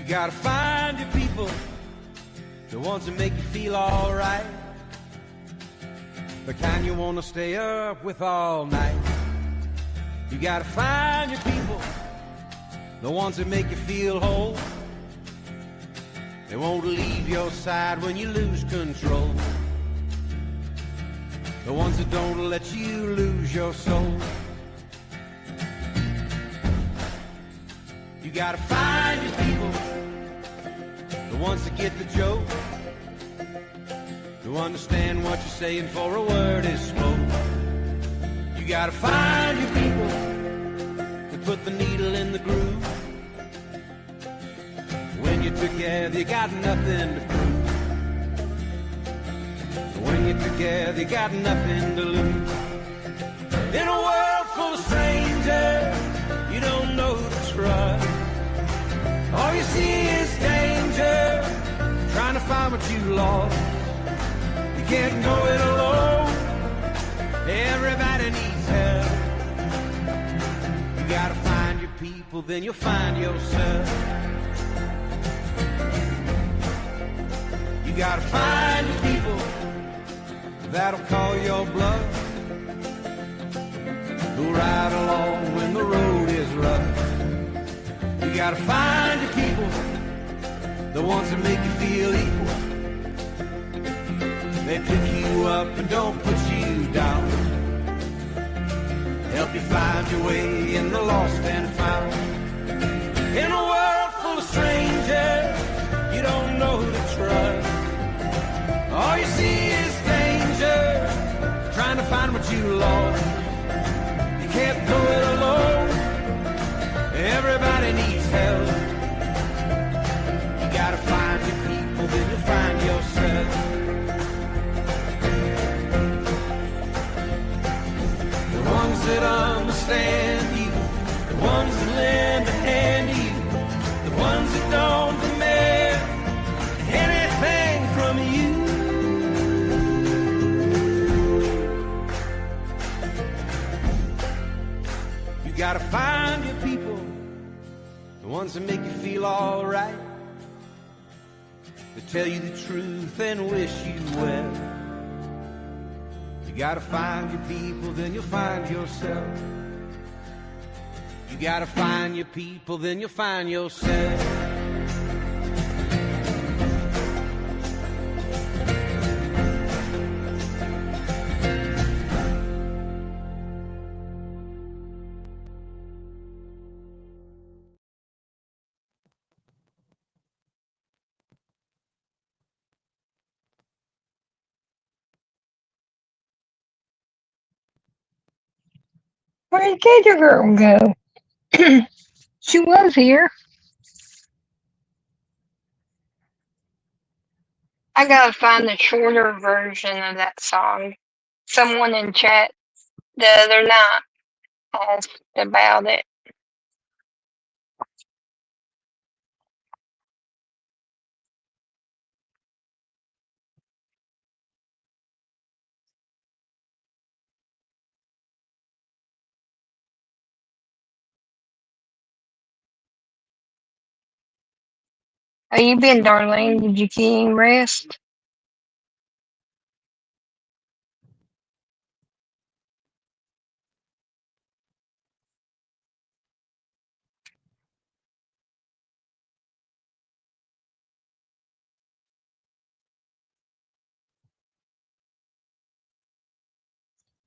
gotta find your people, the ones that make you feel alright, the kind you wanna stay up with all night. You gotta find your people, the ones that make you feel whole. They won't leave your side when you lose control. The ones that don't let you lose your soul. You gotta find your people, the ones that get the joke, who understand what you're saying for a word is spoke. You gotta find your people that put the needle in the groove. When you're together, you got nothing to prove. When you're together, you got nothing to lose. In a world full of strangers, you don't know who to trust. All you see is danger, trying to find what you lost. You can't go it alone, everybody needs help. You gotta find your people, then you'll find yourself. You gotta find your people that'll call your bluff, who ride along when the road is rough. You gotta find your people, the ones that make you feel equal. They pick you up and don't put you down, help you find your way in the lost and found. In a world full of strangers, you don't know who to trust. All you see is danger, trying to find what you lost. You can't do it alone, everybody needs help. You gotta find your people, then you'll find yourself. The ones that understand you, the ones that lend a hand to you, the ones that don't demand anything from you. You gotta find your people, the ones that make you feel alright, that tell you the truth and wish you well. You gotta find your people, then you'll find yourself. You gotta find your people, then you'll find yourself. Where did Gator Girl go? She was here. I gotta find the shorter version of that song. Someone in chat the other night asked about it. How you been, Darlene? Did you get any rest?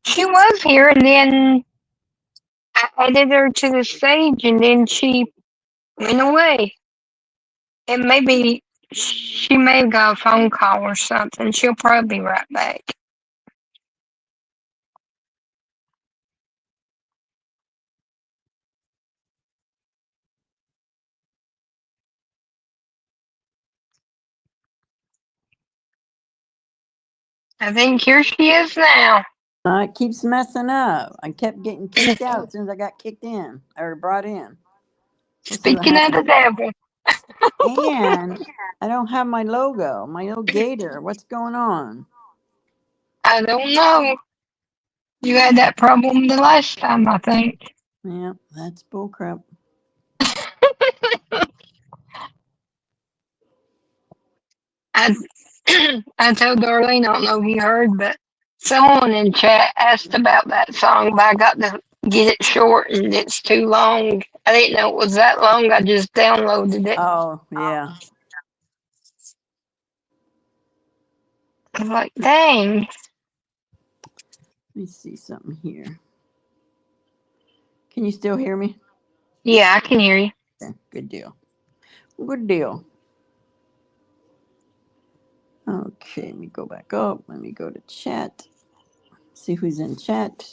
She was here, and then I added her to the stage, and then she went away. And maybe she may have got a phone call or something. She'll probably be right back. I think here she is now. It keeps messing up. I kept getting kicked out as soon as I got kicked in or brought in. Speaking of the devil. And I don't have my logo, my little gator. What's going on? I don't know. You had that problem the last time, I think. Yeah, that's bullcrap. I I told Darlene, I don't know if you heard, but someone in chat asked about that song, but I got to get it short and it's too long. I didn't know it was that long. I just downloaded it. Oh, yeah. I was like, dang. Let me see something here. Can you still hear me? Yeah, I can hear you. Okay, good deal. Good deal. Okay, let me go back up. Let me go to chat. See who's in chat.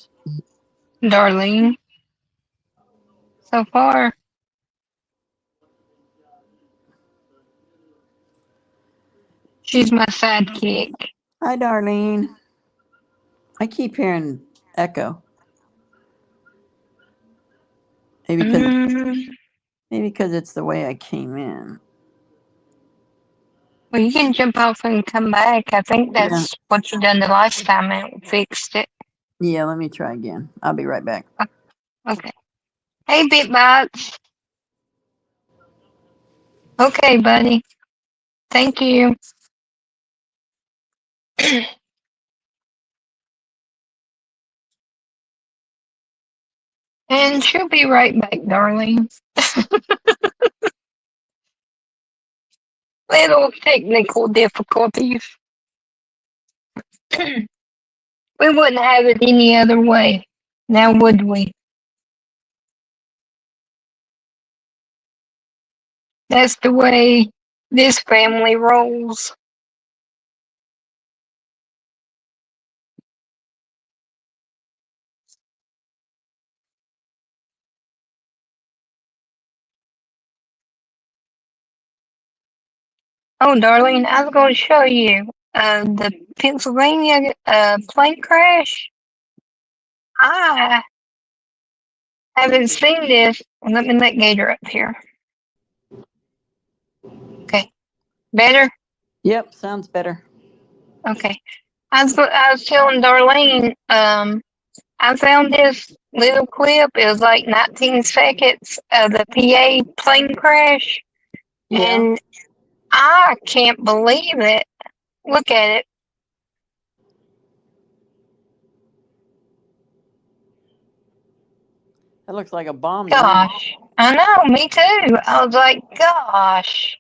Darlene, so far. She's my sidekick. Hi, Darlene. I keep hearing echo. Maybe because it's the way I came in. Well, you can jump off and come back. I think Yeah. that's what you done the last time and it fixed it. Yeah, let me try again. I'll be right back. Okay. Hey, Bitbots. Okay, buddy. Thank you. And she'll be right back, darling. Little technical difficulties. We wouldn't have it any other way. Now, would we? That's the way this family rolls. Oh, darling, I was going to show you the Pennsylvania plane crash. I haven't seen this. Let me let Gator up here. Okay, better? Yep, sounds better. Okay. I was telling Darlene, I found this little clip. It was like 19 seconds of the PA plane crash, Yeah. and I can't believe it. Look at it. That looks like a bomb to me. Gosh. I know, me too. I was like, gosh.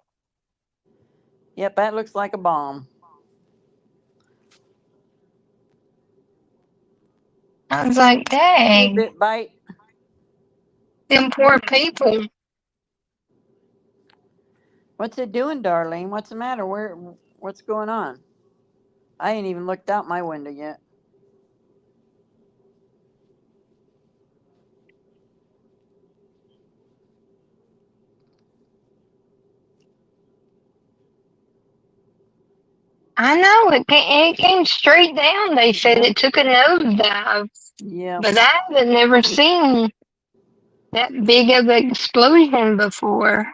Yep, that looks like a bomb. I was like, Hey, dang, Bit Bite. them poor people. What's it doing, Darlene? What's the matter? What's going on? I ain't even looked out my window yet. I know, it came straight down. They said it took a nosedive, Yeah. but I have never seen that big of an explosion before.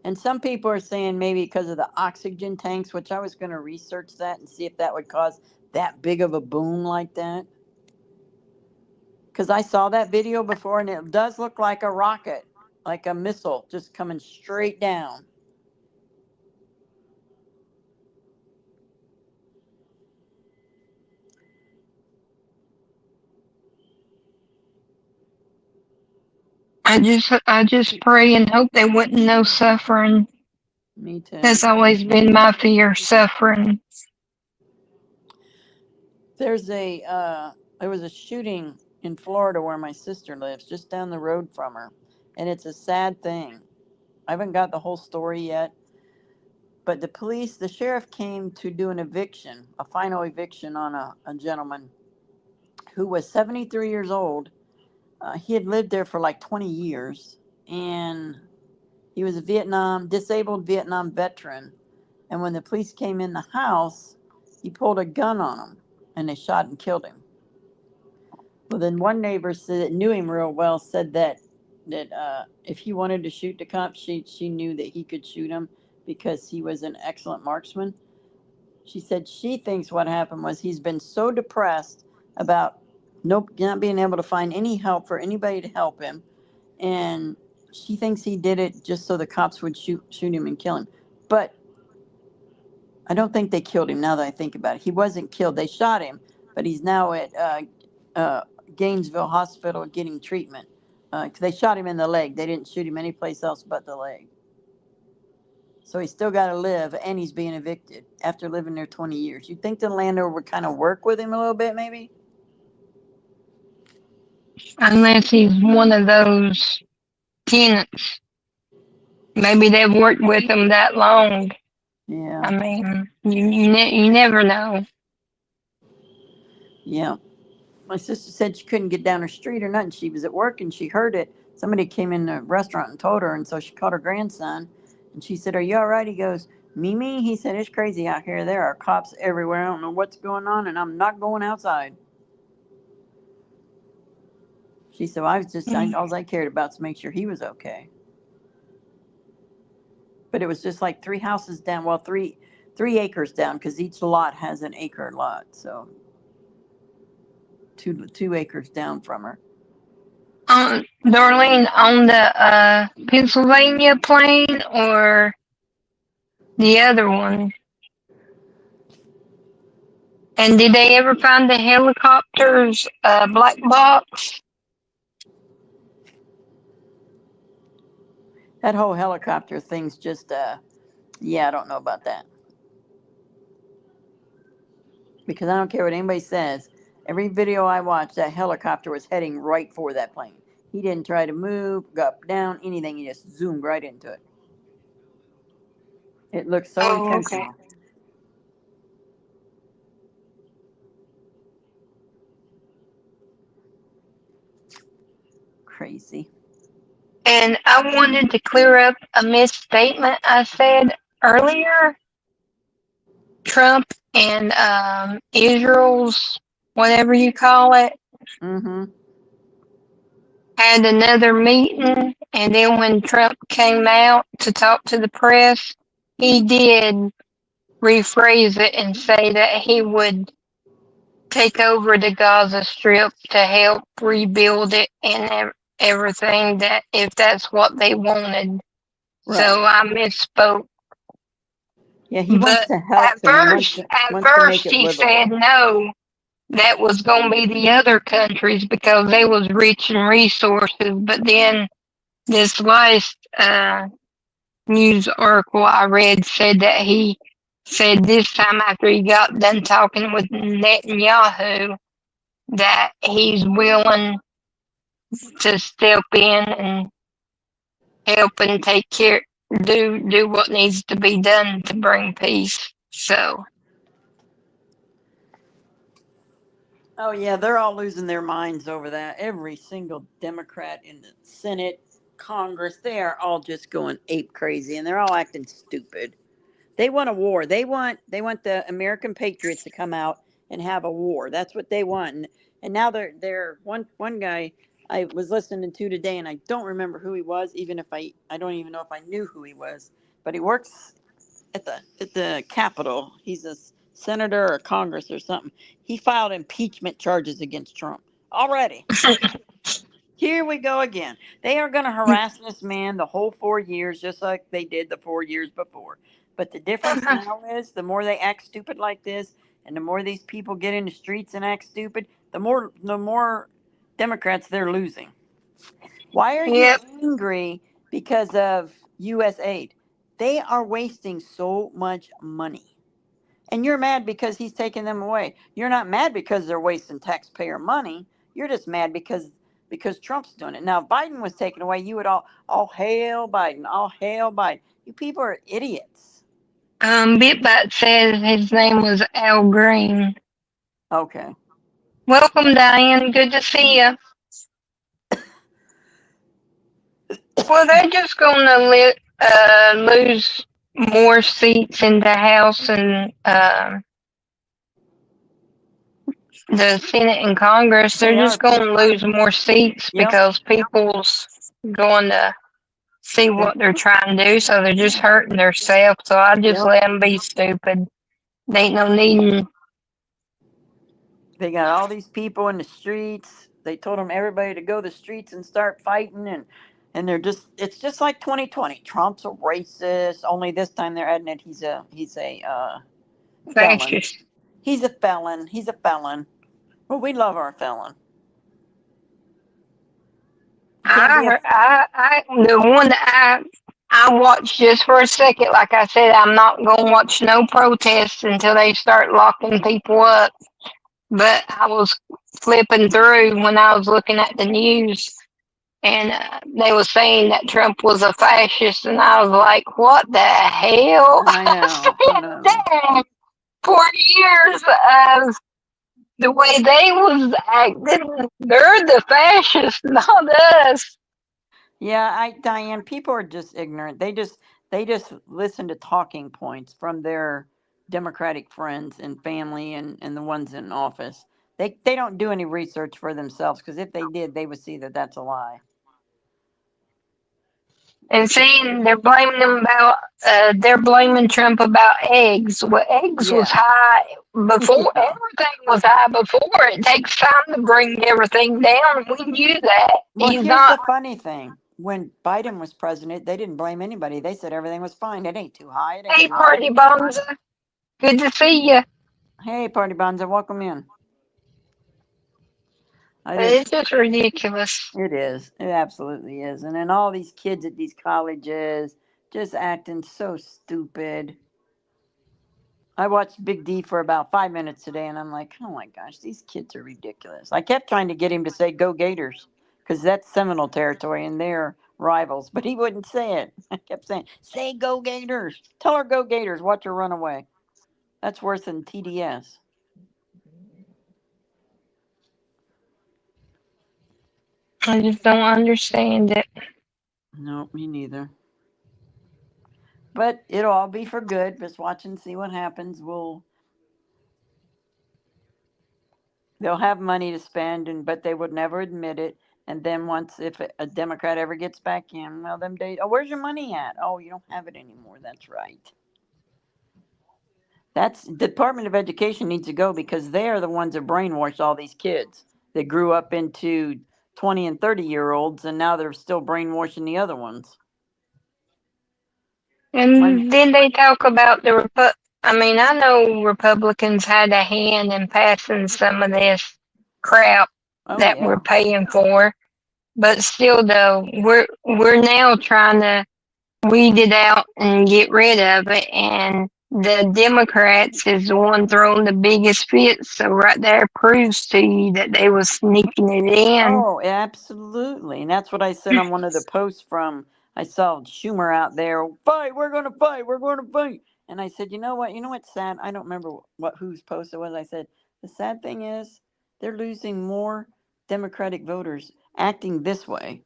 And some people are saying maybe because of the oxygen tanks, which I was going to research that and see if that would cause that big of a boom like that. Because I saw that video before and it does look like a rocket, like a missile just coming straight down. I just pray and hope there wasn't no suffering. Me too. That's always been my fear, suffering. There was a shooting in Florida where my sister lives, just down the road from her, and it's a sad thing. I haven't got the whole story yet, but the sheriff came to do an eviction, a final eviction on a gentleman who was 73 years old. He had lived there for like 20 years, and he was a disabled Vietnam veteran. And when the police came in the house, he pulled a gun on him, and they shot and killed him. Well, then one neighbor that knew him real well said that if he wanted to shoot the cop, she knew that he could shoot him because he was an excellent marksman. She said she thinks what happened was he's been so depressed about not being able to find any help for anybody to help him, and she thinks he did it just so the cops would shoot him and kill him. But I don't think they killed him. Now that I think about it, he wasn't killed. They shot him, but he's now at uh, Gainesville Hospital getting treatment. 'Cause they shot him in the leg. They didn't shoot him anyplace else but the leg. So he's still got to live, and he's being evicted after living there 20 years. You'd think the landlord would kind of work with him a little bit, maybe? Unless he's one of those tenants. Maybe they've worked with him that long. Yeah. I mean, you never know. Yeah. My sister said she couldn't get down her street or nothing. She was at work and she heard it. Somebody came in the restaurant and told her, and so she called her grandson. And she said, "Are you all right?" He goes, "Mimi," he said, "it's crazy out here. There are cops everywhere. I don't know what's going on, and I'm not going outside." She said, well, all I cared about was to make sure he was okay. But it was just like three houses down, well, three acres down, because each lot has an acre lot. So two acres down from her. Darlene, on the Pennsylvania plane or the other one? And did they ever find the helicopter's black box? That whole helicopter thing's just, yeah, I don't know about that. Because I don't care what anybody says. Every video I watched, that helicopter was heading right for that plane. He didn't try to move, go up, down, anything. He just zoomed right into it. It looked so Oh, okay. intentional. Crazy. And I wanted to clear up a misstatement I said earlier. Trump and Israel's, whatever you call it, Mm-hmm. had another meeting, and then when Trump came out to talk to the press, he did rephrase it and say that he would take over the Gaza Strip to help rebuild it and everything, that if that's what they wanted. Right. So I misspoke. Yeah, he wants But to help and he at wants to make first it he livable. said no, that was going to be the other countries because they was rich in resources. But then this last news article I read said that he said this time after he got done talking with Netanyahu that he's willing to step in and help and take care, do what needs to be done to bring peace. So Oh yeah, they're all losing their minds over that. Every single Democrat in the Senate, Congress, they are all just going ape crazy and they're all acting stupid. They want a war. They want the American patriots to come out and have a war. That's what they want. And now they're one guy I was listening to today, and I don't remember who he was. Even if I don't even know if I knew who he was. But he works at the Capitol. He's a senator or Congress or something. He filed impeachment charges against Trump already. Here we go again. They are going to harass this man the whole 4 years, just like they did the 4 years before. But the difference now is the more they act stupid like this, and the more these people get in the streets and act stupid, the more Democrats they're losing. Why are you yep. angry because of U.S. aid? They are wasting so much money. And you're mad because he's taking them away. You're not mad because they're wasting taxpayer money. You're just mad because Trump's doing it. Now, if Biden was taken away, you would all hail Biden, all hail Biden. You people are idiots. Bitbot says his name was Al Green. Okay. Welcome, Diane. Good to see you. Well, they're just going to lose more seats in the House and the Senate and Congress. They're They just are. going to lose more seats Yep. because people's going to see They're, what they're trying to do, so they're just hurting themselves. So I just yep. let them be stupid. They ain't no needing. They got all these people in the streets. They told them everybody to go to the streets and start fighting, and And it's just like 2020. Trump's a racist. Only this time they're adding it. He's a felon. Fascist. He's a felon. He's a felon. Well, we love our felon. You can't be a. The one that I watched just for a second. Like I said, I'm not gonna watch no protests until they start locking people up. But I was flipping through when I was looking at the news, and they were saying that Trump was a fascist, and I was like, "What the hell?" I I know. I said, know. "Dang, 4 years of the way they was acting, they're the fascists, not us." Yeah, Diane, people are just ignorant. They just listen to talking points from their Democratic friends and family and the ones in office. They don't do any research for themselves because if they did, they would see that that's a lie. And saying they're blaming Trump about eggs. Well, eggs was Yeah. high before. Yeah. Everything was high before. It takes time to bring everything down. We knew that. Well, He's here's the not funny thing. When Biden was president, they didn't blame anybody. They said everything was fine. It ain't too high. It ain't a too high. party bonza. Good to see you. Hey, Party Bonza, welcome in. I But just it's just ridiculous. It is. It absolutely is. And then all these kids at these colleges just acting so stupid. I watched Big D for about 5 minutes today, and I'm like, oh my gosh, these kids are ridiculous. I kept trying to get him to say "Go Gators" because that's Seminole territory and they're rivals, but he wouldn't say it. I kept saying, "Say Go Gators! Tell her Go Gators! Watch her run away." That's worse than TDS. I just don't understand it. No, me neither. But it'll all be for good. Just watch and see what happens. They'll have money to spend, and but they would never admit it. And then once, if a Democrat ever gets back in, well, them days. Oh, where's your money at? Oh, you don't have it anymore. That's right. That's Department of Education needs to go because they are the ones that brainwashed all these kids that grew up into 20 and 30-year-olds, and now they're still brainwashing the other ones. My, And then they talk about I mean, I know Republicans had a hand in passing some of this crap oh that we're yeah, paying for, but still, though, we're now trying to weed it out and get rid of it, and the Democrats is the one throwing the biggest fits. So right there proves to you that they was sneaking it in. oh, absolutely. And that's what I said on one of the posts from, I saw Schumer out there, fight, we're going to fight, we're going to fight. And I said, you know what? You know what's sad? I don't remember whose post it was. I said, the sad thing is they're losing more Democratic voters acting this way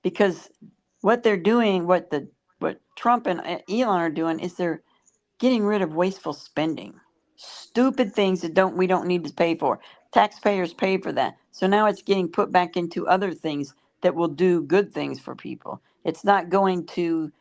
because what they're doing, what Trump and Elon are doing is they're getting rid of wasteful spending. Stupid things that don't we don't need to pay for. Taxpayers pay for that. So now it's getting put back into other things that will do good things for people. It's not going to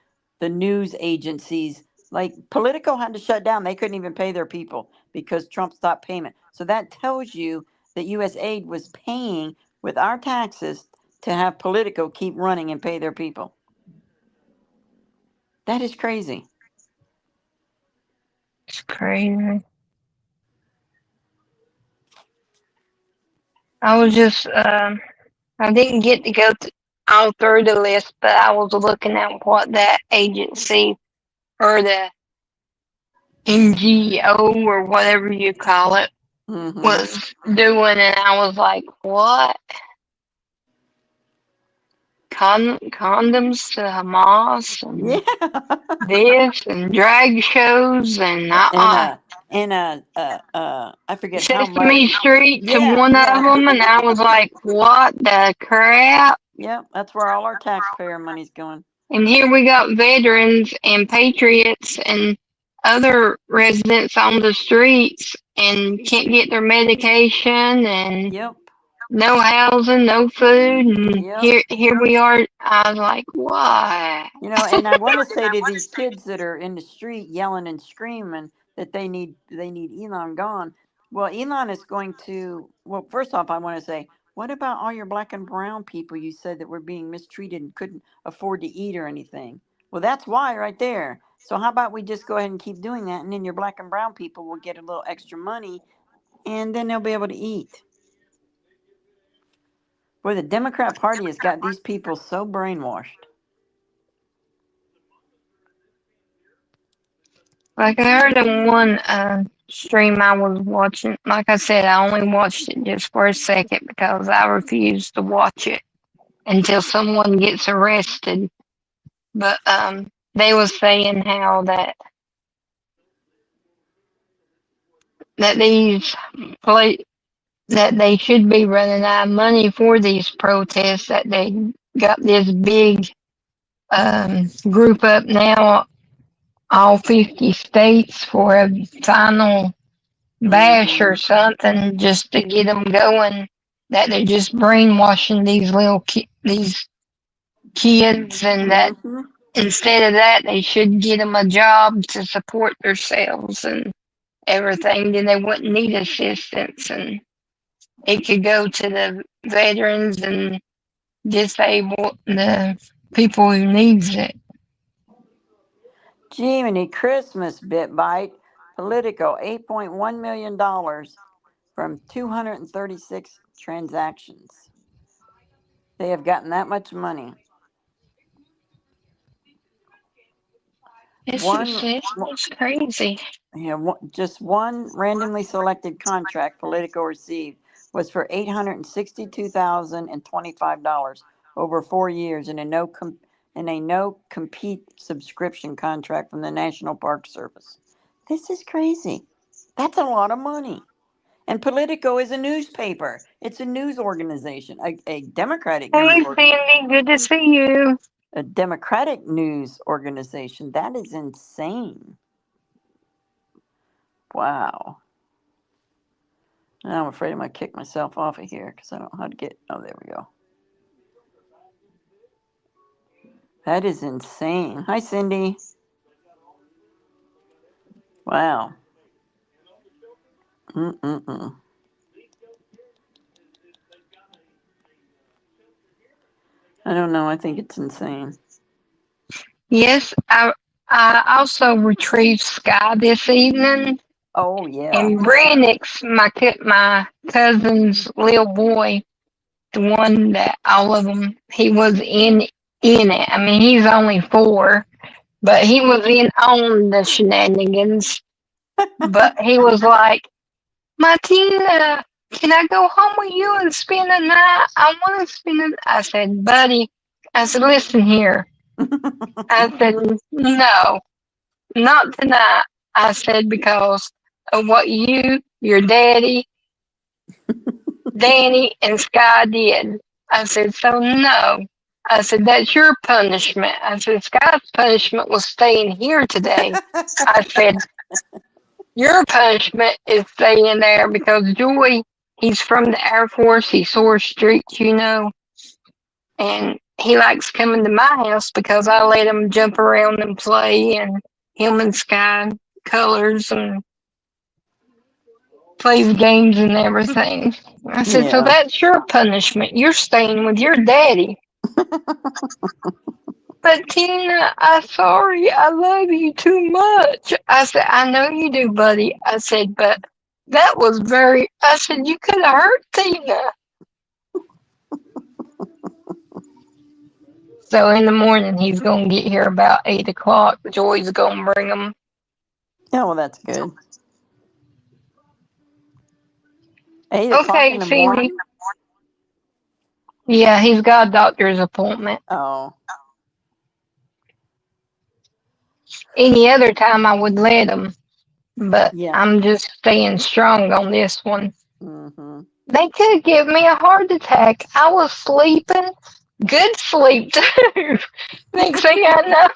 the news agencies. Like Politico had to shut down. They couldn't even pay their people because Trump stopped payment. So that tells you that US aid was paying with our taxes to have Politico keep running and pay their people. That is crazy. It's crazy. I was just I didn't get to go all through the list, but I was looking at what that agency or the NGO or whatever you call it Hmm. was doing, and I was like, what? Condoms to Hamas Yeah. and this and drag shows and and I forget how Sesame much. Street to Yeah, one of yeah. them, and I was like, what the crap? Yep, that's where all our taxpayer money's going. And here we got veterans and patriots and other residents on the streets and can't get their medication and Yep, no housing, no food, and yep. here we are. I was like, what? And I want to say to these kids that are in the street yelling and screaming that they need Elon gone. Well, Elon is going to. Well, first off, I want to say What about all your black and brown people you said that were being mistreated and couldn't afford to eat or anything? Well, that's why right there. So how about we just go ahead and keep doing that, and then your black and brown people will get a little extra money, and then they'll be able to eat. Boy, the Democrat Party has got these people so brainwashed. Like I heard in one stream I was watching, like I said, I only watched it just for a second because I refuse to watch it until someone gets arrested. But they was saying how that these pla that they should be running out of money for these protests. That they got this big group up now, all 50 states for a final bash Mm-hmm. or something, just to get them going. That they're just brainwashing these these kids, and that Mm-hmm. instead of that, they should get them a job to support themselves and everything. Then they wouldn't need assistance, and it could go to the veterans and disabled the people who needs it. Jiminy Christmas, BitBite. Politico, $8.1 million from 236 transactions. They have gotten that much money. One, It's crazy. just one randomly selected contract Politico received was for $862,025 over 4 years in a no compete subscription contract from the National Park Service. This is crazy. That's a lot of money. And Politico is a newspaper. It's a news organization, a Democratic news Hey, organization. Sandy, good to see you. A Democratic news organization. That is insane. Wow. Now I'm afraid I might kick myself off of here because I don't know how to get. Oh, there we go. That is insane. Hi, Cindy. Wow. Mm-mm-mm. I don't know. I think it's insane. Yes, I also retrieved Sky this evening, Oh, yeah. and Brennix, my cousin's little boy, the one that all of them, he was in it. I mean, he's only 4, but he was in on the shenanigans. But he was like, Martina, can I go home with you and spend the night? I want to spend it. I said, buddy, I said, listen here. I said, no, not tonight. I said, because of what your daddy, Danny, and Sky did. I said, so no. I said, that's your punishment. I said, Sky's punishment was staying here today. I said, your punishment is staying there because Joy, he's from the Air Force. He soars streets, and he likes coming to my house because I let him jump around and play, and him and Sky colors and plays games and everything. I said, so Yeah. that's your punishment. You're staying with your daddy. But Tina, I'm sorry. I love you too much. I said, I know you do, buddy. I said, but that was I said, you could have hurt Tina. So in the morning, he's going to get here about 8 o'clock. Joy's going to bring him. Yeah, well, that's good. 8 o'clock Okay, in the Phoebe. morning? Yeah, he's got a doctor's appointment. Oh. Any other time, I would let him. But Yeah. I'm just staying strong on this one. Mm-hmm. They could give me a heart attack. I was sleeping. Good sleep, too. Next thing I know,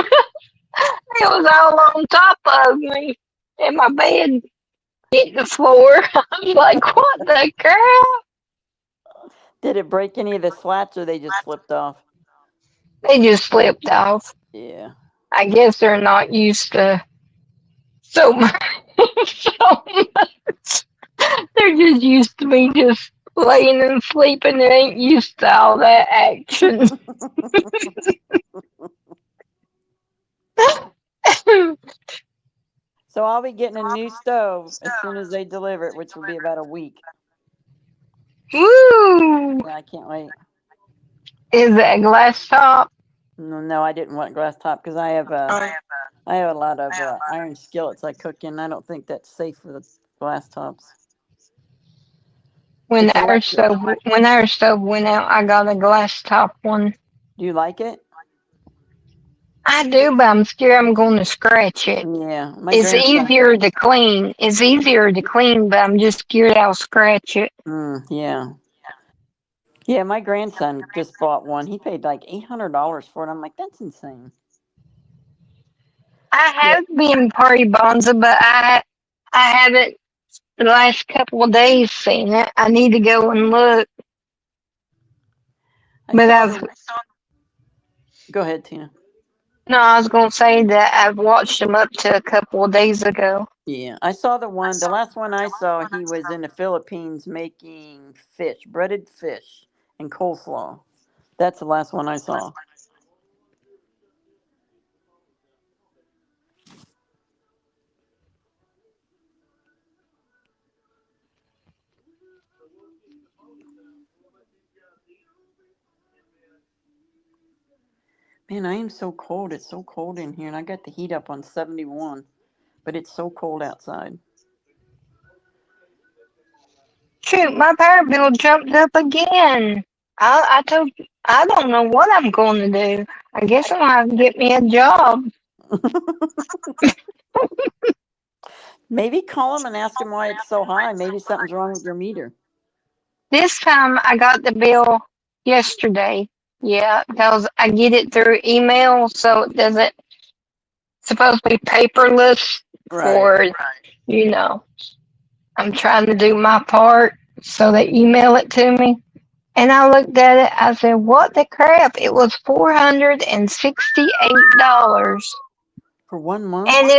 it was all on top of me. And my bed hit the floor. I was like, what the crap? Did it break any of the slats or they just slipped off? They just slipped off. Yeah. I guess they're not used to so much. So much. They're just used to me just laying and sleeping and ain't used to all that action. So I'll be getting a new stove as soon as they deliver it, which will be about a week. Woo! Yeah, I can't wait. Is it a glass top? No, I didn't want glass top because I have a lot of iron skillets I cook in. I don't think that's safe for the glass tops. When It's our electric. stove when our stove went out, I got a glass top one. Do you like it? I do, but I'm scared I'm going to scratch it. Yeah, my It's grandson. easier to clean. It's easier to clean, but I'm just scared I'll scratch it. Yeah, yeah. My grandson just bought one. He paid like $800 for it. I'm like, that's insane. I Yeah, have been party bonza, but I haven't the last couple of days seen it. I need to go and look. I But saw I've the. Go ahead, Tina. no, I was gonna say that I've watched them up to a couple of days ago. Yeah, I saw the one. The last one I saw, he was in the Philippines making fish, breaded fish, and coleslaw. That's the last one I saw. Man, I am so cold. It's so cold in here, and I got the heat up on 71, but it's so cold outside. Shoot, my power bill jumped up again. I told I don't know what I'm going to do. I guess I'm gonna have to get me a job. Maybe call them and ask them why it's so high. Maybe something's wrong with your meter. This time I got the bill yesterday. Yeah, because I get it through email, so it doesn't supposed to be paperless Right. for you know. I'm trying to do my part, so they email it to me. And I looked at it. I said, "What the crap?" It was $468. For 1 month? And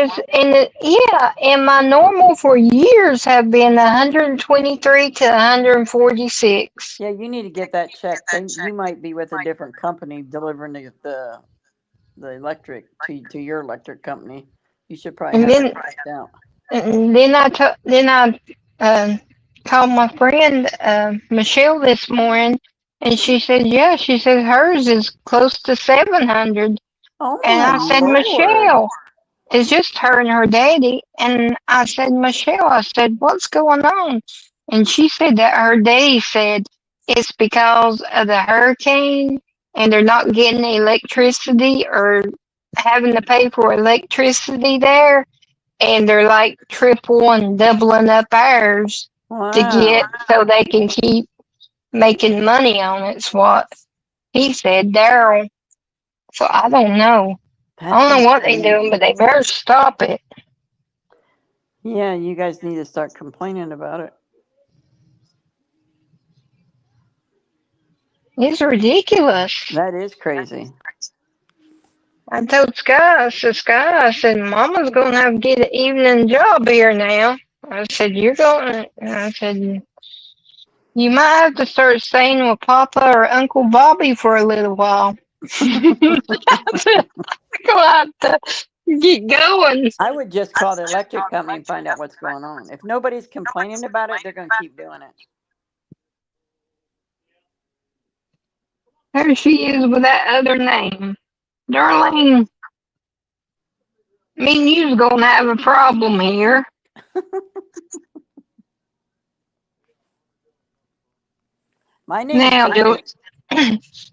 yeah, and my normal for years have been 123 to 146. Yeah, you need to get that checked. You might be with a different company delivering the electric to your electric company. You should probably And have that then checked out. and then I called my friend Michelle this morning, and she said, "Yeah," she said hers is close to 700. Oh And my I said, lord! "Michelle, it's just her and her daddy." And I said, "Michelle," I said, "what's going on?" And she said that her daddy said it's because of the hurricane and they're not getting electricity or having to pay for electricity there. And they're like triple and doubling up ours to get Wow, so they can keep making money on it. It's what he said, Daryl. So I don't know. I that's don't know what they're doing, insane. but they better stop it. Yeah, you guys need to start complaining about it. It's ridiculous. That is crazy. I told Sky, I said, Mama's going to have to get an evening job here now. I said, I said, you might have to start staying with Papa or Uncle Bobby for a little while. I said, I'm going to have to get going. I would just call the electric company and find out what's going on. If nobody's complaining about it, they're going to keep doing it. There she is with that other name. Darlene, me and you's going to have a problem here. My name is Now, do different.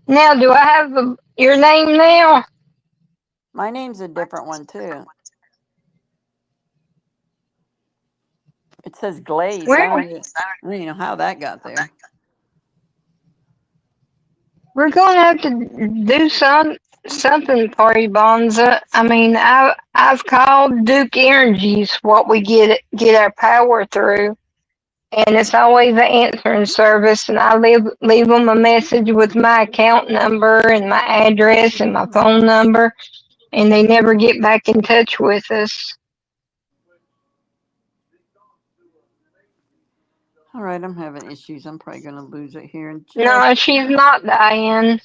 now do I have your name now? My name's a different one too. It says glazed. We're I don't even know how that got there. we're going to have to do something, Party Bonza. I mean, I've called Duke Energy's what we get our power through, and it's always an answering service. And I leave them a message with my account number and my address and my phone number, and they never get back in touch with us. All right, I'm having issues. I'm probably going to lose it here in No, just. she's not dying.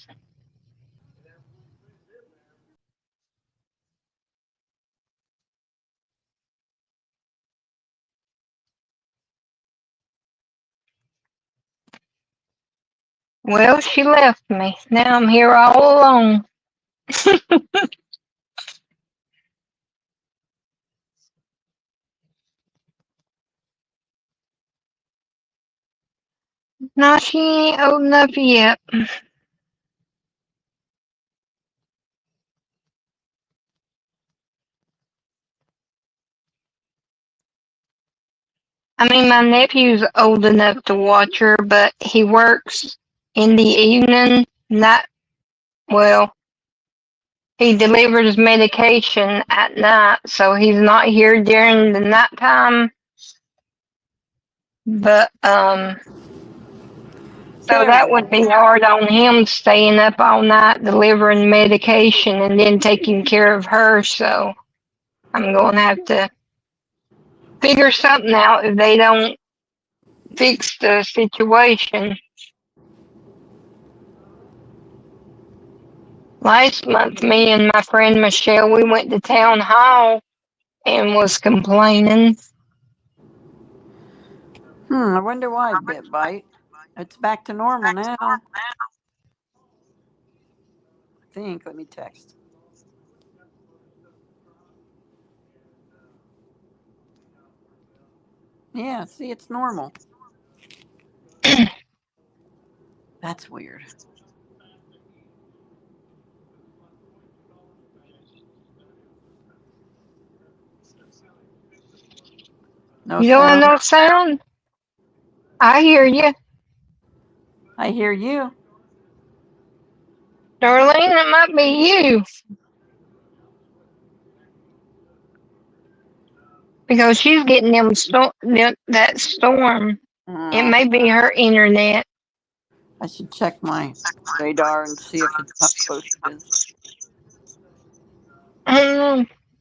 Well, she left me. Now I'm here all alone. No, she ain't old enough yet. I mean, my nephew's old enough to watch her, but he works in the evening. Not well. He delivers medication at night, so he's not here during the nighttime. But so There we that go. would be hard on him staying up all night delivering medication and then taking care of her. So I'm going to have to figure something out if they don't fix the situation. Last month, me and my friend Michelle, we went to town hall and was complaining. I wonder why, Bite. It's back to normal now. I think. Let me text. Yeah, see, it's normal. That's weird. No You don't want sound. no sound? I hear you. I hear you. Darlene, it might be you. Because she's getting that storm. It Oh, may be her internet. I should check my radar and see if it's how close it is. I don't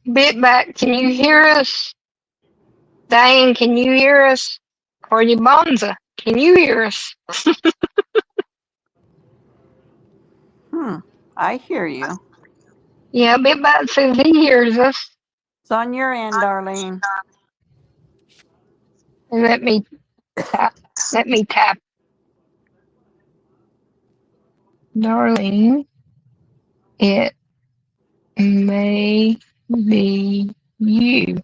know. Bit back, can you hear us? Diane, can you hear us? Cordy Bonza, can you hear us? Hmm. I hear you. Yeah, Bit back says he hears us. It's on your end, Darlene. Let me tap. Let me tap. Darlene, it may be you.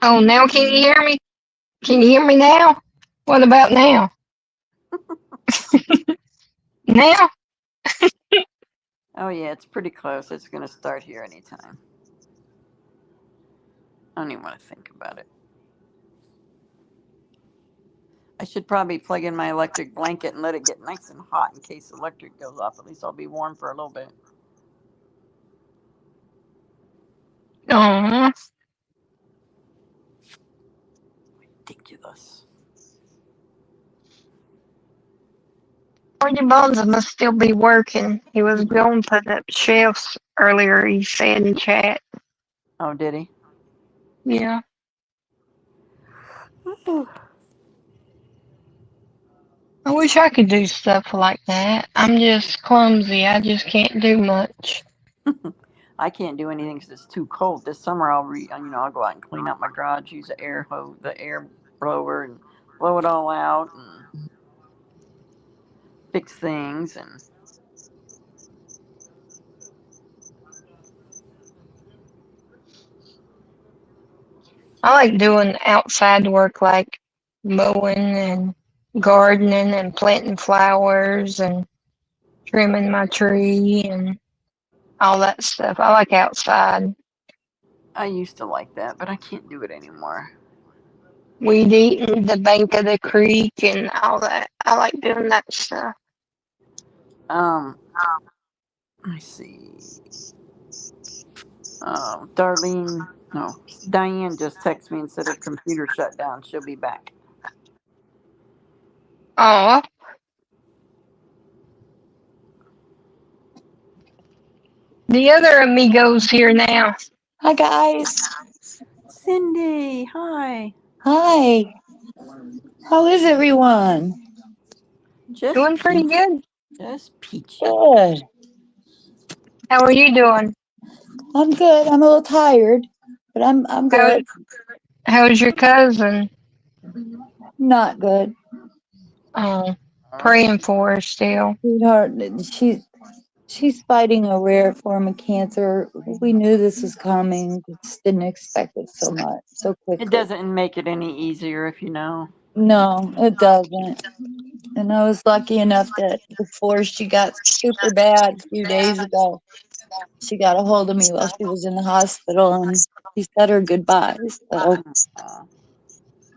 Oh, now can you hear me? Can you hear me now? What about now? Now? Oh, yeah, it's pretty close. It's going to start here anytime. I don't even want to think about it. I should probably plug in my electric blanket and let it get nice and hot in case the electric goes off. At least I'll be warm for a little bit. Oh, Ridiculous. Cordy Bonza must still be working. He was going to put up shelves earlier, he said in chat. Oh, did he? Yeah. I wish I could do stuff like that. I'm just clumsy. I just can't do much. I can't do anything because it's too cold. This summer, I'll go out and clean out my garage, use the air blower, and blow it all out and fix things. And I like doing outside work like mowing and gardening and planting flowers and trimming my tree and all that stuff. I like outside. I used to like that, but I can't do it anymore. Weed eating the bank of the creek and all that. I like doing that stuff. Um, let me see. Darlene, no, Diane just texted me and said her computer shut down. She'll be back. Oh, The other amigo's here now. Hi, guys. Cindy, hi. Hi. How is everyone? Just Doing pretty peachy. good. Just peachy. Good. How are you doing? I'm good. I'm a little tired, but I'm How good. how's your cousin? Not good. Oh, praying for her still. Sweetheart, she's fighting a rare form of cancer. We knew this was coming. Just didn't expect it so It quickly. doesn't make it any easier if you know. No, it doesn't. And I was lucky enough that before she got super bad a few days ago, she got a hold of me while she was in the hospital and she said her goodbyes. So Aw,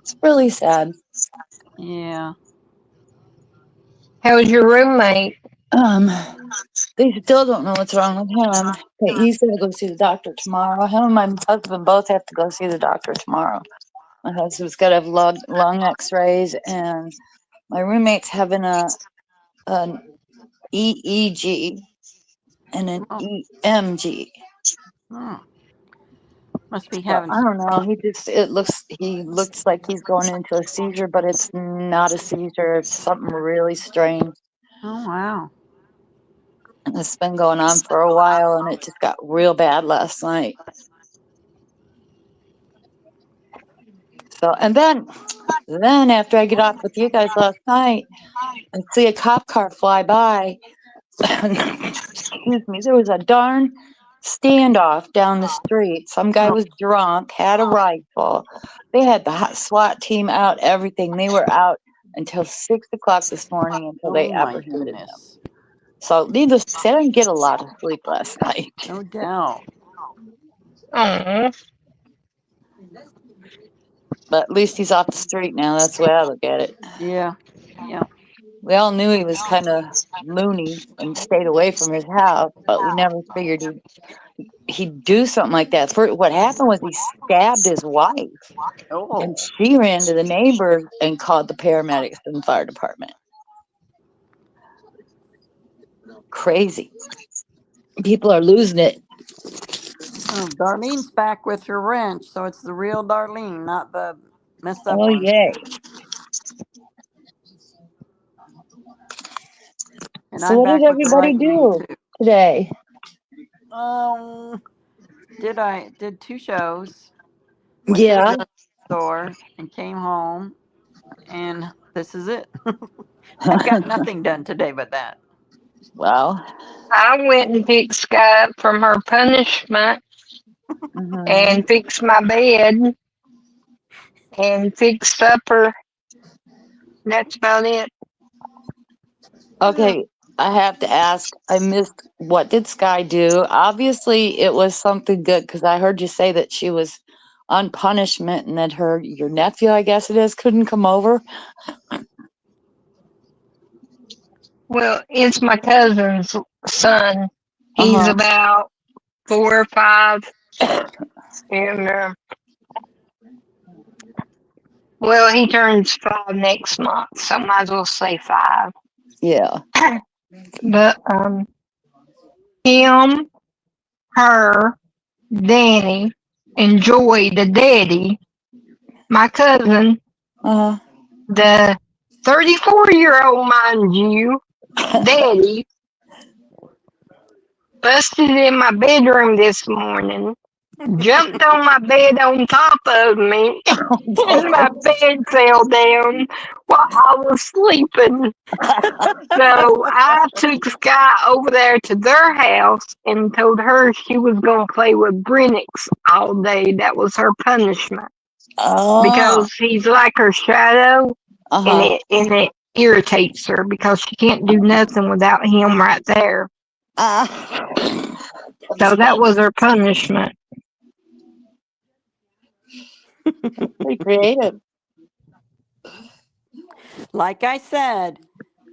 it's really sad. yeah. How's your roommate? Um, they still don't know what's wrong with him. He's gonna go see the doctor tomorrow. Him and my husband both have to go see the doctor tomorrow. My husband's got to have lung X-rays, and my roommate's having an EEG and an Oh, EMG. hmm. Must be So having I some don't know. He looks like he's going into a seizure, but it's not a seizure. It's something really strange. Oh, wow. And it's been going on for a while, and it just got real bad last night. So, and then after I get off with you guys last night, I see a cop car fly by. Excuse me. There was a darn standoff down the street. Some guy Oh, was drunk, had a rifle. They had the SWAT team out, everything. They were out until 6 o'clock this morning until they oh my apprehended him. goodness. So, needless to say, I didn't get a lot of sleep last night. No doubt. Oh, But at least he's off the street now. That's the way I look at it. Yeah. Yeah. We all knew he was kind of loony and stayed away from his house, but we never figured he'd do something like that. What happened was he stabbed his wife, Oh, and she ran to the neighbors and called the paramedics and the fire department. Crazy. People are losing it. oh, Darlene's back with her wrench, so it's the real Darlene, not the messed up Oh, one. yay. And So, I'm what did back with the everybody right name do too. today? Um, did two shows, went to the Yeah. grocery store and came home, and this is it. I've got nothing done today but that. Well, I went and picked Sky up from her punishment mhm. and fixed my bed and fixed supper. That's about it. Okay, I have to ask. I missed what did Sky do? Obviously, it was something good because I heard you say that she was on punishment and that your nephew, I guess it is, couldn't come over. Well, it's my cousin's son. He's Uh about 4 or 5, and well, he turns 5 next month, so might as well say 5. Yeah. But him, her, Danny, and Joy, the daddy, my cousin, Uh the 34-year-old, mind you, huh. daddy, busted in my bedroom this morning, jumped on my bed on top of me, and my bed fell down while I was sleeping. So I took Sky over there to their house and told her she was going to play with Brenix all day. That was her punishment Oh. because he's like her shadow, Uh and huh. it irritates her because she can't do nothing without him right there. That's So that fun. was her punishment. Pretty creative. Like I said,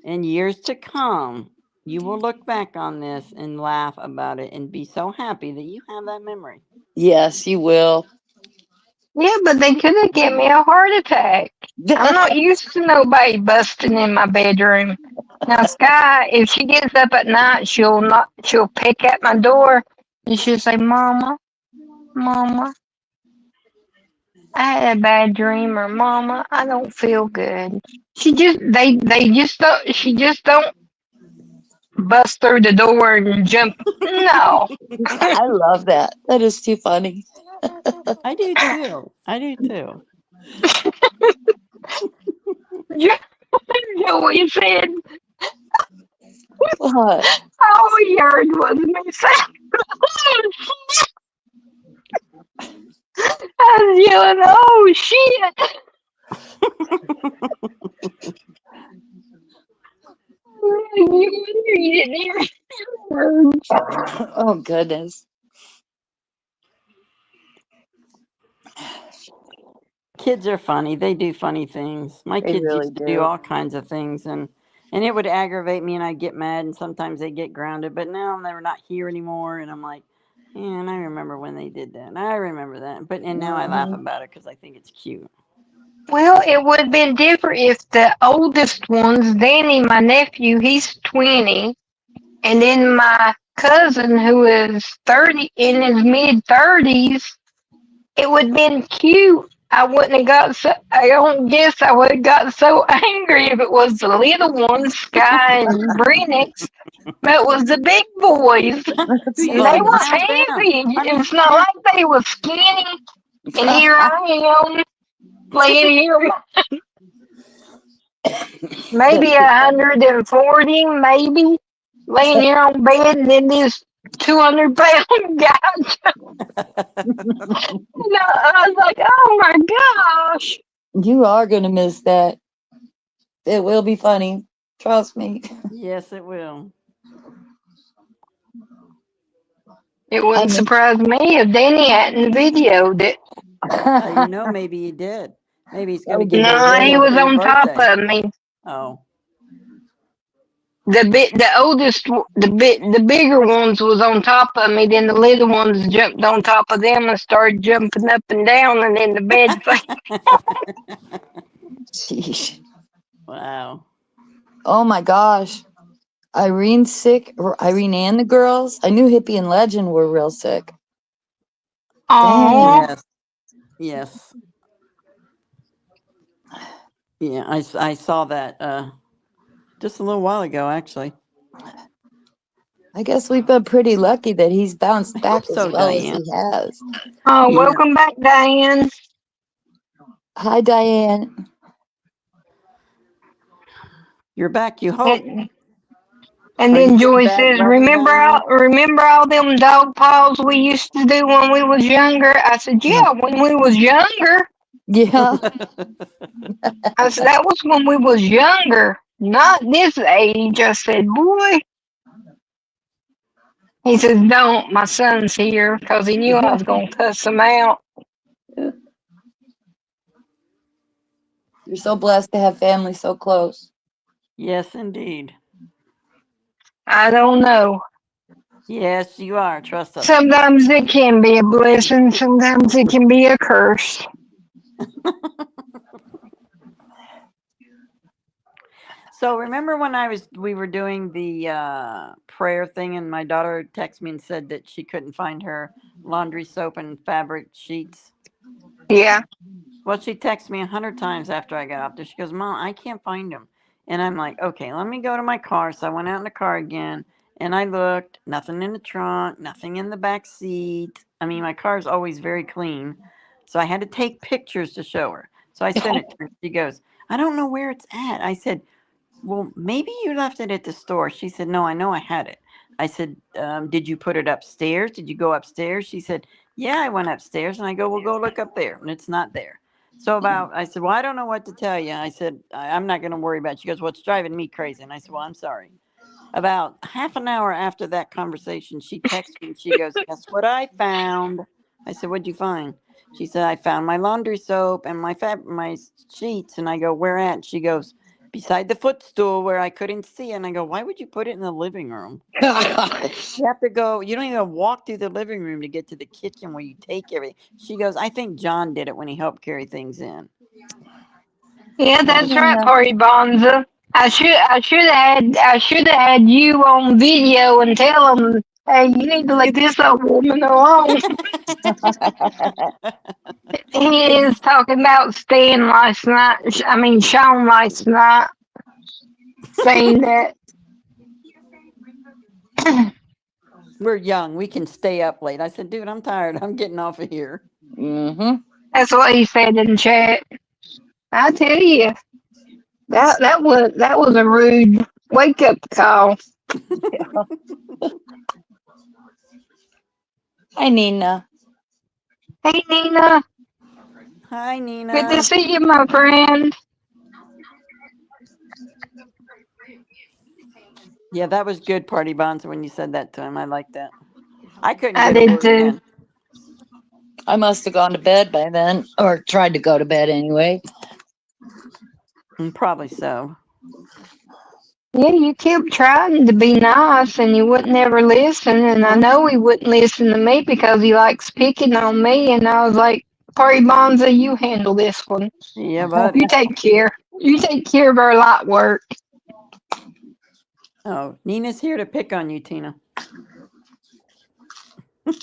in years to come, you will look back on this and laugh about it and be so happy that you have that memory. Yes, you will. Yeah, but they could have given me a heart attack. I'm not used to nobody busting in my bedroom. Now, Sky, if she gets up at night, she'll pick at my door and she'll say, "Mama, Mama, I had a bad dream," or "Mama, I don't feel good." They just don't. She just don't bust through the door and jump. No, I love that. That is too funny. I do too. I do too. Joey said What? all we heard was me saying, I was yelling, "Oh shit!" You didn't hear words. Oh, goodness. Kids are funny. They do funny things. My They kids really used to do do. all kinds of things, and it would aggravate me, and I'd get mad, and sometimes they get grounded. But now they're not here anymore, and I'm like, yeah, and I remember when they did that. And I remember that. And now I laugh Mhm. about it because I think it's cute. Well, it would have been different if the oldest ones, Danny, my nephew, he's 20, and then my cousin, who is 30, in his mid 30s, it would have been cute. I wouldn't have got so, I don't guess I would have got so angry if it was the little ones, Sky and Brennix, but it was the big boys. That's Who And used they to funny. were calm down? heavy. Honey, It's not like they were skinny. And here I am, laying here, maybe That's too funny. 140, maybe, laying here on bed, and then this 200-pound guy. And I was like, oh my gosh. You are going to miss that. It will be funny. Trust me. yes, it will. It I wouldn't miss. surprise me if Danny hadn't videoed it. Maybe he did. Maybe he's going to That'll be give you a No, he video hilarious. was for your on top birthday. of me. Oh, The oldest, the bigger ones was on top of me. Then the little ones jumped on top of them and started jumping up and down, and then the bed thing. Sheesh. wow. Oh my gosh. Irene's sick. Irene and the girls. I knew Hippie and Legend were real sick. Oh, Dang. Yes, yes. Yeah, I saw that just a little while ago, actually. I guess we've been pretty lucky that he's bounced I hope back as so, well as Diane. he has. oh, Yeah. welcome back, Diane. Hi, Diane. You're back, you hope. And Are you then getting Joy bad says, weather, Diane? remember all them dog paws we used to do when we was younger?" I said, "Yeah, when we was younger." Yeah. I said, "That was when we was younger, not this age." I said, "Boy." He says, "Don't. My son's here," because he knew I was gonna cuss him out. You're so blessed to have family so close. yes, indeed. I don't know. Yes, you are. Trust us. Sometimes it can be a blessing. Sometimes it can be a curse. So remember when we were doing the prayer thing, and my daughter texted me and said that she couldn't find her laundry soap and fabric sheets. Yeah. Well, she texted me 100 times after I got off there. She goes, "Mom, I can't find them," and I'm like, "Okay, let me go to my car." So I went out in the car again, and I looked. Nothing in the trunk. Nothing in the back seat. I mean, my car is always very clean, so I had to take pictures to show her. So I sent it to her. She goes, "I don't know where it's at." I said, well, maybe you left it at the store. She said, no, I know I had it. I said, did you put it upstairs? Did you go upstairs? She said, yeah, I went upstairs. And I go, well, go look up there. And it's not there. I said, well, I don't know what to tell you. I said, I'm not going to worry about it. She goes, well, it's driving me crazy. And I said, well, I'm sorry. About half an hour after that conversation, she texted me and she goes, guess what I found? I said, what'd you find? She said, I found my laundry soap and my sheets. And I go, where at? She goes, beside the footstool where I couldn't see. And I go, why would you put it in the living room? Gosh. You have to go, you don't even walk through the living room to get to the kitchen where you take everything. She goes, I think John did it when he helped carry things in. Yeah, And I that's said, right, Party Bonza. I should have had you on video and tell them, hey, you need to leave this old woman alone. He is talking about Stan last night. I mean Sean last night, saying that We're young. We can stay up late. I said, dude, I'm tired. I'm getting off of here. Mm-hmm. that's what he said in chat. I tell you, that was a rude wake up call. Hi, Nina. Hey Nina, Hi, good to Nina. see you, my friend. Yeah, that was good, Party Bonds, when you said that to him. I like that. I couldn't I get a did word too. in. I must have gone to bed by then, or tried to go to bed anyway. Probably so. Yeah, you kept trying to be nice and you wouldn't ever listen. And I know he wouldn't listen to me because he likes picking on me. And I was like, Party Bonza, you handle this one. Yeah, You buddy. take care. You take care of our light work. Oh, Nina's here to pick on you, Tina.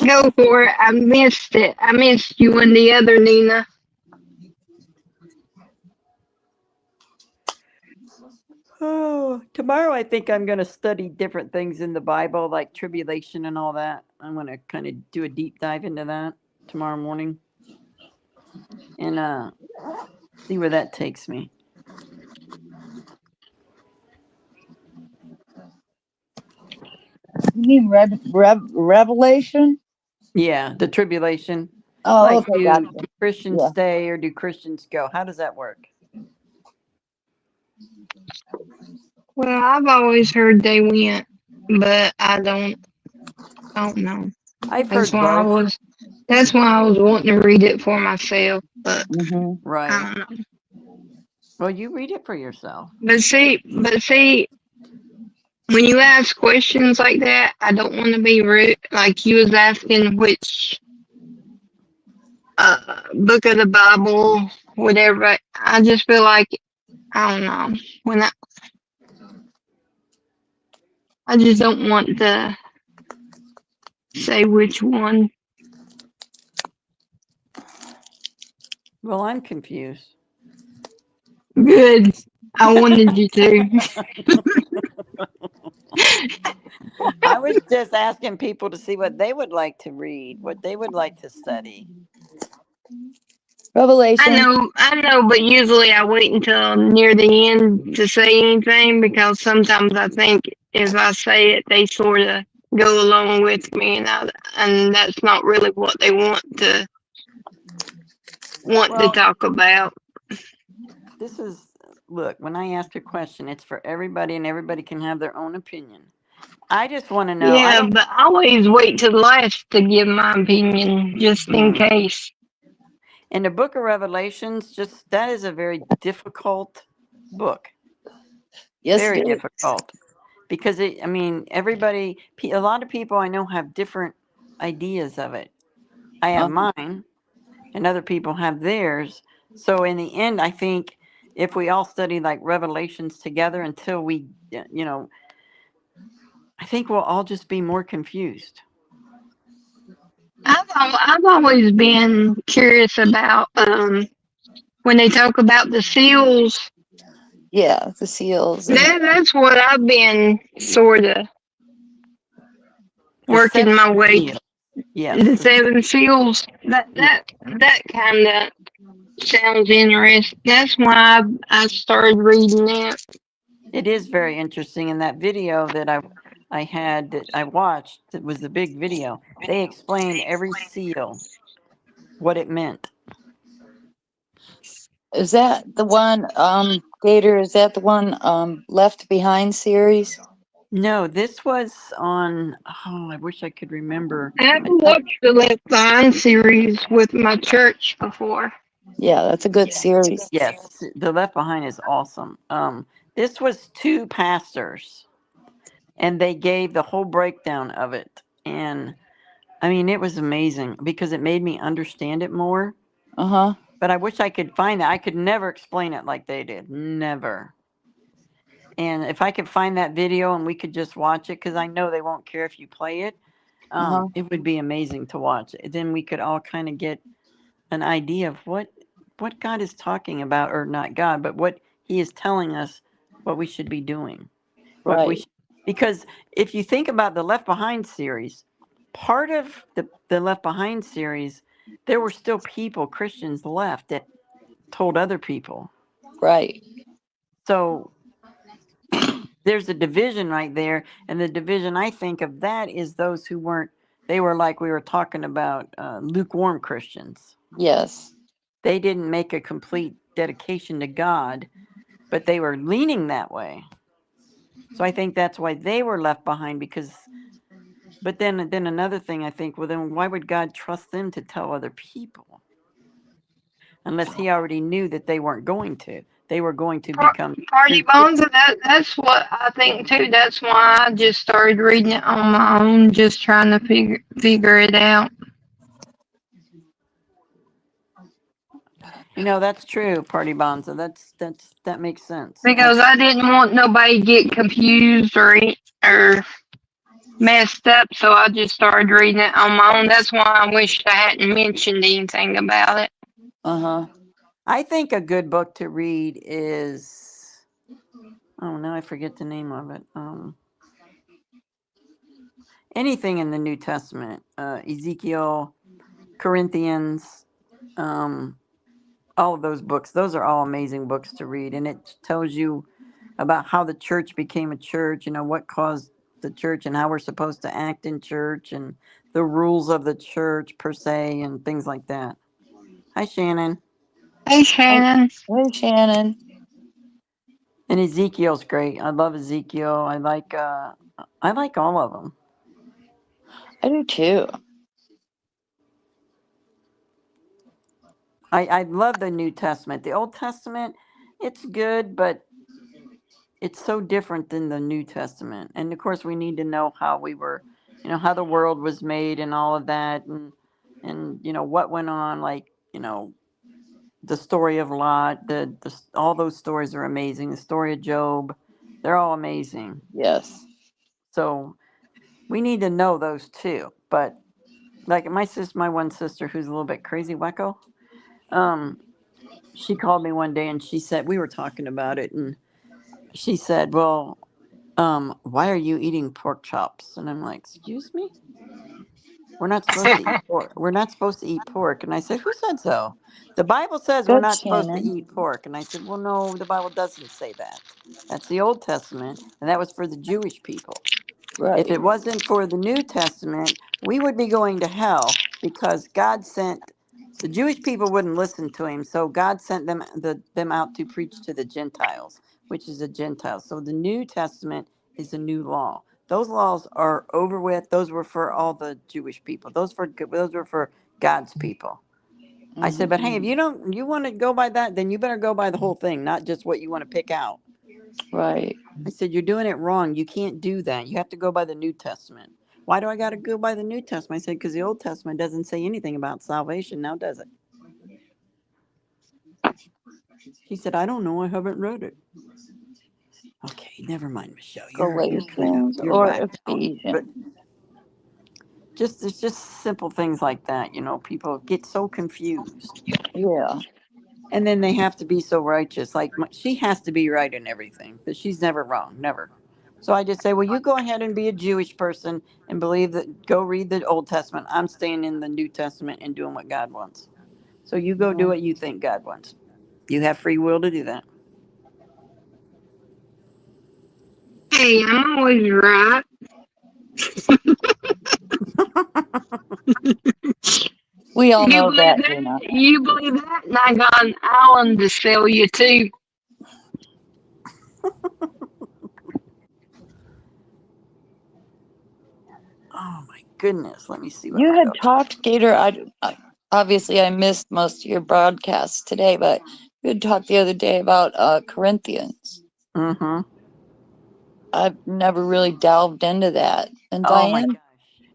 Go for it. I missed it. I missed you and the other Nina. Oh, tomorrow I think I'm going to study different things in the Bible, like tribulation and all that. I'm going to kind of do a deep dive into that tomorrow morning and see where that takes me. You mean Revelation? Yeah, the tribulation. Oh, Like, okay, do gotcha. Christians Yeah. stay or do Christians go? How does that work? Well, I've always heard they went, but I don't know. I've That's heard why I both. was that's why I was wanting to read it for myself, but Mm-hmm. I Right. don't know. Well, you read it for yourself. But see, when you ask questions like that, I don't want to be rude. Like you was asking which book of the Bible, whatever. I just feel like I don't know when I just don't want to say which one. Well, I'm confused. Good. I wanted you to. I was just asking people to see what they would like to read, what they would like to study. Revelation. I know, but usually I wait until near the end to say anything because sometimes I think if I say it, they sort of go along with me, and that's not really what they want to Well, talk about. this is, look, when I ask a question, it's for everybody and everybody can have their own opinion. I just want to know. I Yeah, don't. but I always wait to last to give my opinion just in Mm. case. In the book of Revelations, just that is a very difficult book. Yes, Very it is. difficult. Because I mean, everybody, a lot of people I know have different ideas of it. I have mine, and other people have theirs. So in the end, I think if we all study like Revelations together until we, I think we'll all just be more confused. I've always been curious about when they talk about the seals. Yeah, the seals. And That's what I've been sort of The working seven my way. seals. Yes. The seven seals. That kind of sounds interesting. That's why I started reading that. It is very interesting. In that video that I had that I watched, it was the big video. They explained every seal, what it meant. is that the one, Gator? Is that the one, Left Behind series? No, this was on. Oh, I wish I could remember. I haven't watched the Left Behind series with my church before. Yeah, that's a good series. Yes, the Left Behind is awesome. This was two pastors, and they gave the whole breakdown of it, and I mean, it was amazing because it made me understand it more. Uh-huh. But I wish I could find that. I could never explain it like they did. Never. And if I could find that video and we could just watch it, because I know they won't care if you play it, Uh-huh. it would be amazing to watch. Then we could all kind of get an idea of what God is talking about, or not God, but what He is telling us what we should be doing. What we Right. should, because if you think about the Left Behind series, part of the Left Behind series, there were still people, Christians left, that told other people. Right. So there's a division right there, and the division I think of that is those who weren't. They were like we were talking about, lukewarm Christians. Yes. They didn't make a complete dedication to God, but they were leaning that way. So I think that's why they were left behind. Because, but then another thing I think, well, then why would God trust them to tell other people unless He already knew that they weren't going to? They were going to become Party true Bones, Christians. and that's what I think too. That's why I just started reading it on my own, just trying to figure it out. That's true, Party Bonza. That makes sense. Because I didn't want nobody to get confused or messed up, so I just started reading it on my own. That's why I wished I hadn't mentioned anything about it. Uh-huh. I think a good book to read is, oh, now I forget the name of it. Anything in the New Testament, Ezekiel, Corinthians, um, all of those books. Those are all amazing books to read, and it tells you about how the church became a church. What caused the church, and how we're supposed to act in church, and the rules of the church per se, and things like that. Hi, Shannon. Hey, Hey, Shannon. hey, Shannon. And Ezekiel's great. I love Ezekiel. I like all of them. I do too. I love the New Testament. The Old Testament, it's good, but it's so different than the New Testament. And of course, we need to know how we were, how the world was made and all of that, and what went on, like, the story of Lot. The all those stories are amazing. The story of Job, they're all amazing. Yes. So we need to know those too. But like my one sister, who's a little bit crazy wacko, um, she called me one day and she said, we were talking about it, and she said, well, why are you eating pork chops? And I'm like, excuse me? We're not supposed to eat pork. We're not supposed to eat pork. And I said, who said so? The Bible says we're Good, not supposed to Shannon. eat pork. And I said, well, no, the Bible doesn't say that. That's the Old Testament, and that was for the Jewish people. If Right. it wasn't for the New Testament, we would be going to hell, because God sent the Jewish people wouldn't listen to him, so God sent them out to preach to the Gentiles, which is the Gentiles. So the New Testament is a new law. Those laws are over with. Those were for all the Jewish people. Those were for God's people. I said, but hey, if you want to go by that, then you better go by the whole thing, not just what you want to pick out. Right. I said, you're doing it wrong. You can't do that. You have to go by the New Testament. Why do I got to go by the New Testament? I said, because the Old Testament doesn't say anything about salvation now, does it? She said, I don't know. I haven't read it. Okay, never mind, Michelle. Galatians You're or whacked out. But Ephesians. it's just simple things like that. People get so confused. Yeah. And then they have to be so righteous. Like, she has to be right in everything, but she's never wrong, never. So I just say, well, you go ahead and be a Jewish person and believe that. Go read the Old Testament. I'm staying in the New Testament and doing what God wants. So you go do Mhm. what you think God wants. You have free will to do that. Hey, I'm always right. We all You know believe that, that? Gina. You believe that? And I got an island to sell you too. Oh my goodness. Let me see what You my had daughter. talked, Gator. Obviously I missed most of your broadcasts today, but you had talked the other day about Corinthians. Mm-hmm. I've never really delved into that. And Oh my Diane, gosh.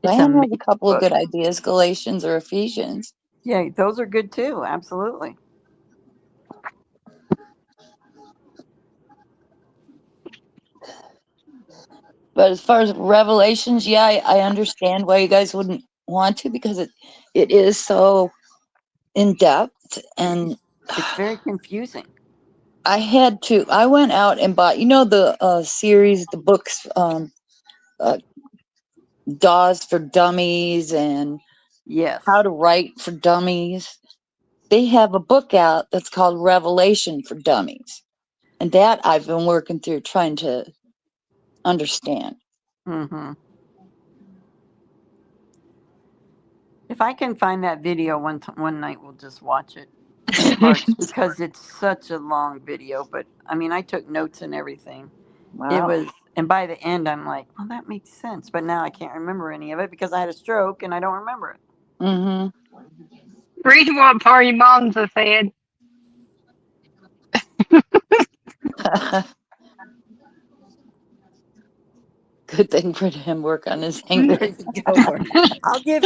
It's an Diane has a amazing couple of book. good ideas, Galatians or Ephesians. Yeah, those are good too. Absolutely. But as far as Revelations, yeah, I understand why you guys wouldn't want to, because it is so in depth, and It's very confusing. I went out and bought, the series, the books, uh, DAWs for Dummies and Yes. How to Write for Dummies. They have a book out that's called Revelation for Dummies. And that I've been working through trying to understand. Mm-hmm. If I can find that video one night, we'll just watch it in parts because it's such a long video. But I mean, I took notes and everything. It Wow. was, and by the end, I'm like, well, that makes sense. But now I can't remember any of it because I had a stroke and I don't remember it. Mm-hmm. Read what Party Bonza said. Good thing for him work on his anger. There you go, Lord. I'll give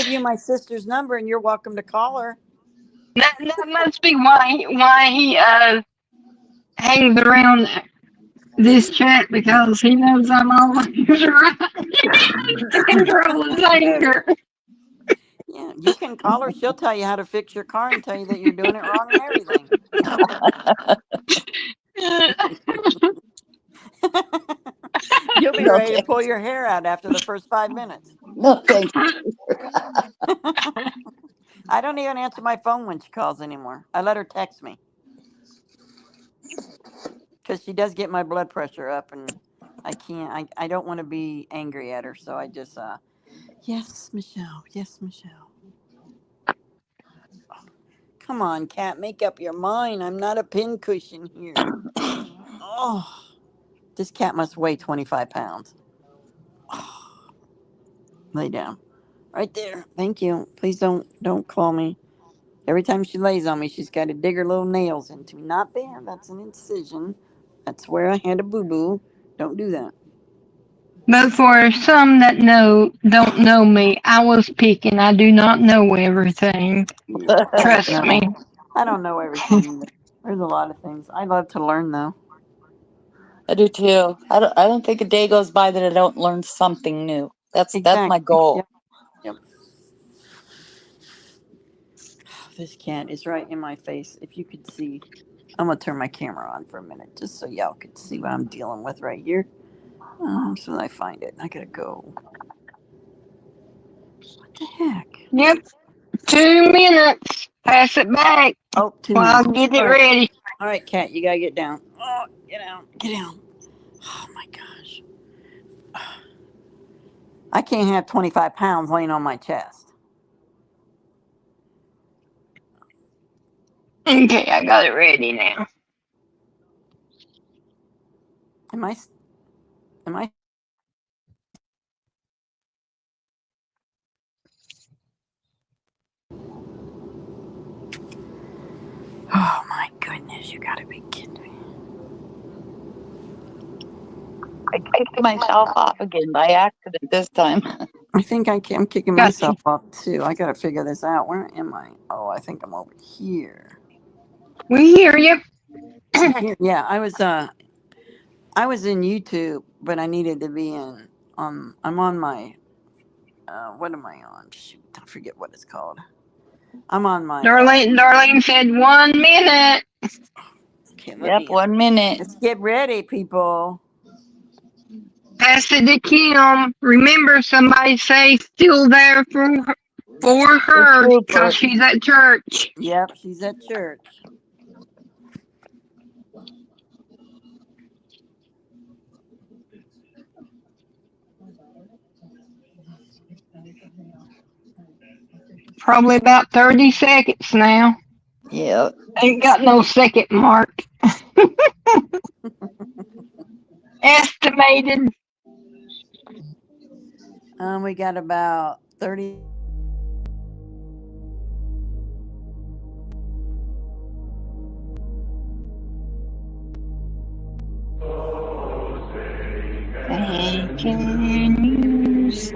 you my sister's number and you're welcome to call her. That must be why he hangs around this chat, because he knows I'm always right to control his anger. Yeah, you can call her. She'll tell you how to fix your car and tell you that you're doing it wrong and everything. You'll be ready to pull your hair out after the first 5 minutes. No, thanks. I don't even answer my phone when she calls anymore. I let her text me because she does get my blood pressure up, and I can't. I don't want to be angry at her, so I just yes, Michelle. Yes, Michelle. Come on, Kat, make up your mind. I'm not a pincushion here. Oh, this cat must weigh 25 pounds. Oh, lay down. Right there. Thank you. Please don't call me. Every time she lays on me, she's got to dig her little nails into me. Not there. That's an incision. That's where I had a boo-boo. Don't do that. But for some that don't know me, I was picking. I do not know everything. Trust me. I don't know everything either. There's a lot of things. I love to learn, though. I do too. I don't think a day goes by that I don't learn something new. That's my goal. Yep. This cat is right in my face. If you could see, I'm gonna turn my camera on for a minute just so y'all could see what I'm dealing with right here. So I find it. I gotta go. What the heck? Yep. 2 minutes. Pass it back. Oh, 2 while minutes. I'll get it ready. All right, Cat, you gotta get down. Oh, get down. Get down. Oh my gosh. I can't have 25 pounds laying on my chest. Okay, I got it ready now. Am I? Oh my goodness, you gotta be kidding me. I kicked myself off again by accident this time. I think I'm kicking myself off too. I gotta figure this out. Where am I? Oh, I think I'm over here. We hear you. Yeah, I was in YouTube, but I needed to be in I'm on my what am I on? Shoot, I forget what it's called. I'm on my Darlene said 1 minute. Okay, yep, 1 minute. Let's get ready, people. Pass it to Kim. Remember, somebody say still there for her because she's at church. Yep, she's at church. Probably about 30 seconds now. Yep. Ain't got no second mark. Estimated. We got about 30. Hey, can you see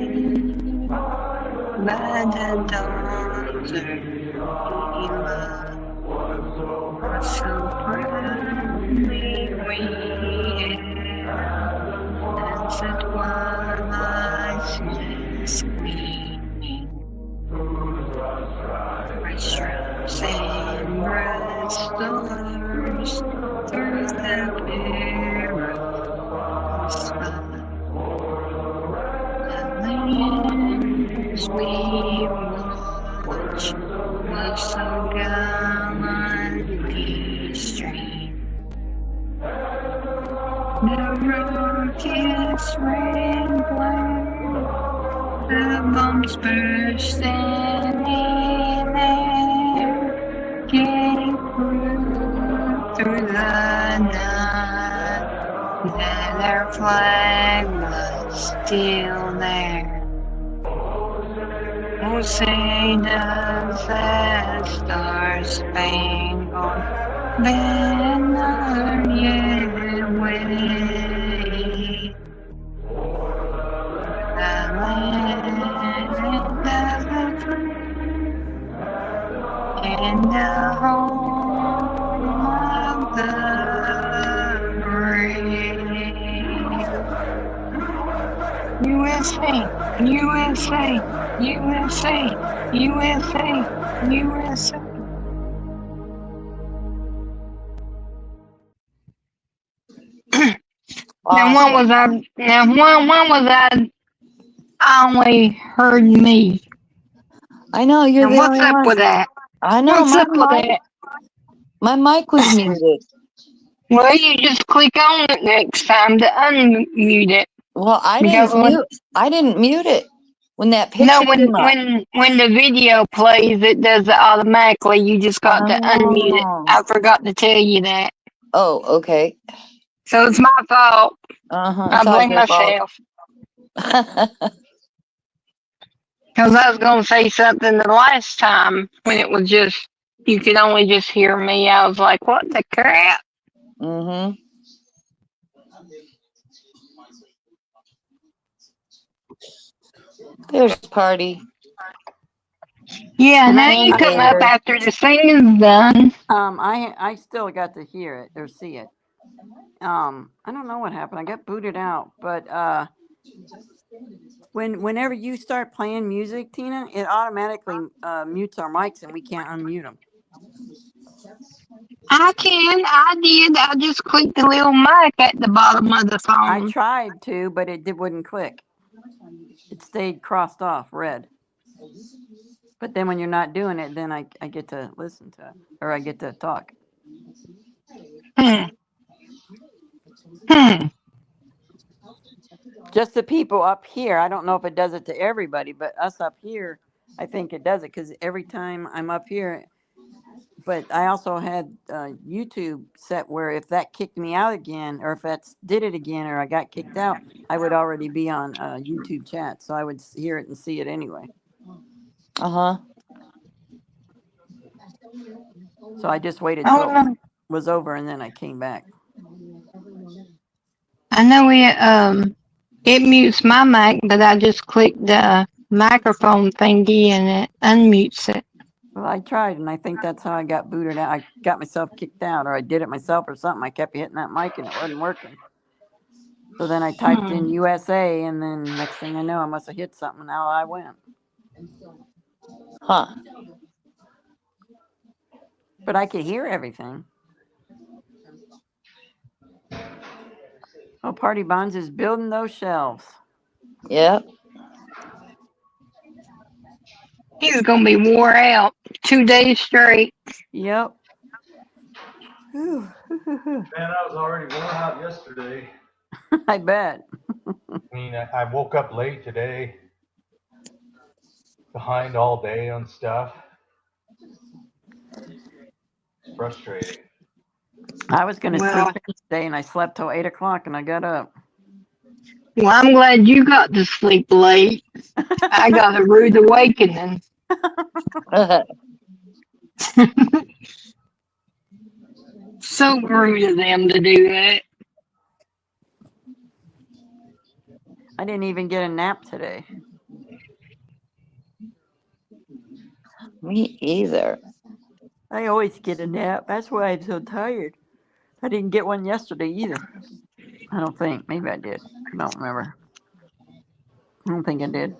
by the dawn's early what so proudly we hailed as it was The rockets red glare, the bombs bursting in air, getting through the night. Then their flag was still there. Oh, say does that star-spangled banner yet wave? The land of the free and the home of the brave. USA, USA, USA, USA, USA. Now, when was I? Now, when was I only heard me. I know you're And the what's only up one. with that? I know What's up with that? my mic was muted. Well, you just click on it next time to unmute it. Well, I Because didn't mute it when that no, picture came up. when the video plays, it does it automatically. You just got to unmute it. I forgot to tell you that. Oh, okay. So it's my fault. I It's all blame your fault. myself. Because I was going to say something the last time when it was just, you could only just hear me. I was like, what the crap? There's Party. Yeah, now you come up after the singing's done. I still got to hear it or see it. I don't know what happened. I got booted out, but whenever you start playing music, Tina, it automatically mutes our mics and we can't unmute them. I did. I just clicked the little mic at the bottom of the phone. I tried to, but it wouldn't click. It stayed crossed off, red. But then when you're not doing it, then I get to listen to it, or I get to talk. Just the people up here. I don't know if it does it to everybody, but us up here, I think it does it because every time I'm up here. But I also had YouTube set where if that kicked me out again, or if that did it again, or I got kicked out, I would already be on YouTube chat, so I would hear it and see it anyway. So I just waited till it was over, and then I came back. I know it mutes my mic, but I just clicked the microphone thingy and it unmutes it. Well, I tried, and I think that's how I got booted out. I got myself kicked out, or I did it myself or something. I kept hitting that mic, and it wasn't working. So then I typed in USA, and then next thing I know, I must have hit something, and out I went. But I could hear everything. Oh, Party Bonds is building those shelves. Yep. He's going to be wore out 2 days straight. Yep. Man, I was already worn out yesterday. I bet. I mean, I woke up late today, behind all day on stuff. It's frustrating. I was going to sleep in today, and I slept till 8 o'clock, and I got up. Well, I'm glad you got to sleep late. I got a rude awakening. So rude of them to do that. I didn't even get a nap today. Me either. I always get a nap. That's why I'm so tired. I didn't get one yesterday either. I don't think. Maybe I did. I don't remember. I don't think I did.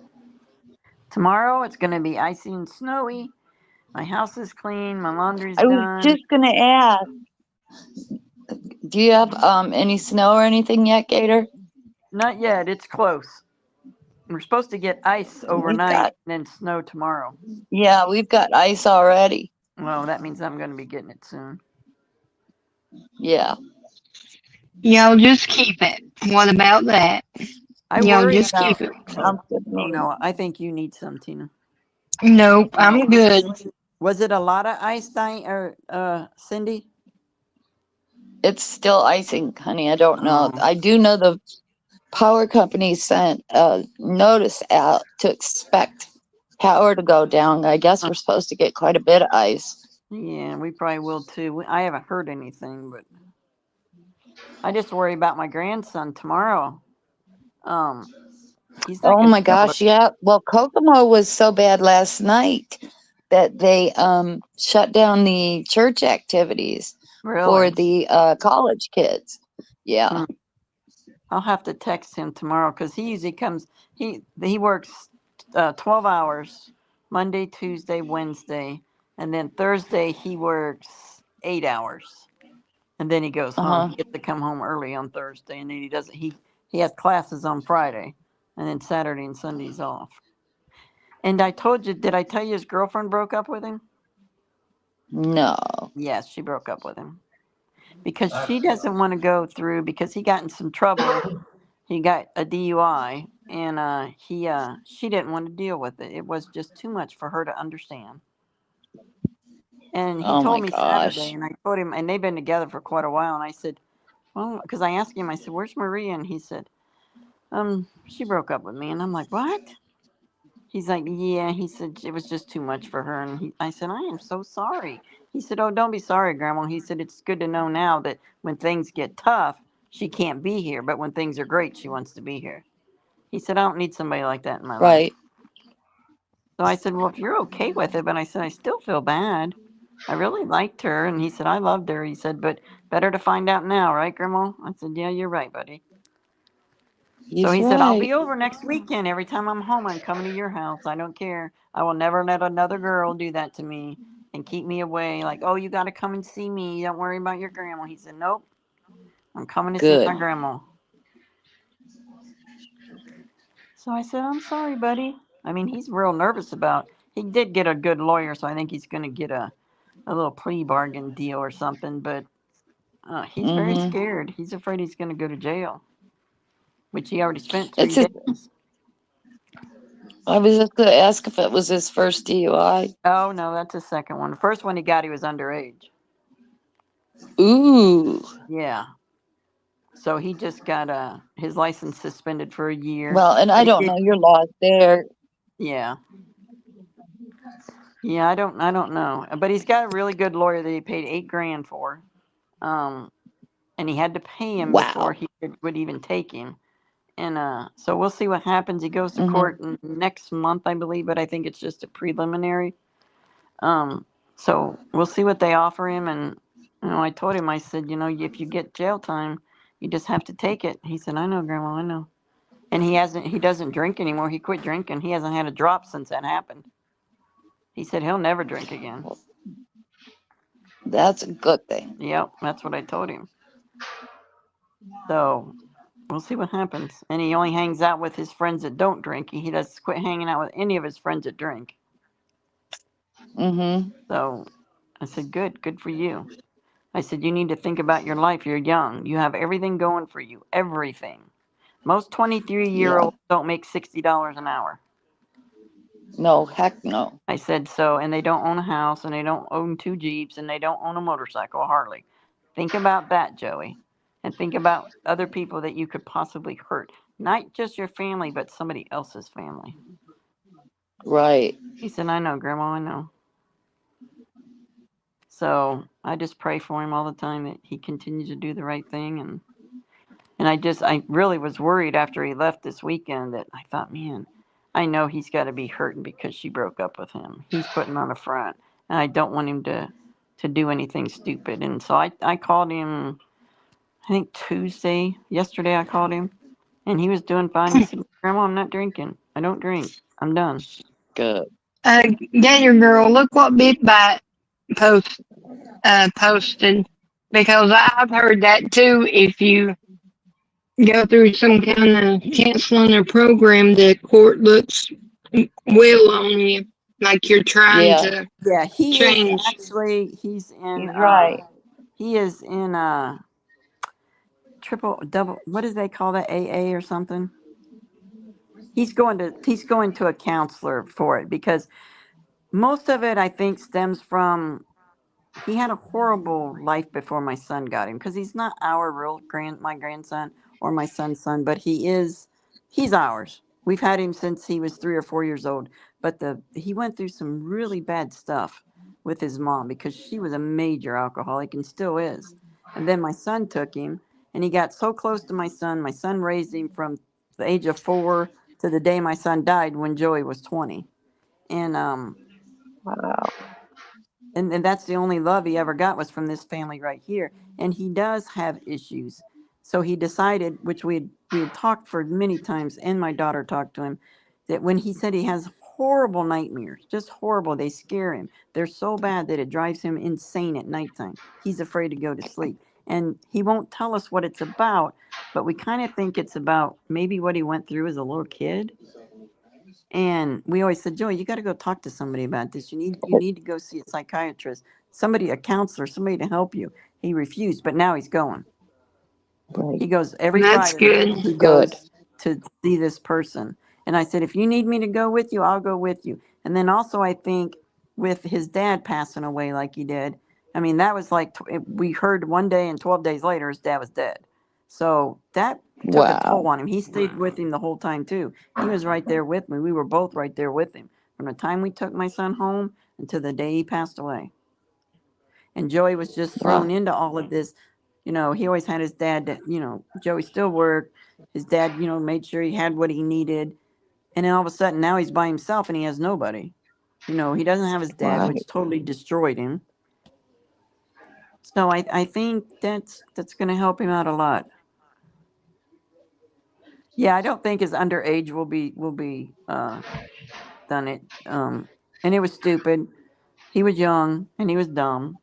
Tomorrow it's going to be icy and snowy. My house is clean. My laundry's done. I was just going to ask, do you have any snow or anything yet, Gator? Not yet. It's close. We're supposed to get ice overnight and then snow tomorrow. Yeah, we've got ice already. Well, that means I'm going to be getting it soon. Yeah. Y'all just keep it. What about that? I Y'all worry just about. keep it. Sounds good to Oh me. no, I think you need some, Tina. Nope, I'm good. Was it a lot of ice, or Cindy? It's still icing, honey. I don't know. Oh, I do know the power company sent a notice out to expect power to go down. I guess we're supposed to get quite a bit of ice. yeah, we probably will too. I haven't heard anything, but I just worry about my grandson tomorrow. Um, he's not Oh going to my be able to. gosh, yeah. Well, Kokomo was so bad last night that they shut down the church activities for Really? the college kids. Yeah. Hmm. I'll have to text him tomorrow because he usually comes. He works 12 hours, Monday, Tuesday, Wednesday, and then Thursday he works 8 hours, and then he goes home. Uh-huh. He gets to come home early on Thursday, and then he doesn't. He has classes on Friday, and then Saturday and Sunday's off. And I told you, did I tell you his girlfriend broke up with him? No. Yes, she broke up with him because That she sucks. doesn't want to go through because he got in some trouble. He got a DUI, and she didn't want to deal with it. It was just too much for her to understand. And he Oh told my me Saturday, gosh. and I told him, and they've been together for quite a while. And I said, well, because I asked him, I said, "Where's Maria?" And he said, she broke up with me." And I'm like, "What?" He's like, "Yeah." He said it was just too much for her. And I said, "I am so sorry." He said, "Oh, don't be sorry, Grandma." He said, "It's good to know now that when things get tough, she can't be here, but when things are great, she wants to be here." He said, "I don't need somebody like that in my life." Right. So I said, "Well, if you're okay with it," but I said, "I still feel bad. I really liked her." And he said, "I loved her." He said, "But better to find out now, right, Grandma?" I said, "Yeah, you're right, buddy." So He's he said, "I'll right. be over next weekend. Every time I'm home, I'm coming to your house. I don't care. I will never let another girl do that to me and keep me away. Like, oh, you got to come and see me. Don't worry about your grandma." He said, "Nope, I'm coming to see my Good. grandma." So I said, "I'm sorry, buddy." I mean, he's real nervous about. He did get a good lawyer, so I think he's going to get a little plea bargain deal or something. But he's very Mm-hmm. scared. He's afraid he's going to go to jail, which he already spent It's three his, days. I was just gonna ask if it was his first DUI. Oh no, that's the second one. The first one he got, he was underage. Ooh. Yeah. So he just got his license suspended for a year. Well, and I But he don't did. know your laws there. Yeah. Yeah, I don't know. But he's got a really good lawyer that he paid 8 grand for. Um and he had to pay him before Wow. would even take him. And so we'll see what happens. He goes to Mm-hmm. court next month, I believe, but I think it's just a preliminary. Um, so we'll see what they offer him. And I told him, I said, if you get jail time, you just have to take it. He said, "I know, Grandma, I know." And he doesn't drink anymore. He quit drinking. He hasn't had a drop since that happened. He said he'll never drink again. That's a good thing. Yep, that's what I told him. So we'll see what happens. And he only hangs out with his friends that don't drink. He does quit hanging out with any of his friends that drink. Mm-hmm. So I said, good for you. I said, you need to think about your life. You're young. You have everything going for you. Everything. Most 23-year Yeah. olds don't make $60 an hour. No, heck no. I said, so, and they don't own a house, and they don't own 2 Jeeps, and they don't own a motorcycle, a Harley. Think about that, Joey. And think about other people that you could possibly hurt. Not just your family, but somebody else's family. Right. He said, "I know, Grandma, I know." So I just pray for him all the time that he continues to do the right thing. And I really was worried after he left this weekend that I thought, man, I know he's got to be hurting because she broke up with him. He's putting on a front, and I don't want him to do anything stupid. And so I called him, I think yesterday I called him, and he was doing fine. He said, "Grandma, I'm not drinking. I don't drink. I'm done." Good. Gator girl, look what Big Bite posted, because I've heard that too. If you go through some kind of canceling a program, the court looks well on you, like you're trying Yeah. to Yeah, he is change. actually, he's in He's right. he is in triple, double, what do they call that? AA or something? He's going to a counselor for it because most of it I think stems from he had a horrible life before my son got him because he's not our real my grandson or my son's son, but he's ours. We've had him since he was 3 or 4 years old, but he went through some really bad stuff with his mom because she was a major alcoholic and still is. And then my son took him, and he got so close to my son. My son raised him from the age of 4 to the day my son died when Joey was 20, and Wow. and that's the only love he ever got was from this family right here. And he does have issues, so he decided, which we had talked for many times, and my daughter talked to him, that when he said he has horrible nightmares, just horrible, they scare him, they're so bad that it drives him insane at nighttime. He's afraid to go to sleep, and he won't tell us what it's about, but we kind of think it's about maybe what he went through as a little kid. And we always said, Joey, you got to go talk to somebody about this. You need to go see a psychiatrist, somebody, a counselor, somebody to help you. He refused, but now he's going. Right. He goes every That's Friday. good. He Good. goes to see this person. And I said, if you need me to go with you, I'll go with you. And then also, I think with his dad passing away like he did, I mean, that was like we heard one day, and 12 days later, his dad was dead. So that took a Wow. toll on him. He stayed with him the whole time too. He was right there with me. We were both right there with him from the time we took my son home until the day he passed away. And Joey was just Wow. thrown into all of this. He always had his dad that, Joey still worked. His dad, made sure he had what he needed. And then all of a sudden now he's by himself and he has nobody. He doesn't have his dad, Right. which totally destroyed him. So I think that's going to help him out a lot. Yeah, I don't think his underage will be done it. And it was stupid. He was young and he was dumb.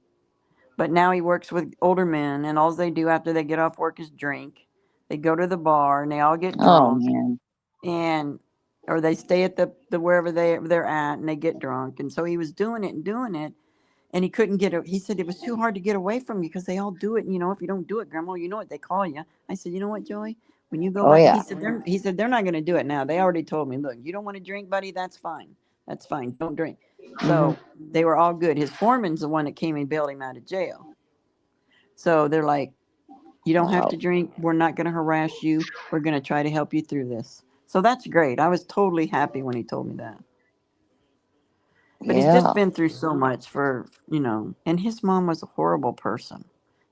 But now he works with older men, and all they do after they get off work is drink. They go to the bar and they all get Oh drunk, man. and or they stay at the wherever they're at and they get drunk. And so he was doing it and doing it, and he couldn't get it. He said it was too hard to get away from you because they all do it. And, if you don't do it, Grandma, you know what they call you. I said, you know what, Joey? When you go Oh back, yeah. he said they're not going to do it now. They already told me, look, you don't want to drink, buddy. That's fine. That's fine. Don't drink. Hmm. So they were all good. His foreman's the one that came and bailed him out of jail. So they're like, you don't have Wow. to drink. We're not going to harass you. We're going to try to help you through this. So that's great. I was totally happy when he told me that. But he's just Yeah. been through so much and his mom was a horrible person.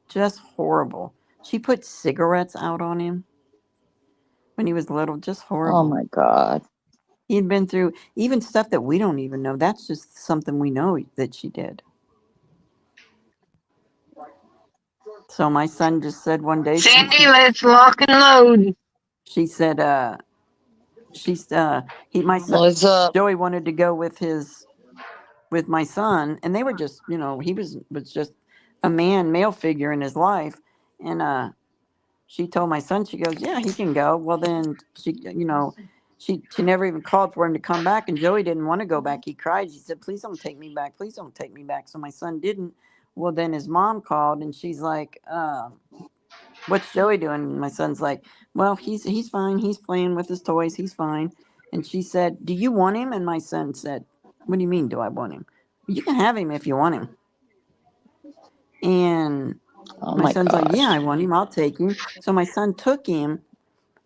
Just horrible. She put cigarettes out on him when he was little. Just Oh horrible. my God. He had been through even stuff that we don't even know. That's just something we know that she did. So my son just said one day, Sandy, let's lock and load. she said, she's my son What's up? Joey wanted to go with my son, and they were just, he was just a male figure in his life. And she told my son, she goes, yeah, he can go. Well, then she never even called for him to come back, and Joey didn't want to go back. He cried. He said, please don't take me back, please don't take me back. So my son didn't. Well, then his mom called and she's like, what's Joey doing? And my son's like, well, he's fine. He's playing with his toys. He's fine. And she said, do you want him? And my son said, what do you mean, do I want him? You can have him if you want him. And Oh my my son's like, yeah, gosh. I want him. I'll take him. So my son took him,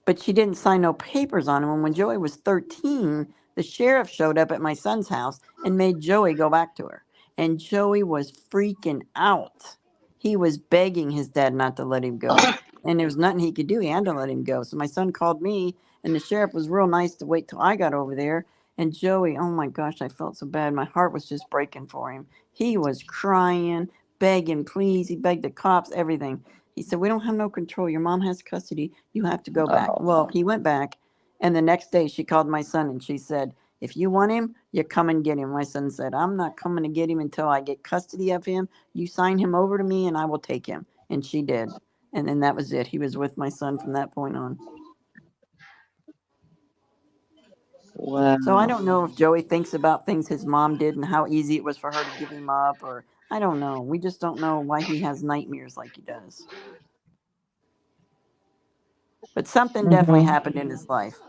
but she didn't sign no papers on him. And when Joey was 13, the sheriff showed up at my son's house and made Joey go back to her. And Joey was freaking out. He was begging his dad not to let him go. And there was nothing he could do. He had to let him go. So my son called me, and the sheriff was real nice to wait till I got over there. And Joey, oh my gosh, I felt so bad. My heart was just breaking for him. He was crying, begging, please. He begged the cops, everything. He said, we don't have no control. Your mom has custody. You have to go back. Oh. Well, he went back. And the next day she called my son and she said, if you want him, you come and get him. My son said, I'm not coming to get him until I get custody of him. You sign him over to me and I will take him. And she did. And then that was it. He was with my son from that point on. So I Wow. don't know if Joey thinks about things his mom did and how easy it was for her to give him up, or I don't know. We just don't know why he has nightmares like he does. But something definitely Mhm. happened in his life.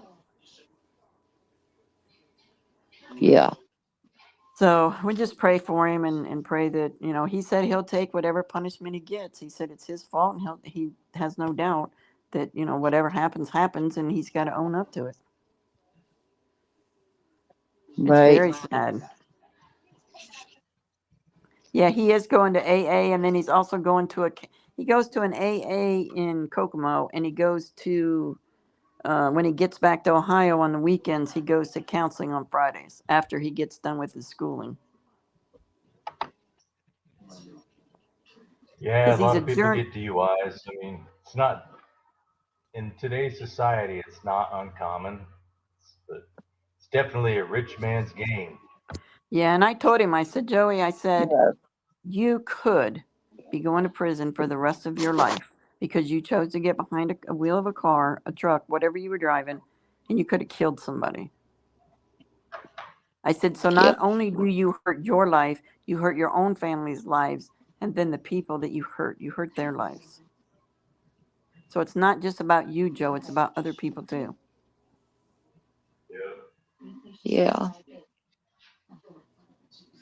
Yeah. So we just pray for him and pray that, he said he'll take whatever punishment he gets. He said it's his fault, and he has no doubt that, whatever happens, happens, and he's got to own up to it. It's Right. very sad. Yeah, he is going to AA, and then he's also going to he goes to an AA in Kokomo, and he goes to, when he gets back to Ohio on the weekends, he goes to counseling on Fridays after he gets done with his schooling. Yeah, Because a he's lot a of people journey. get DUIs. I mean, it's not in today's society. It's not uncommon, but it's definitely a rich man's game. Yeah, and I told him, I said, Joey, I said, Yeah. you could be going to prison for the rest of your life because you chose to get behind a wheel of a car, a truck, whatever you were driving, and you could have killed somebody. I said, so not Yep. only do you hurt your life, you hurt your own family's lives, and then the people that you hurt their lives. So it's not just about you, Joe, it's about other people too. Yeah.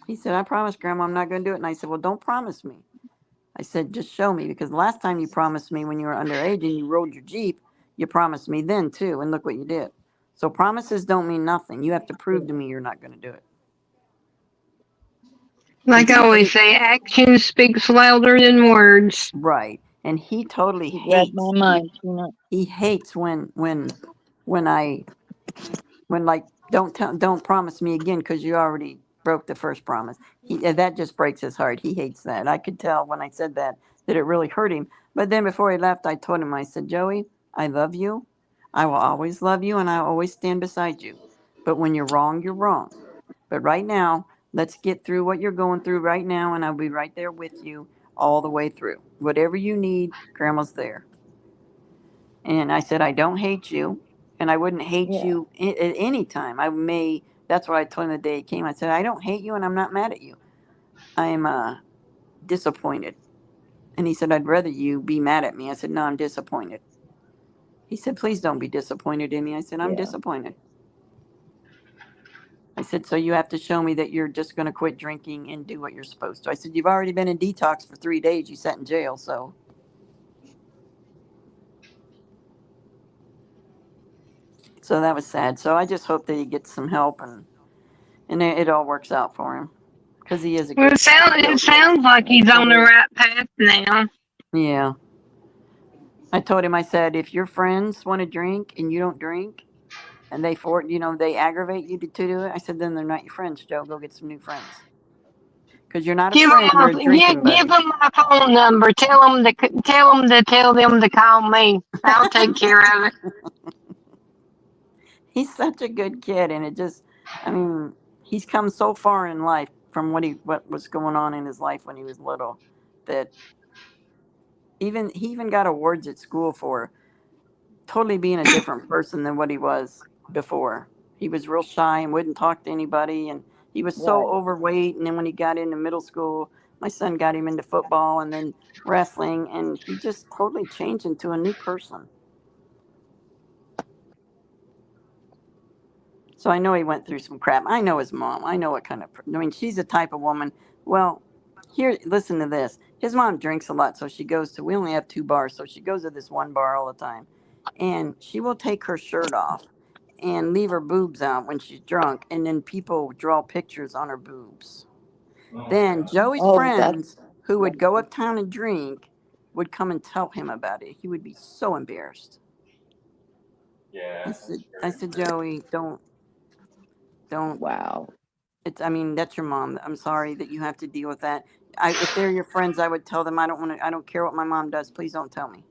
He said, I promise, Grandma, I'm not going to do it. And I said, well, don't promise me. I said, just show me, because last time you promised me when you were underage and you rode your Jeep, you promised me then too, and look what you did. So promises don't mean nothing. You have to prove to me you're not going to do it. And Like I always say, action speaks louder than words. right, and he totally You read my hates. mind, Tina. He hates when I when like don't promise me again because you already broke the first promise. That just breaks his heart. He hates that. I could tell when I said that it really hurt him. But then before he left, I told him, I said, Joey, I love you. I will always love you, and I always stand beside you. But when you're wrong, you're wrong. But right now, let's get through what you're going through right now, and I'll be right there with you all the way through. Whatever you need, Grandma's there. And I said, I don't hate you, and I wouldn't hate Yeah. you at any time. That's what I told him the day he came. I said, I don't hate you, and I'm not mad at you. I am disappointed. And he said, I'd rather you be mad at me. I said, no, I'm disappointed. He said, please don't be disappointed in me. I said, I'm Yeah. disappointed. I said, so you have to show me that you're just going to quit drinking and do what you're supposed to. I said, you've already been in detox for 3 days. You sat in jail, so that was sad. So I just hope that he gets some help and it all works out for him because he is a Well, good it sounds like he's on the right path now. yeah. I told him, I said, if your friends want to drink and you don't drink, and they aggravate you to do it, I said, then they're not your friends, Joe. Go get some new friends because you're not a Give friend. You're a them drinking give buddy. them my phone number. Tell them to call me. I'll take care of it. He's such a good kid, and I mean, he's come so far in life from what was going on in his life when he was little, that he even got awards at school for totally being a different person than what he was before. He was real shy and wouldn't talk to anybody, and he was so Right. overweight. And then when he got into middle school, my son got him into football and then wrestling, and he just totally changed into a new person. So I know he went through some crap. I know his mom. I know what kind of. I mean, she's the type of woman. Well, here, listen to this. His mom drinks a lot, so she goes to. We only have 2 bars, so she goes to this one bar all the time, and she will take her shirt off and leave her boobs out when she's drunk, and then people draw pictures on her boobs. Then Joey's Oh, that's friends, who would go uptown and drink, would come and tell him about it. He would be so embarrassed. Yeah, that's I very said, embarrassing. Joey, don't. wow. I mean, that's your mom. I'm sorry that you have to deal with that. If they're your friends, I would tell them I don't care what my mom does. Please don't tell me.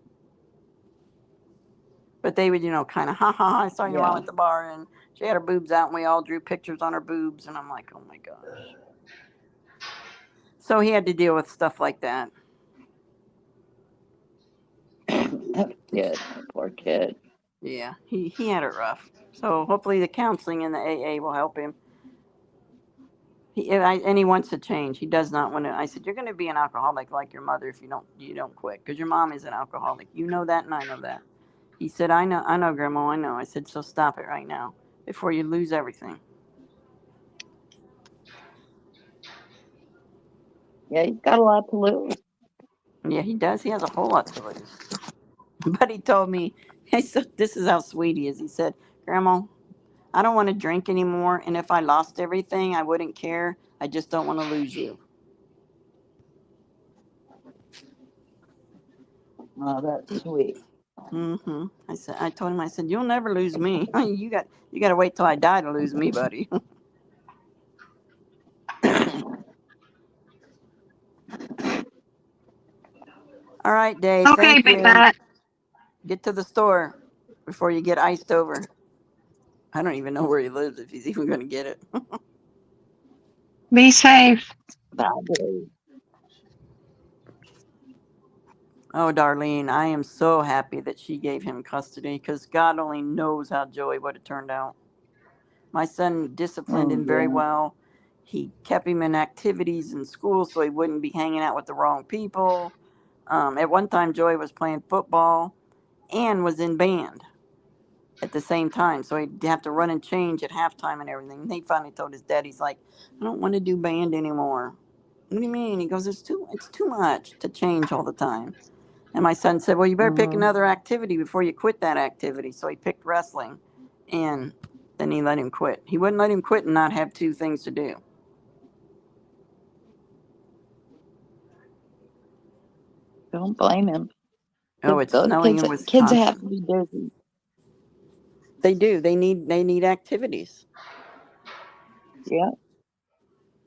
But they would, kind of, ha ha ha. I saw your mom Yeah. at the bar and she had her boobs out and we all drew pictures on her boobs. And I'm like, oh my gosh. So he had to deal with stuff like that. Kid, poor kid. Yeah, he had it rough. So hopefully the counseling and the AA will help him. And he wants to change. He does not want to. I said, you're going to be an alcoholic like your mother if you don't quit, because your mom is an alcoholic. You know that, and I know that. He said, I know, Grandma, I know. I said, so stop it right now before you lose everything. Yeah, he's got a lot to lose. Yeah, he does. He has a whole lot to lose. But he told me, he said, this is how sweet he is. He said, Grandma, I don't want to drink anymore. And if I lost everything, I wouldn't care. I just don't want to lose you. Oh, that's sweet. I told him, I said, you'll never lose me. You got to wait till I die to lose me, buddy. All right, Dave. Okay, Thank Big you. Bad. Get to the store before you get iced over. I don't even know where he lives if he's even going to get it. Be safe. Bye. Oh, Darlene, I am so happy that she gave him custody because God only knows how Joey would have turned out. My son disciplined Oh, him very yeah. well. He kept him in activities in school so he wouldn't be hanging out with the wrong people. At one time, Joey was playing football and was in band at the same time. So he'd have to run and change at halftime and everything. And he finally told his dad, he's like, I don't want to do band anymore. What do you mean? He goes, it's too much to change all the time. And my son said, well, you better pick Mm-hmm. another activity before you quit that activity. So he picked wrestling, and then he let him quit. He wouldn't let him quit and not have two things to do. Don't blame him. Oh, it's Those snowing kids, in kids have Wisconsin. to be busy. They do. They need activities. Yeah.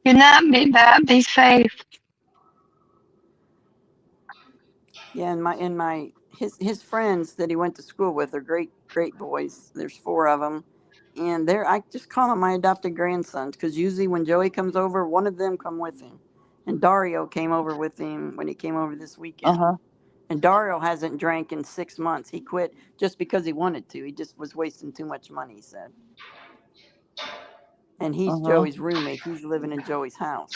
Good night, Big Bad. Be safe. Yeah, and my his friends that he went to school with are great boys. There's four of them, and I just call them my adopted grandsons because usually when Joey comes over, one of them come with him, and Dario came over with him when he came over this weekend. Uh-huh. And Dario hasn't drank in 6 months. He quit just because he wanted to. He just was wasting too much money, he said. And he's Uh-huh. Joey's roommate. He's living in Joey's house.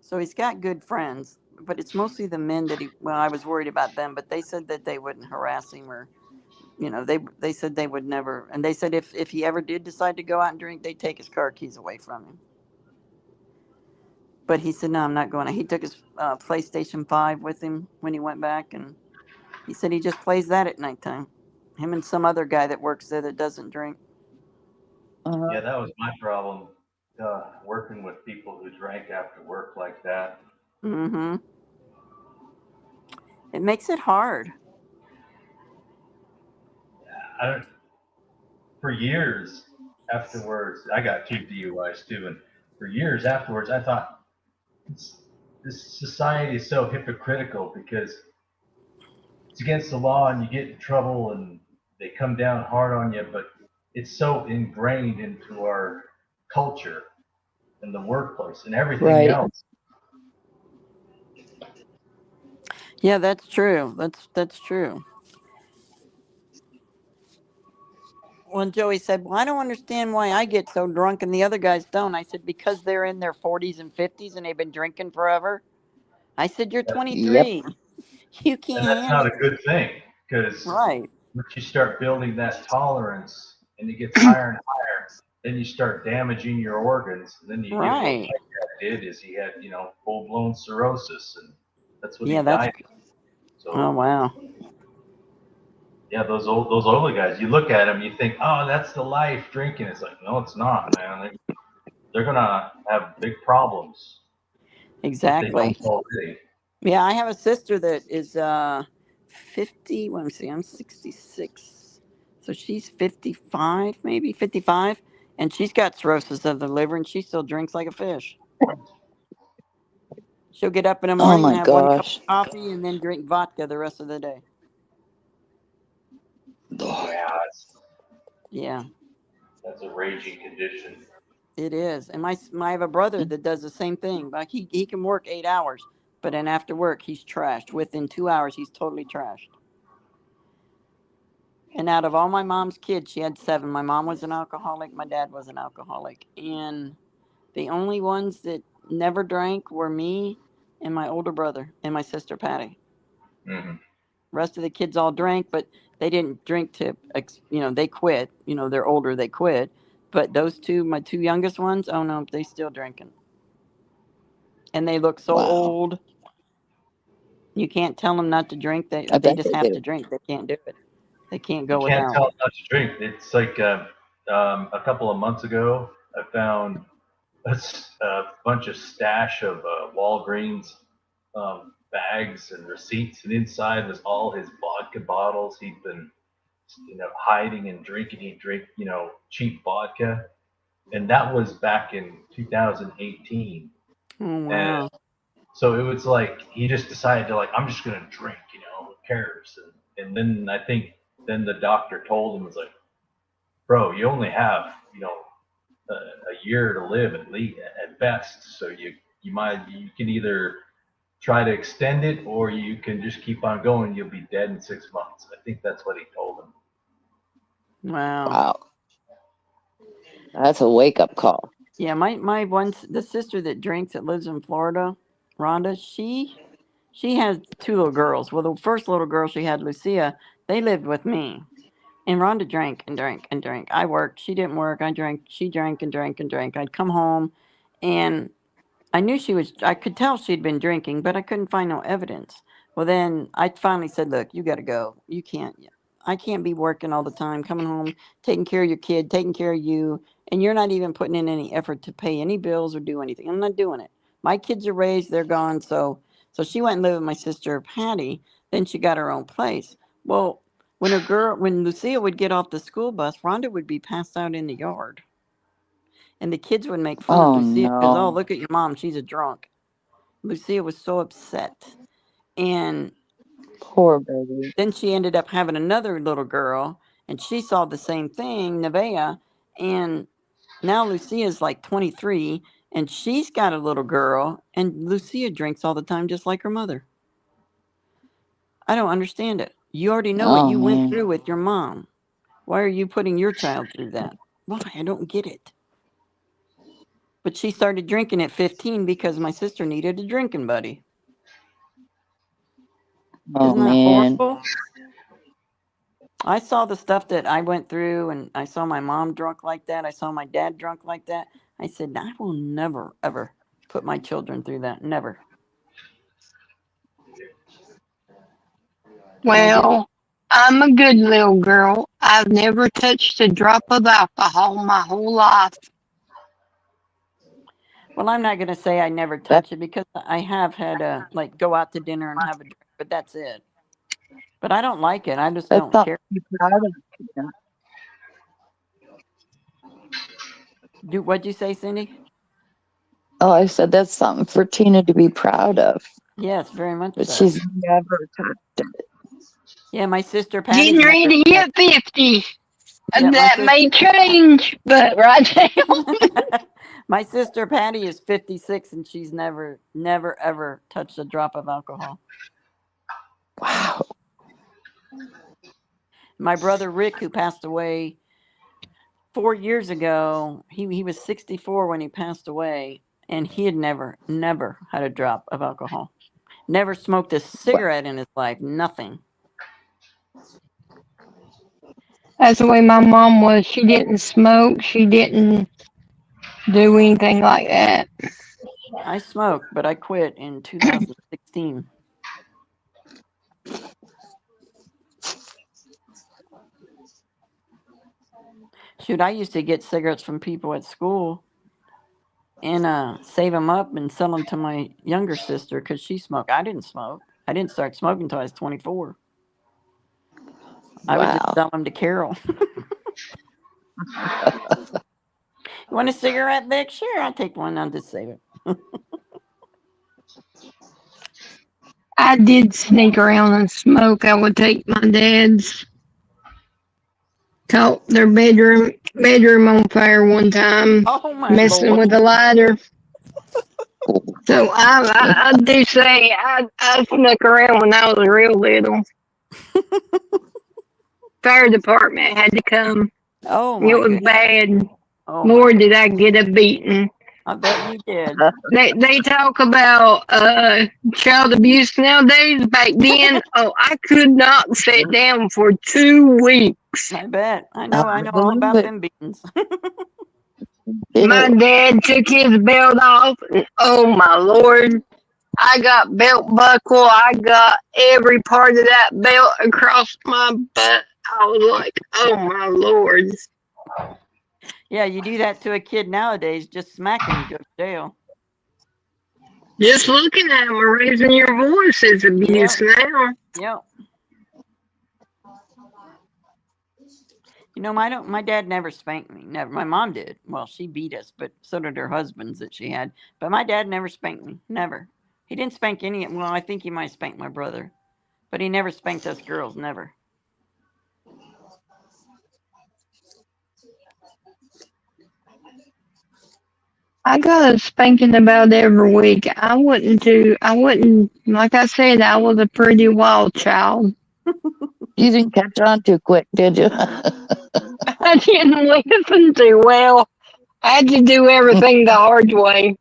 So he's got good friends, but it's mostly the men that well, I was worried about them, but they said that they wouldn't harass him or, they said they would never. And they said if he ever did decide to go out and drink, they'd take his car keys away from him. But he said, no, I'm not going. He took his PlayStation 5 with him when he went back, and he said he just plays that at nighttime. Him and some other guy that works there that doesn't drink. Uh-huh. Yeah, that was my problem. Working with people who drank after work like that. Mm-hmm. It makes it hard. I don't. For years afterwards, I got 2 DUIs too, and for years afterwards, I thought this society is so hypocritical because it's against the law and you get in trouble and they come down hard on you, but it's so ingrained into our culture and the workplace and everything Right. else. Yeah, that's true. That's true. When Joey said, "Well, I don't understand why I get so drunk and the other guys don't," I said, "Because they're in their 40s and 50s and they've been drinking forever." I said, "You're Yep. 23. You And can't that's not handle a it." good thing because Right. once you start building that tolerance and it gets higher and higher, then you start damaging your organs. And then you get what my Right. dad did is he had, full blown cirrhosis, and that's what he Yeah, that's. died of. Oh, So wow. yeah, those older guys, you look at them, you think, oh, that's the life drinking. It's like, no, it's not, man. They're gonna have big problems if they don't Exactly. already. Yeah, I have a sister that is 50. Let me see, I'm 66. So she's 55, maybe 55. And she's got cirrhosis of the liver and she still drinks like a fish. She'll get up in the Oh morning and my have one cup gosh. of coffee and then drink vodka the rest of the day. Ugh. Yeah, Yeah, that's a raging condition. it is. And I have a brother that does the same thing. Like he can work 8 hours, but then after work, he's trashed. Within 2 hours, he's totally trashed. And out of all my mom's kids, she had seven. My mom was an alcoholic. My dad was an alcoholic. And the only ones that never drank were me and my older brother and my sister Patty. Mm-hmm. Rest of the kids all drank, but they didn't drink to, they quit. They're older, they quit. But those two, my two youngest ones, oh no, they still drinking. And they look so Wow. old. You can't tell them not to drink. I They bet just they have do. to drink. They can't do it. They can't You go can't without. tell not to drink. It's like a couple of months ago, I found a bunch of stash of Walgreens bags and receipts, and inside was all his vodka bottles he'd been, hiding and drinking. He'd drink, cheap vodka, and that was back in 2018. Oh And wow. so it was like he just decided to, like, I'm just gonna drink, who cares? And then I think then the doctor told him, was like, bro, you only have, a year to live at least at best. So you can either try to extend it, or you can just keep on going. You'll be dead in 6 months. I think that's what he told him. Wow. Wow. That's a wake up call. Yeah, the sister that drinks that lives in Florida, Rhonda, she has two little girls. Well, the first little girl she had, Lucia, they lived with me. And Rhonda drank and drank and drank. I worked. She didn't work. I drank. She drank and drank and drank. I'd come home and I could tell she'd been drinking, but I couldn't find no evidence. Well, then I finally said, look, you got to go. I can't be working all the time, coming home, taking care of your kid, taking care of you. And you're not even putting in any effort to pay any bills or do anything. I'm not doing it. My kids are raised. They're gone. So she went and lived with my sister, Patty. Then she got her own place. Well, when Lucia would get off the school bus, Rhonda would be passed out in the yard. And the kids would make fun of Oh Lucia because, oh, no. look at your mom. She's a drunk. Lucia was so upset. And Poor baby. then she ended up having another little girl, and she saw the same thing, Nevaeh. And now Lucia's like 23, and she's got a little girl, and Lucia drinks all the time, just like her mother. I don't understand it. You already know what Oh you went man. through with your mom. Why are you putting your child through that? Why? I don't get it. But she started drinking at 15 because my sister needed a drinking buddy. Oh Isn't that man. horrible? I saw the stuff that I went through, and I saw my mom drunk like that. I saw my dad drunk like that. I said, I will never, ever put my children through that. Never. And I did. Well, I'm a good little girl. I've never touched a drop of alcohol my whole life. Well, I'm not going to say I never That touch it because I have had like go out to dinner and have a drink, but that's it. But I don't like it. I just that's don't something care. to be proud of. You What'd you say, Cindy? Oh, I said that's something for Tina to be proud of. Yes, very much That so. she's never touched it. Yeah, my sister Getting Patty's ready never. to hit 50. Yeah, my That sister. may change, but right now, My sister Patty is 56 and she's never, never, ever touched a drop of alcohol. Wow. My brother Rick, who passed away 4 years ago, he was 64 when he passed away, and he had never, never had a drop of alcohol. Never smoked a cigarette in his life. Nothing. that's the way my mom was. She didn't smoke. She didn't do anything like that. I smoked, but I quit in 2016. Shoot, I used to get cigarettes from people at school and save them up and sell them to my younger sister because she smoked. I didn't smoke. I didn't start smoking until I was 24. I would just Wow. sell them to Carol. You want a cigarette, Vic? Sure, I'll take one. I'll just save it. I did sneak around and smoke. I would take my dad's, caught their bedroom on fire one time, Oh my messing lord! with a lighter. So I do say I snuck around when I was real little. Fire department had to come. Oh It my was goodness! bad. Oh my Lord, god! did I get a beating. I bet you did. They talk about child abuse nowadays. Back then, I could not sit down for 2 weeks. I bet. I I know all believe about it. them beans. My dad took his belt off, and oh my lord, I got belt buckle. I got every part of that belt across my butt. I was like, oh my lord. Yeah, you do that to a kid nowadays, just smack him, you go to jail. Just looking at him or raising your voice is abuse Yep. now. Yep. My dad never spanked me. Never. My mom did. Well, she beat us, but so did her husbands that she had. But my dad never spanked me. Never. He didn't spank any. Well, I think he might spank my brother, but he never spanked us girls. Never. I got a spanking about every week. I wouldn't, like I said, I was a pretty wild child. You didn't catch on too quick, did you? I didn't listen too well. I had to do everything the hard way.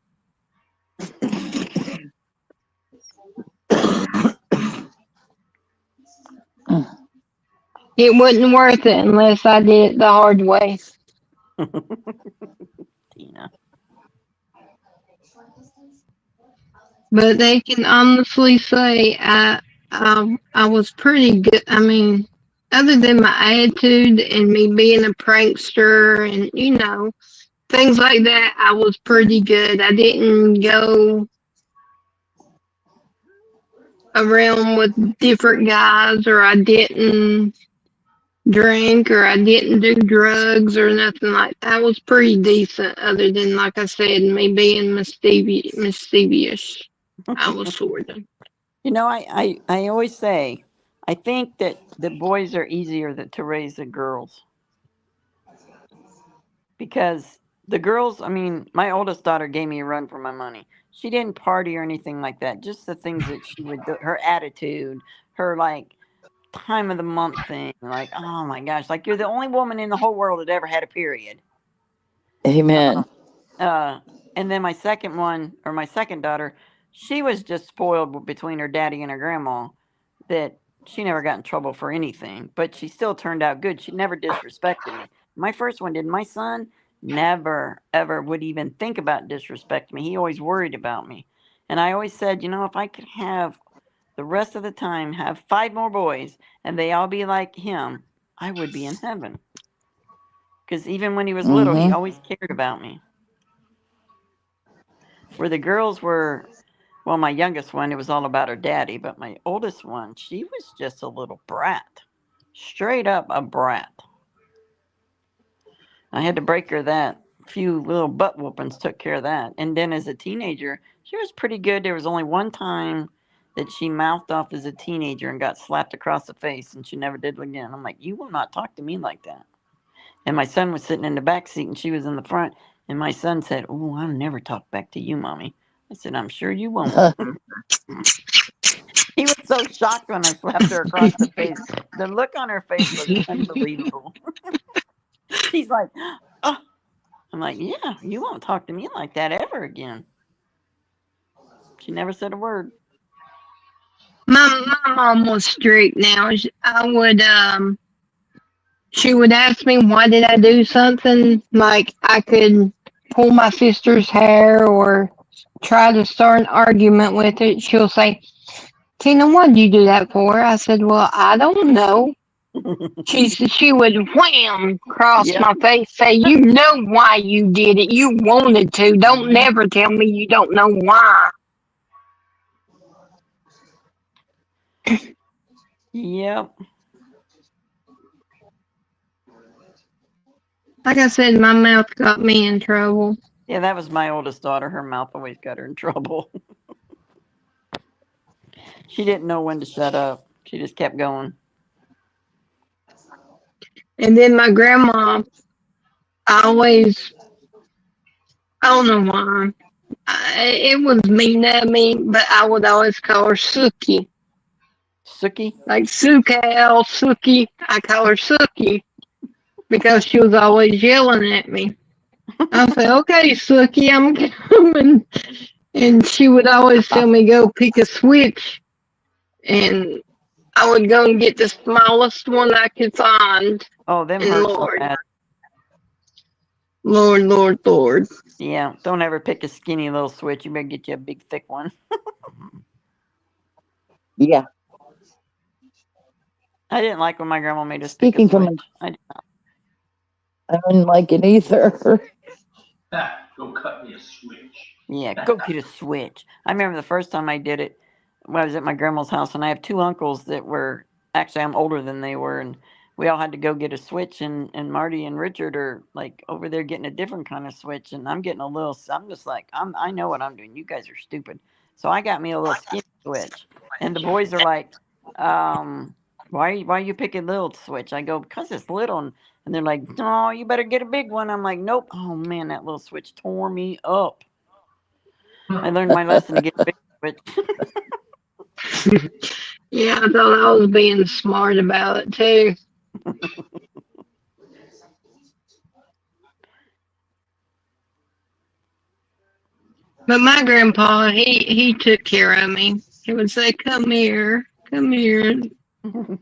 It wasn't worth it unless I did it the hard way. Tina. But they can honestly say I was pretty good. I mean, other than my attitude and me being a prankster and things like that, I was pretty good. I didn't go around with different guys, or I didn't drink, or I didn't do drugs or nothing like that. I was pretty decent, other than, like I said, me being mischievous. I was sort of. I always say, I think that the boys are easier to raise than girls because the girls. I mean, my oldest daughter gave me a run for my money. She didn't party or anything like that. Just the things that she would do, her attitude, her like time of the month thing. Like, oh my gosh, like you're the only woman in the whole world that ever had a period. Amen. Uh, and then my second daughter, she was just spoiled between her daddy and her grandma that she never got in trouble for anything, but she still turned out good. She never disrespected me. My first one did. My son never, ever would even think about disrespecting me. He always worried about me. And I always said, if I could have the rest of the time, have 5 more boys, and they all be like him, I would be in heaven. Because even when he was little, he Mm-hmm. always cared about me. Where the girls were, well, my youngest one, it was all about her daddy, but my oldest one, she was just a little brat. Straight up a brat. I had to break her that. Few little butt whoopings took care of that. And then as a teenager, she was pretty good. There was only one time that she mouthed off as a teenager and got slapped across the face, and she never did it again. I'm like, you will not talk to me like that. And my son was sitting in the back seat and she was in the front. And my son said, "Oh, I'll never talk back to you, Mommy." I said, "I'm sure you won't." He was so shocked when I slapped her across the face. The look on her face was unbelievable. She's like, "Oh." I'm like, "Yeah, you won't talk to me like that ever again." She never said a word. My mom was strict now. She would ask me why did I do something, like I could pull my sister's hair or try to start an argument with it. She'll say, "Tina, what did you do that for?" I said, "Well, I don't know." She would wham across Yep. my face, say, "You know why you did it. You wanted to. Don't never tell me you don't know why." Yep. Like I said, my mouth got me in trouble. Yeah, that was my oldest daughter. Her mouth always got her in trouble. She didn't know when to shut up. She just kept going. And then my grandma, I always, I don't know why. It was mean of me, but I would always call her Sookie. Sookie? Like Sukal, Sookie. I call her Sookie because she was always yelling at me. I say, okay, Sookie, I'm coming. And she would always tell me, go pick a switch. And I would go and get the smallest one I could find. Oh, them And hurt so Lord, bad. Lord, Lord, Lord. Yeah, don't ever pick a skinny little switch. You better get you a big, thick one. Yeah. I didn't like when my grandma made us pick a Speaking from, switch. I didn't like it either. Go cut me a switch. Yeah, go get a switch. I remember the first time I did it when I was at my grandma's house, and I have two uncles that were actually I'm older than they were, and we all had to go get a switch. And Marty and Richard are like over there getting a different kind of switch, and I'm getting a little. I'm just like I know what I'm doing. You guys are stupid. So I got me a little skinny switch, and the boys are like, why are you picking little switch? I go because it's little, and they're like, no, you better get a big one. I'm like, nope. Oh man, that little switch tore me up. I learned my lesson to get a big switch. Yeah, I thought I was being smart about it too. But my grandpa, he took care of me. He would say, come here, come here.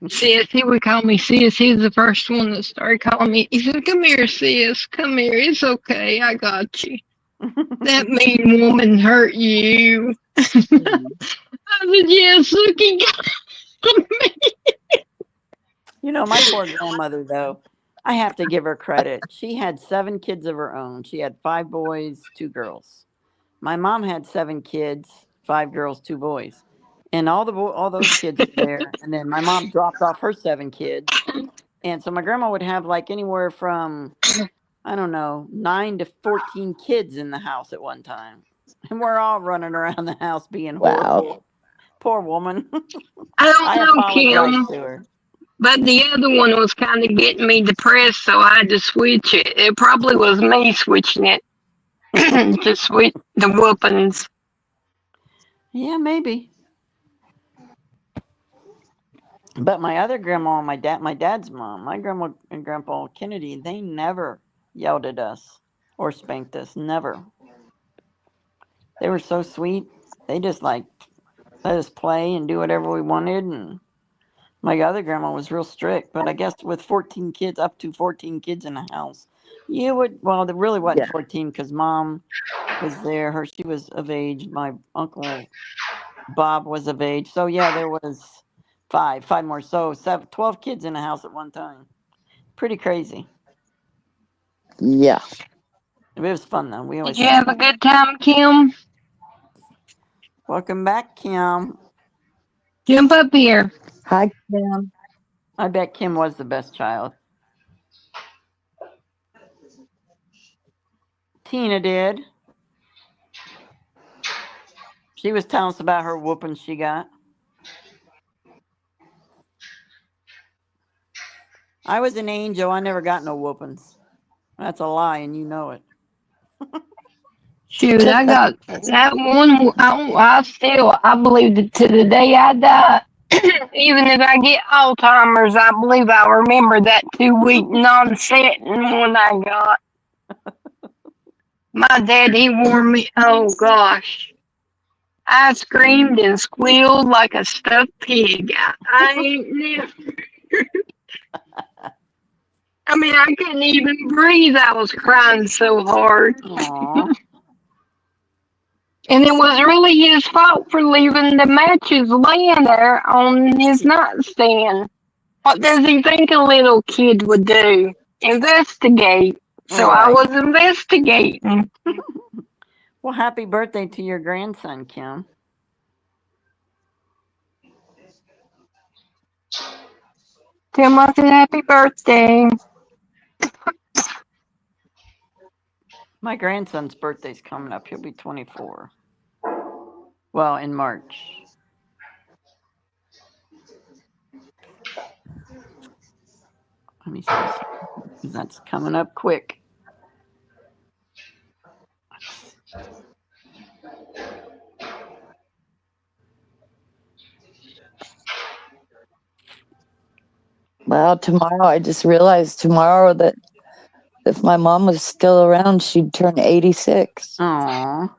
Sis, he would call me sis. He was the first one that started calling me. He said, come here, sis, come here. It's okay, I got you. That mean woman hurt you. I said, yes, look, he got me. You know, my poor grandmother, though, I have to give her credit. She had 7 kids of her own. She had 5 boys, 2 girls. My mom had 7 kids, 5 girls, 2 boys, and all those kids were there. And then my mom dropped off her 7 kids, and so my grandma would have like anywhere from I don't know 9 to 14 kids in the house at one time, and we're all running around the house being Wow. horrible. Poor woman. I don't I know, apologize Kim, to her. but the other one was kind of getting me depressed, so I had to switch it. It probably was me switching it to switch the whoopings. Yeah, maybe. But my other grandma, my dad's mom, my grandma and grandpa Kennedy, they never yelled at us or spanked us. Never. They were so sweet. They just like let us play and do whatever we wanted. And my other grandma was real strict. But I guess with 14 kids, up to 14 kids in the house, you would. Well, there really wasn't Yeah. 14 because mom was there. She was of age. My uncle Bob was of age. So yeah, there was five more. So 12 kids in the house at one time. Pretty crazy. Yeah. It was fun though. We Did always you had have a fun. good time, Kim? Welcome back, Kim. Jump up here. Hi, Kim. I bet Kim was the best child. Tina did. She was telling us about her whooping she got. I was an angel. I never got no whoopings. That's a lie, and you know it. Shoot, I got that one. I believe that to the day I die, even if I get Alzheimer's, I believe I remember that 2 week non-setting one I got. My dad, he wore me. Oh gosh, I screamed and squealed like a stuffed pig. I ain't never. I mean, I couldn't even breathe. I was crying so hard. Aw. And it was really his fault for leaving the matches laying there on his nightstand. What does he think a little kid would do? Investigate. So I Right. was investigating. Well, happy birthday to your grandson, Kim. Tell him I said happy birthday. My grandson's birthday's coming up. He'll be 24. Well, in March. Let me see. That's coming up quick. Well, tomorrow, I just realized tomorrow that If my mom was still around, she'd turn 86. Aw.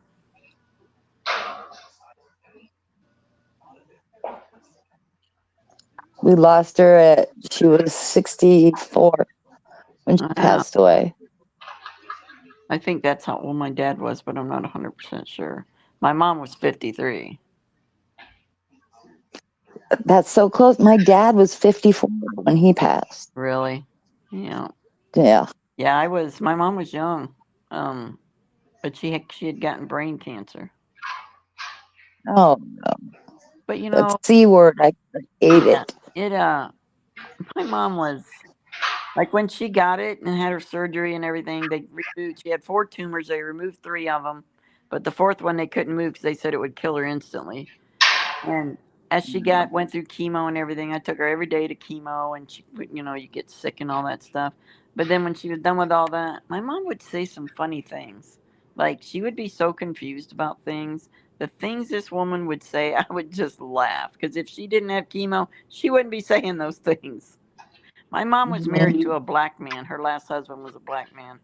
We lost her she was 64 when she passed away. I think that's how old my dad was, but I'm not 100% sure. My mom was 53. That's so close. My dad was 54 when he passed. Really? Yeah. Yeah. Yeah, my mom was young. But she had gotten brain cancer. Oh, no. But you That know, C word, I hate yeah, it. my mom was like when she got it and had her surgery and everything, she had 4 tumors, they removed 3 of them, but the 4th one they couldn't move because they said it would kill her instantly. And as she went through chemo and everything, I took her every day to chemo, and you get sick and all that stuff. But then when she was done with all that, my mom would say some funny things. Like she would be so confused about things. The things this woman would say, I would just laugh because if she didn't have chemo, she wouldn't be saying those things. My mom was married to a black man. Her last husband was a black man,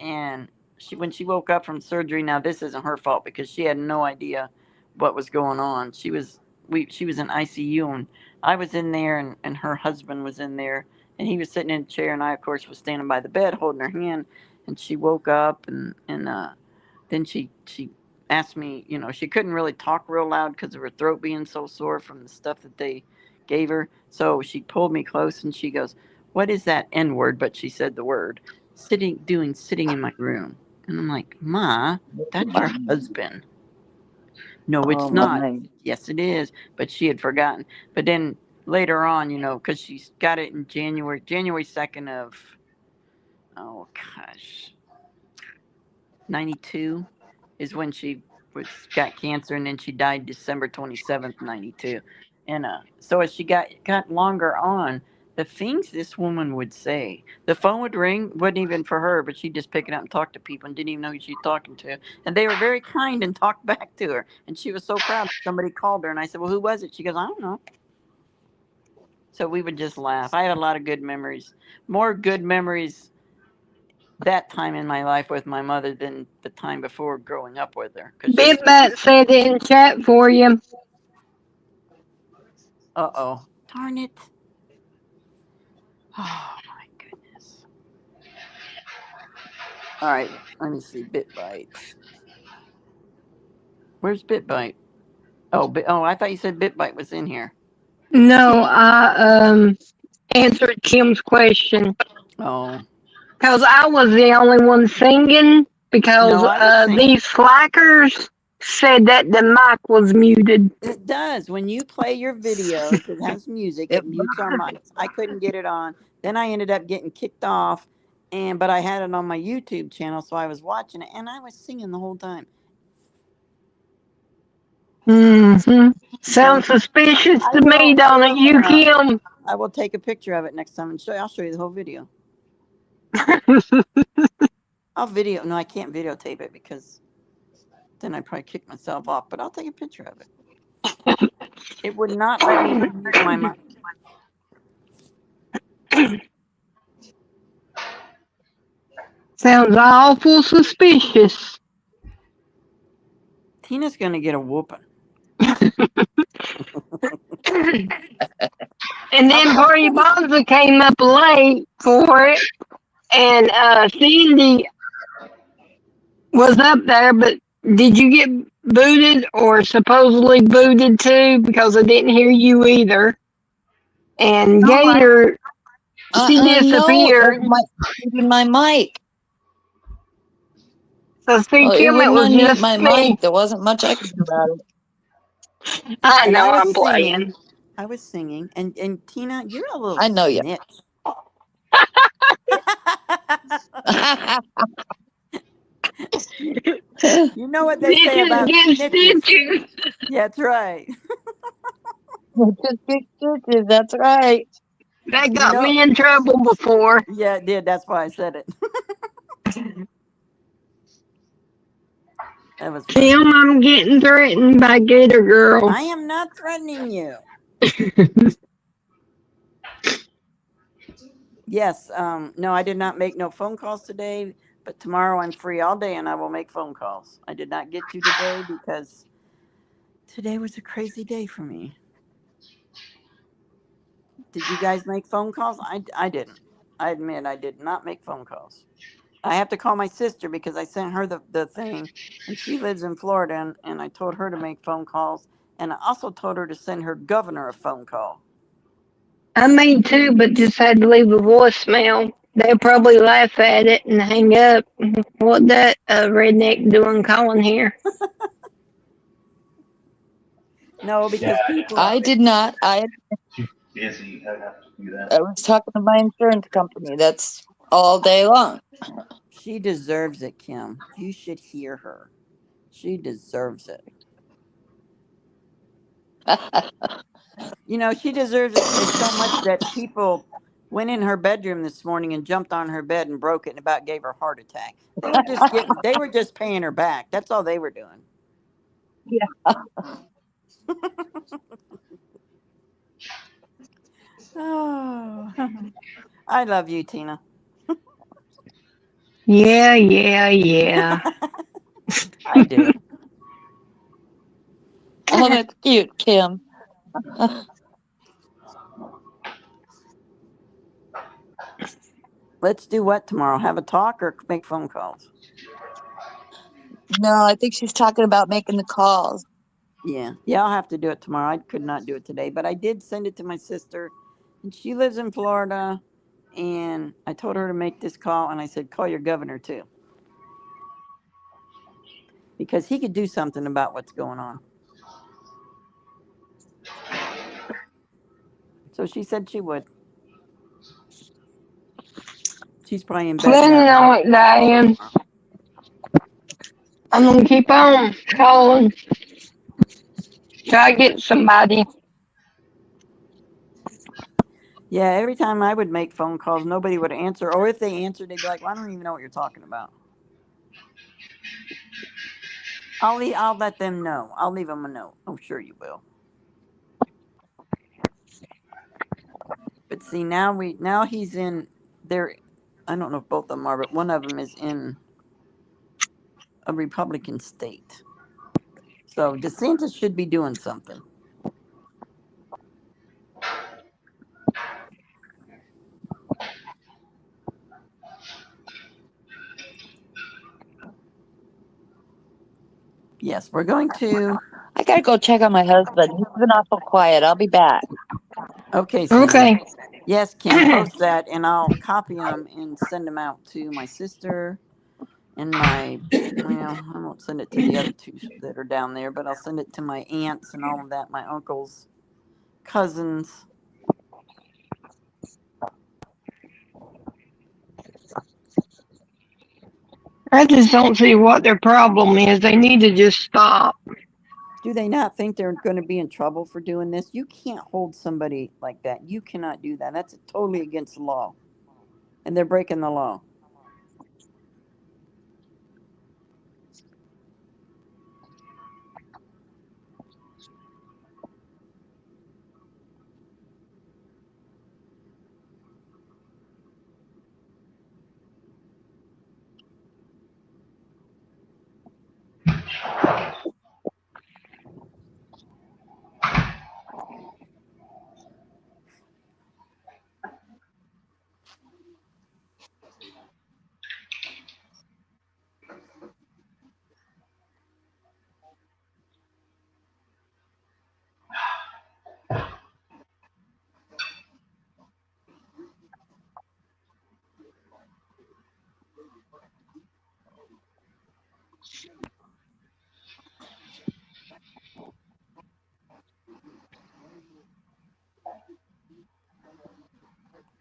and when she woke up from surgery, now this isn't her fault because she had no idea what was going on. She was in ICU, and I was in there, and her husband was in there, and he was sitting in a chair, and I of course was standing by the bed holding her hand, and she woke up, and then she asked me, she couldn't really talk real loud because of her throat being so sore from the stuff that they gave her. So she pulled me close and she goes, "What is that N word?" But she said the word sitting in my room. And I'm like, "Ma, that's your husband." No, Oh, it's not. my. Yes, it is. But she had forgotten. But then later on, because she got it in January 2nd of, oh gosh, 92 is when she got cancer, and then she died December 27th, 92. And so as she got longer on, the things this woman would say, the phone would ring, wasn't even for her, but she'd just pick it up and talk to people and didn't even know who she's talking to. And they were very kind and talked back to her. And she was so proud. Somebody called her, and I said, "Well, who was it?" She goes, "I don't know." So we would just laugh. I had a lot of good memories, more good memories that time in my life with my mother than the time before growing up with her. Cause Big Bat said it in chat for you. oh, darn it! Oh my goodness! All right, let me see. BitBite. Where's BitBite? Oh, I thought you said BitBite was in here. No, I answered Kim's question Oh because I was the only one singing because no, I was singing. these slackers said that the mic was muted. It does. When you play your videos, it has music. It It mutes our mics. I couldn't get it on. Then I ended up getting kicked off, but I had it on my YouTube channel, so I was watching it, and I was singing the whole time. Mm-hmm. So Sounds suspicious I to me, will. don't it, you, Kim? I will take a picture of it next time and show you. I'll show you the whole video. I'll video. No, I can't videotape it because then I'd probably kick myself off. But I'll take a picture of it. It would not let me unmute my mic. Sounds awful suspicious. Tina's gonna get a whooping. And then Party Bonza came up late for it, and Cindy was up there, but did you get booted or supposedly booted too? Because I didn't hear you either. And No, Gator, she no, it disappeared. was my mic. So see, Well, it Kim, it wouldn't was unmute just my me. mic. There wasn't much I could do about it. I And know I was I'm singing. playing. And Tina, you're a little I know you. snitch. You know what they say Stitches about get snitches. stitches. Yeah, that's right. That's right. That You got know. me in trouble before. Yeah, it did. That's why I said it. That was funny. Kim, I'm getting threatened by Gator Girl. I am not threatening you. Yes. No, I did not make no phone calls today, but tomorrow I'm free all day and I will make phone calls. I did not get to today because today was a crazy day for me. Did you guys make phone calls? I didn't. I admit I did not make phone calls. I have to call my sister because I sent her the thing, and she lives in Florida, and I told her to make phone calls, and I also told her to send her governor a phone call. I made two, but just had to leave a voicemail. They'll probably laugh at it and hang up. What that redneck doing calling here? No, Yeah, because people. I did not. too busy. I'd have to do that. I was talking to my insurance company. That's all day long. She deserves it, Kim. You should hear her. She deserves it. You know, she deserves it so much that people went in her bedroom this morning and jumped on her bed and broke it and about gave her a heart attack. They were just paying her back. That's all they were doing. Yeah. Oh, I love you, Tina. Yeah, yeah, yeah. I do. Oh, that's cute, Kim. Let's do what tomorrow? Have a talk or make phone calls? No, I think she's talking about making the calls. Yeah, I'll have to do it tomorrow. I could not do it today, but I did send it to my sister, and she lives in Florida. And I told her to make this call, and I said, call your governor too, because he could do something about what's going on. So she said she would. She's probably in bed Well, you now. know what, Diane? I'm gonna keep on calling. Try to get somebody. Yeah, every time I would make phone calls, nobody would answer. Or if they answered, they'd be like, well, I don't even know what you're talking about. I'll let them know. I'll leave them a note. I'm sure you will. But see, now he's in there. I don't know if both of them are, but one of them is in a Republican state. So DeSantis should be doing something. Yes, we're going to. I gotta go check on my husband. He's been awful quiet. I'll be back. Okay, Cindy. Okay. Yes, Kim, post that, and I'll copy them and send them out to my sister and my. Well, I won't send it to the other two that are down there, but I'll send it to my aunts and all of that, my uncles, cousins. I just don't see what their problem is. They need to just stop. Do they not think they're going to be in trouble for doing this? You can't hold somebody like that. You cannot do that. That's totally against the law, and they're breaking the law.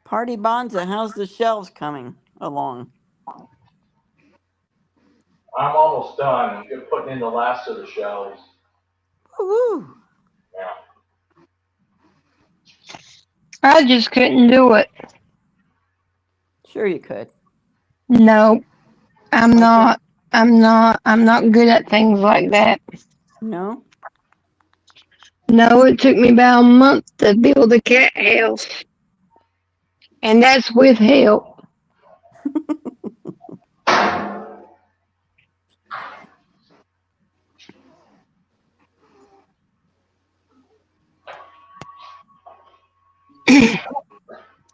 Party Bonza, how's the shelves coming along? I'm almost done. I'm putting in the last of the shelves. Woo! Yeah. I just couldn't do it. Sure, you could. No, I'm Why could not. I'm not good at things like that. no? No, it took me about a month to build a cat house. And that's with help.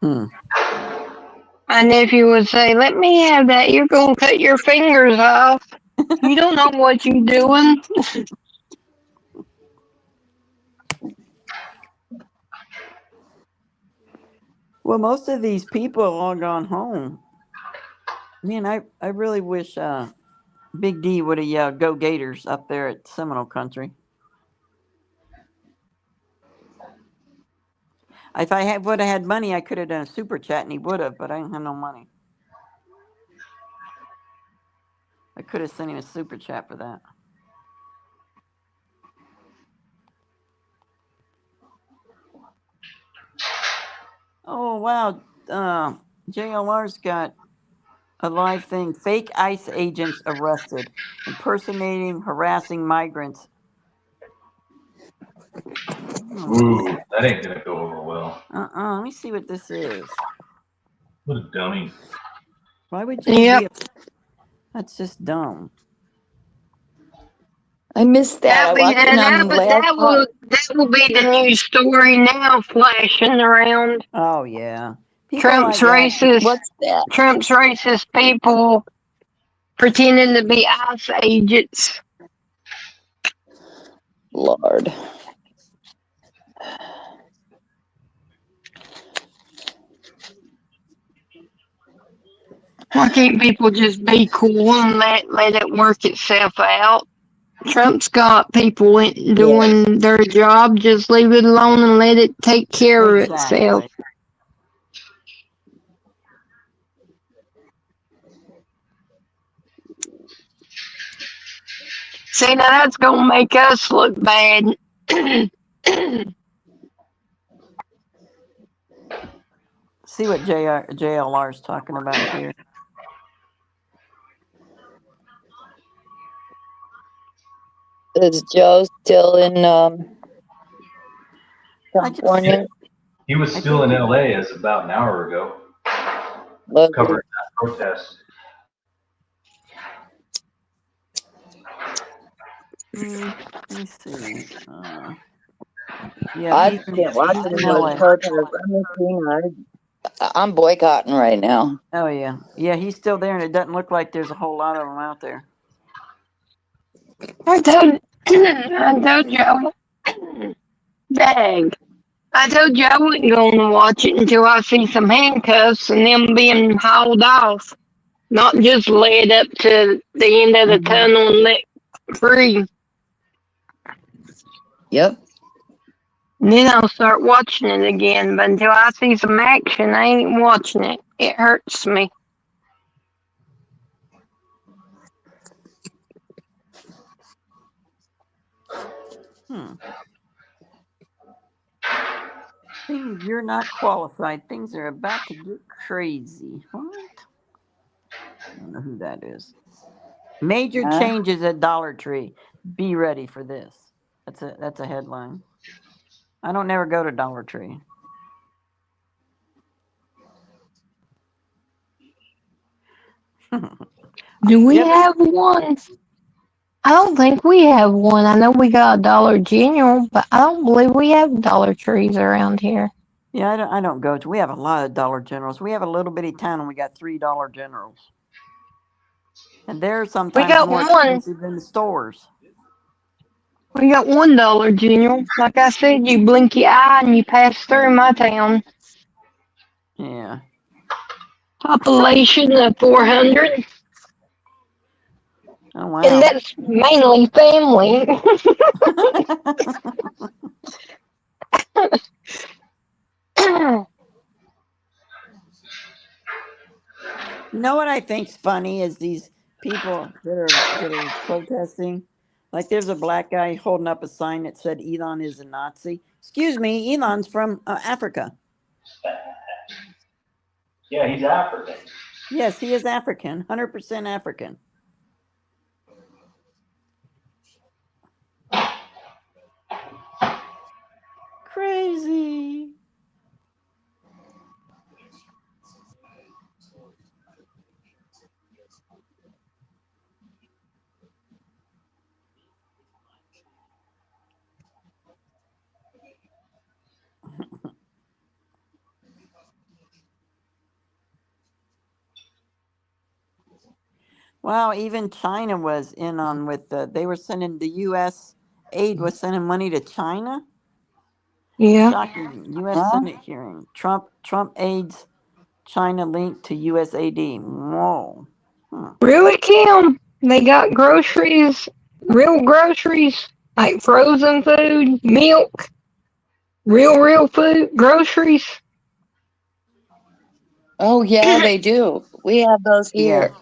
Hmm. My nephew would say, "Let me have that. You're going to cut your fingers off. You don't know what you're doing." Well, most of these people have all gone home. Man, I really wish Big D would have yelled "Go Gators" up there at Seminole Country. If I would have had money, I could have done a super chat, and he would have. But I didn't have no money. I could have sent him a super chat for that. Oh wow, JLR's got a live thing. Fake ICE agents arrested, impersonating, harassing migrants. Oh, let me see. Ooh, that ain't gonna go over well. Let me see what this is. What a dummy. Why would you be? Yep. That's just dumb. I missed that. I watched it on last night. That will be the news story now flashing around. Oh yeah, people Trump's like that. racist What's that? Trump's racist people pretending to be ICE agents. Lord. Why can't people just be cool and let it work itself out? Trump's got people Yeah. doing their job. Just leave it alone and let it take care of itself. Exactly. See, now that's gonna make us look bad. See what JLR is talking about here. Is Joe still in I just, California? He was I still think in he. LA as about an hour ago, Was he? covering that protest. Let me see. Yeah, I he's can't watch he's in any more LA. protests. I'm boycotting right now. Oh yeah, he's still there, and it doesn't look like there's a whole lot of them out there. I told you, dang. I told you I wasn't going to watch it until I see some handcuffs and them being hauled off, not just led up to the end of the Mm-hmm. tunnel and let free. Yep. Then I'll start watching it again. But until I see some action, I ain't watching it. It hurts me. Things you're not qualified. Things are about to get crazy. What? I don't know who that is. Major Huh? changes at Dollar Tree. Be ready for this. That's a headline. I don't never go to Dollar Tree. Do we Yeah, have one? I don't think we have one. I know we got a Dollar General, but I don't believe we have Dollar Trees around here. yeah. I don't go to. We have a lot of Dollar Generals. We have a little bitty town, and we got $3 Generals, and they're We sometimes got more one. expensive than the stores. We got $1 General. Like I said, you blink your eye and you pass through my town. Yeah. Population of 400, Oh and wow. that's mainly family. You know what I think's funny is these people that are protesting. Like there's a black guy holding up a sign that said Elon is a Nazi. Excuse me, Elon's from Africa. Yeah, he's African. Yes, he is African, 100% African. Crazy. Wow, even China was in on with they were sending the U.S. aid was sending money to China. Yeah. Shocking. U.S. Huh? Senate hearing. Trump aids China linked to USAID. Whoa. Huh. Really, Kim? They got groceries, real groceries, like frozen food, milk, real food, groceries. Oh yeah, they do. We have those Yeah. here.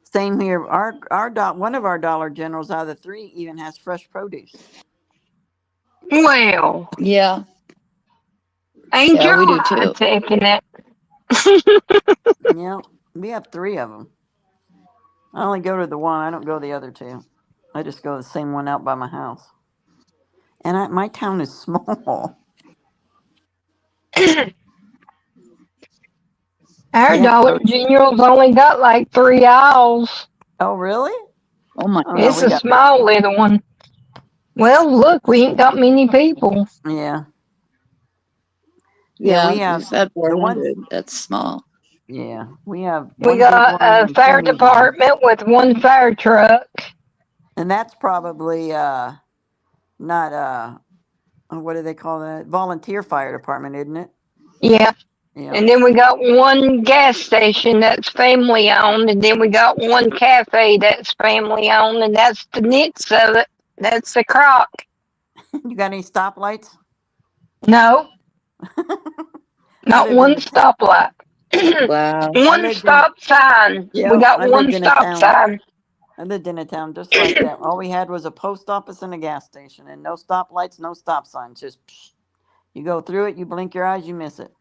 Same here. One of our Dollar Generals out of the three even has fresh produce. Well, Yeah, ain't yeah, your we do high too. taking it? Yeah, we have three of them. I only go to the one. I don't go to the other two. I just go to the same one out by my house. And my town is small. Our Yeah. Dollar General's only got like 3 aisles. Oh, really? Oh my Oh no, It's we a goodness. got. small little one. Well, look, we ain't got many people. Yeah, yeah. Yeah, We you have said the ones. 400. That's small. Yeah, we have We one big got one a and two fire medium ones, department with one fire truck. and that's probably not what do they call that? Volunteer fire department, isn't it? Yeah. Yeah. And then we got one gas station that's family owned, and then we got one cafe that's family owned, and that's the nix of it. That's the crock. You got any stoplights? No, I not lived in one the. stoplight. Wow. I One lived in. stop sign. We Yeah, got I one lived in a stop town. sign. I lived in a town just like that. All we had was a post office and a gas station, and no stoplights, no stop signs. Just you go through it, you blink your eyes, you miss it.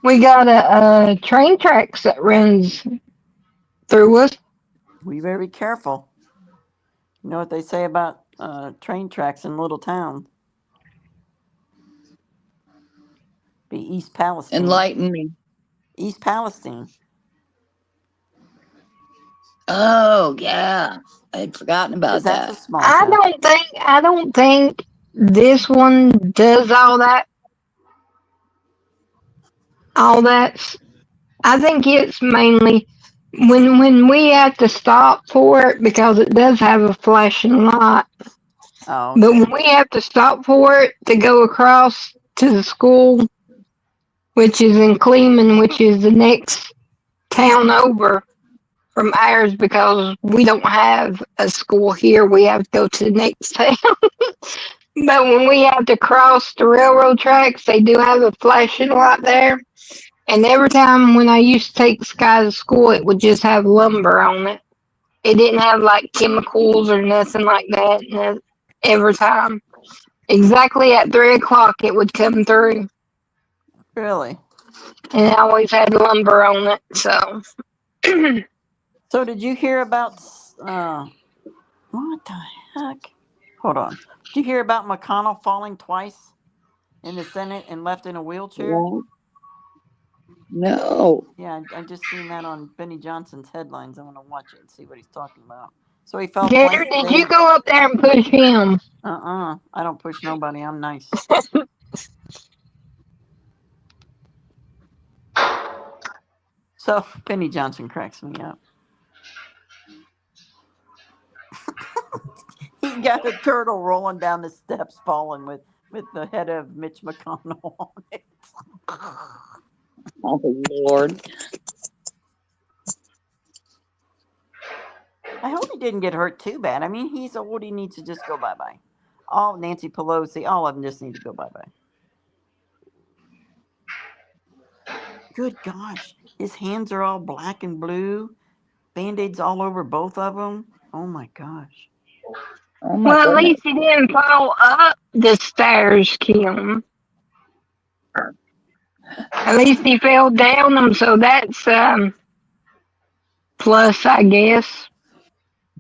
We got a train tracks that runs through us. We better be careful. You know what they say about train tracks in little towns? Be East Palestine. Enlighten me. East Palestine. Oh yeah, I'd forgotten Because about that's a that. small I town. don't think this one does all that. I think it's mainly when we have to stop for it because it does have a flashing light. Oh, But okay. when we have to stop for it to go across to the school, which is in Cleveland, which is the next town over from ours, because we don't have a school here, we have to go to the next town. But when we have to cross the railroad tracks, they do have a flashing light there. And every time when I used to take Sky to school, it would just have lumber on it. It didn't have like chemicals or nothing like that. Every time, exactly at 3 o'clock, it would come through, Really? and it always had lumber on it. So So did you hear about what the heck? Hold on. Did you hear about McConnell falling twice in the Senate and left in a wheelchair? What? No. Yeah, I just seen that on Benny Johnson's headlines. I want to watch it and see what he's talking about. So he fell twice Gator, did you today. go up there and push him? I don't push nobody. I'm nice. So Benny Johnson cracks me up. He got a turtle rolling down the steps, falling with the head of Mitch McConnell on it. Oh Lord. I hope he didn't get hurt too bad. I mean, he's old. He needs to just go bye bye. All Nancy Pelosi, all of them just need to go bye bye. Good gosh, his hands are all black and blue, band-aids all over both of them. Oh my gosh. Oh my Well, at goodness. least he didn't fall up the stairs, Kim. At least he fell down them, so that's plus, I guess.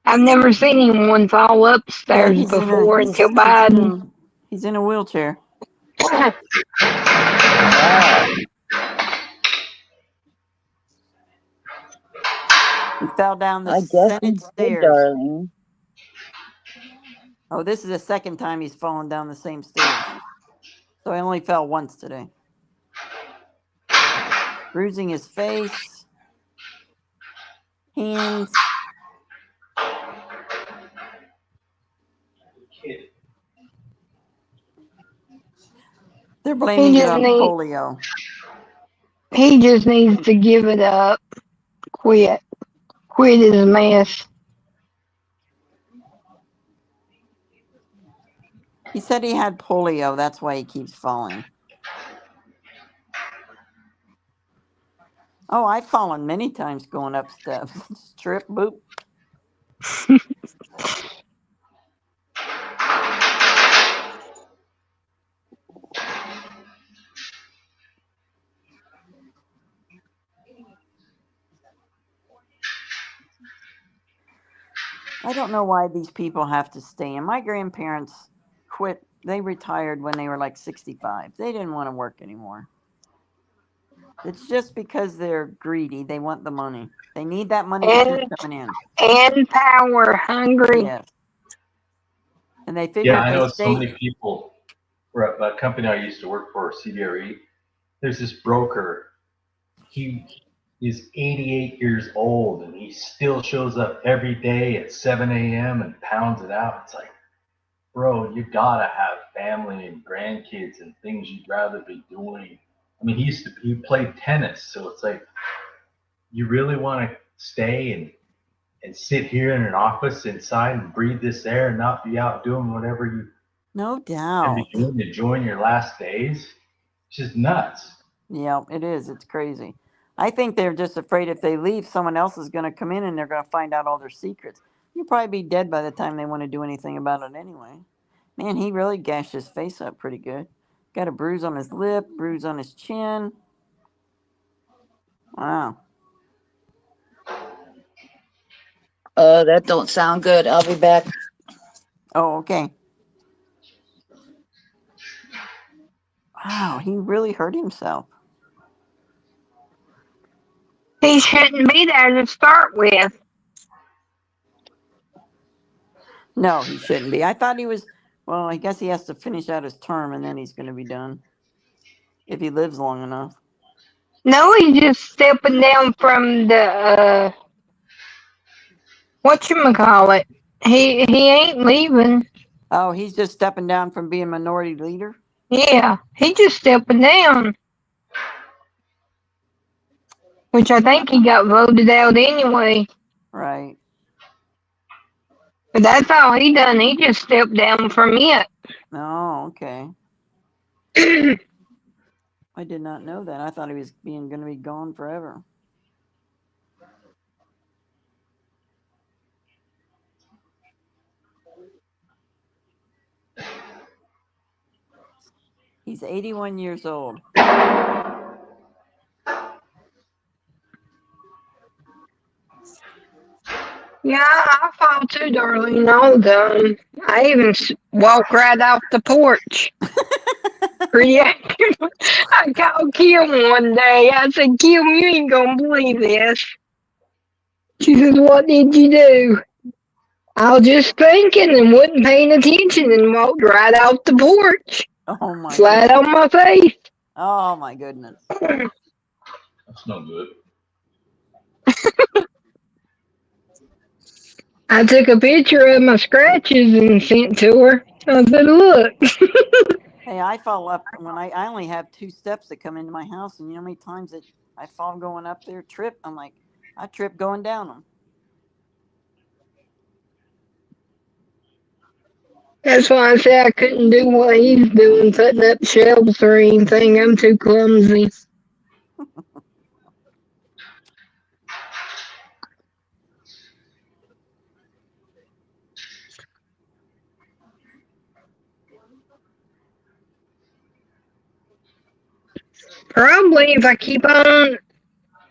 I've never seen anyone fall Yeah, upstairs he's in a before until Biden. he's in a wheelchair. Wow. He fell down the I guess Senate he's good, stairs. darling. Oh, this is the second time he's fallen down the same stairs. So he only fell once today. Bruising his face. hands. Kid. They're blaming it on polio. He just needs to give it up. Quit. Quit his mess. He said he had polio. That's why he keeps falling. Oh, I've fallen many times going up steps. Trip, boop. I don't know why these people have to stay. And my grandparents quit. They retired when they were like 65. They didn't want to work anymore. It's just because they're greedy. They want the money. They need that money to keep coming in. And power hungry. Yes. And they figure Yeah, if I they know stay. so many people. For a company I used to work for, CBRE, there's this broker. He is 88 years old and he still shows up every day at 7 a.m. and pounds it out. It's like, bro, you gotta have family and grandkids and things you'd rather be doing. I mean, he played tennis, so it's like, you really want to stay and sit here in an office inside and breathe this air and not be out doing whatever you No should doubt. be doing, enjoying your last days? It's just nuts. Yeah, it is. It's crazy. I think they're just afraid if they leave, someone else is going to come in and they're going to find out all their secrets. You'll probably be dead by the time they want to do anything about it anyway. Man, he really gashed his face up pretty good. Got a bruise on his lip, bruise on his chin. Wow. That don't sound good. I'll be back. Oh, okay. Wow, he really hurt himself. He shouldn't be there to start with. No, he shouldn't be. I thought he was. Well, I guess he has to finish out his term and then he's going to be done if he lives long enough. No, he's just stepping down from the whatchamacallit. He ain't leaving. Oh, he's just stepping down from being minority leader? Yeah, he just stepping down. Which I think he got voted out anyway. Right. But that's all he done. He just stepped down from it. Oh, okay. I did not know that. I thought he was going to be gone forever. He's 81 years old. Yeah, I fall too, Darlene, all the time. I even walk right off the porch. Reacting. I called Kim one day. I said, Kim, you ain't gonna believe this. She says, what did you do? I was just thinking and wasn't paying attention and walked right off the porch. Oh, my Flat goodness. on my face. Oh, my goodness. That's no good. I took a picture of my scratches and sent to her. I said, look. Hey, I fall up when I only have 2 steps that come into my house, and you know how many times that I fall going up there, trip? I'm like, I trip going down them. That's why I said I couldn't do what he's doing, putting up shelves or anything. I'm too clumsy. Probably if I keep on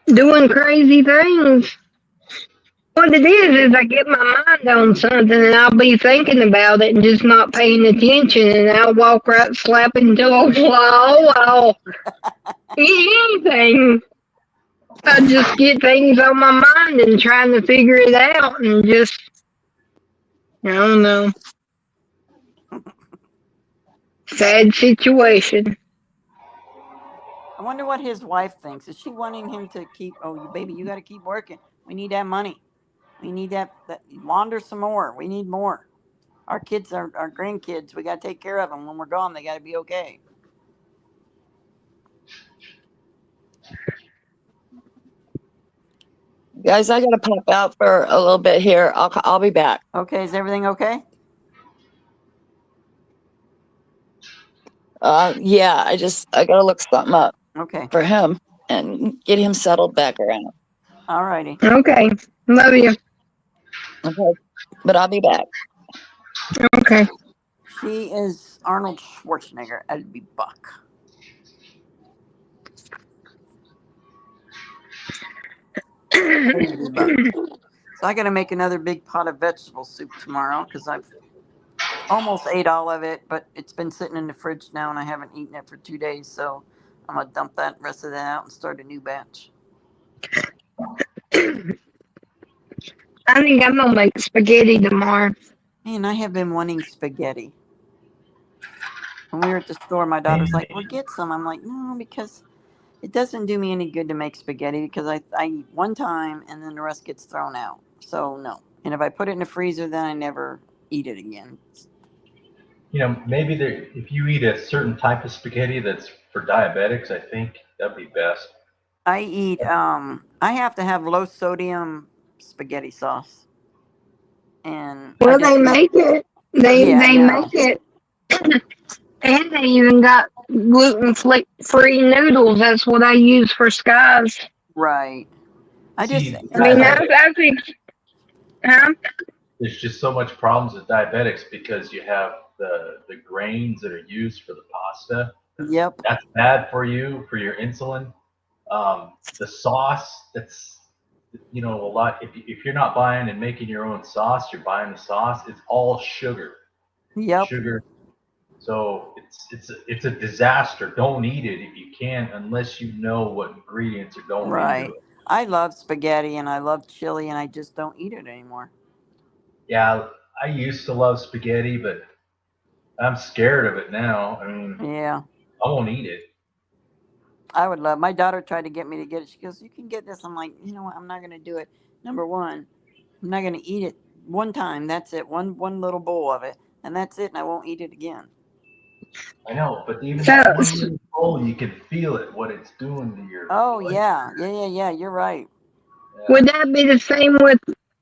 doing crazy things. What it is I get my mind on something and I'll be thinking about it and just not paying attention and I'll walk right slap into a wall or anything. I just get things on my mind and trying to figure it out and just, I don't know. Sad situation. I wonder what his wife thinks. Is she wanting him to keep, oh, baby, you got to keep working? We need that money. We need that launder some more. We need more. Our kids, our grandkids, we got to take care of them. When we're gone, they got to be okay. Guys, I gotta pop out for a little bit here. I'll be back. Okay, is everything okay? Yeah, I gotta look something up Okay. for him and get him settled back around. All righty. Okay. Love you. Okay, but I'll be back. Okay. She is Arnold Schwarzenegger. I'd be Buck. I'd be Buck. So I got to make another big pot of vegetable soup tomorrow because I've almost ate all of it, but it's been sitting in the fridge now and I haven't eaten it for 2 days. So I'm going to dump that rest of that out and start a new batch. I think I'm gonna make spaghetti tomorrow. Man, I have been wanting spaghetti. When we were at the store, my daughter's like, well, get some. I'm like, no, because it doesn't do me any good to make spaghetti because I eat one time and then the rest gets thrown out. So, no. And if I put it in the freezer, then I never eat it again. Maybe if you eat a certain type of spaghetti that's for diabetics, I think that'd be best. I eat, I have to have low sodium spaghetti sauce. And I Well, just they eat, make it. They yeah, I they know. make it, and they even got gluten-free noodles. That's what I use for skies. Right. I just, See, I mean, diabetics, I think, huh? there's just so much problems with diabetics because you have the grains that are used for the pasta. yep. That's bad for you, for your insulin. The sauce, that's a lot. If you're not buying and making your own sauce, you're buying the sauce. It's all sugar, Yep. sugar. So it's a disaster. Don't eat it if you can, unless you know what ingredients are going into Right. it. I love spaghetti and I love chili and I just don't eat it anymore. Yeah, I used to love spaghetti, but I'm scared of it now. I mean, Yeah. I won't eat it. I would love. My daughter tried to get me to get it. She goes, "You can get this." I'm like, you know what? I'm not going to do it. Number one, I'm not going to eat it one time. That's it. One little bowl of it, and that's it. And I won't eat it again. I know, but even So, that one little bowl, you can feel it, what it's doing to your Oh blood yeah, sugar. yeah. You're right. would Yeah. that be the same with?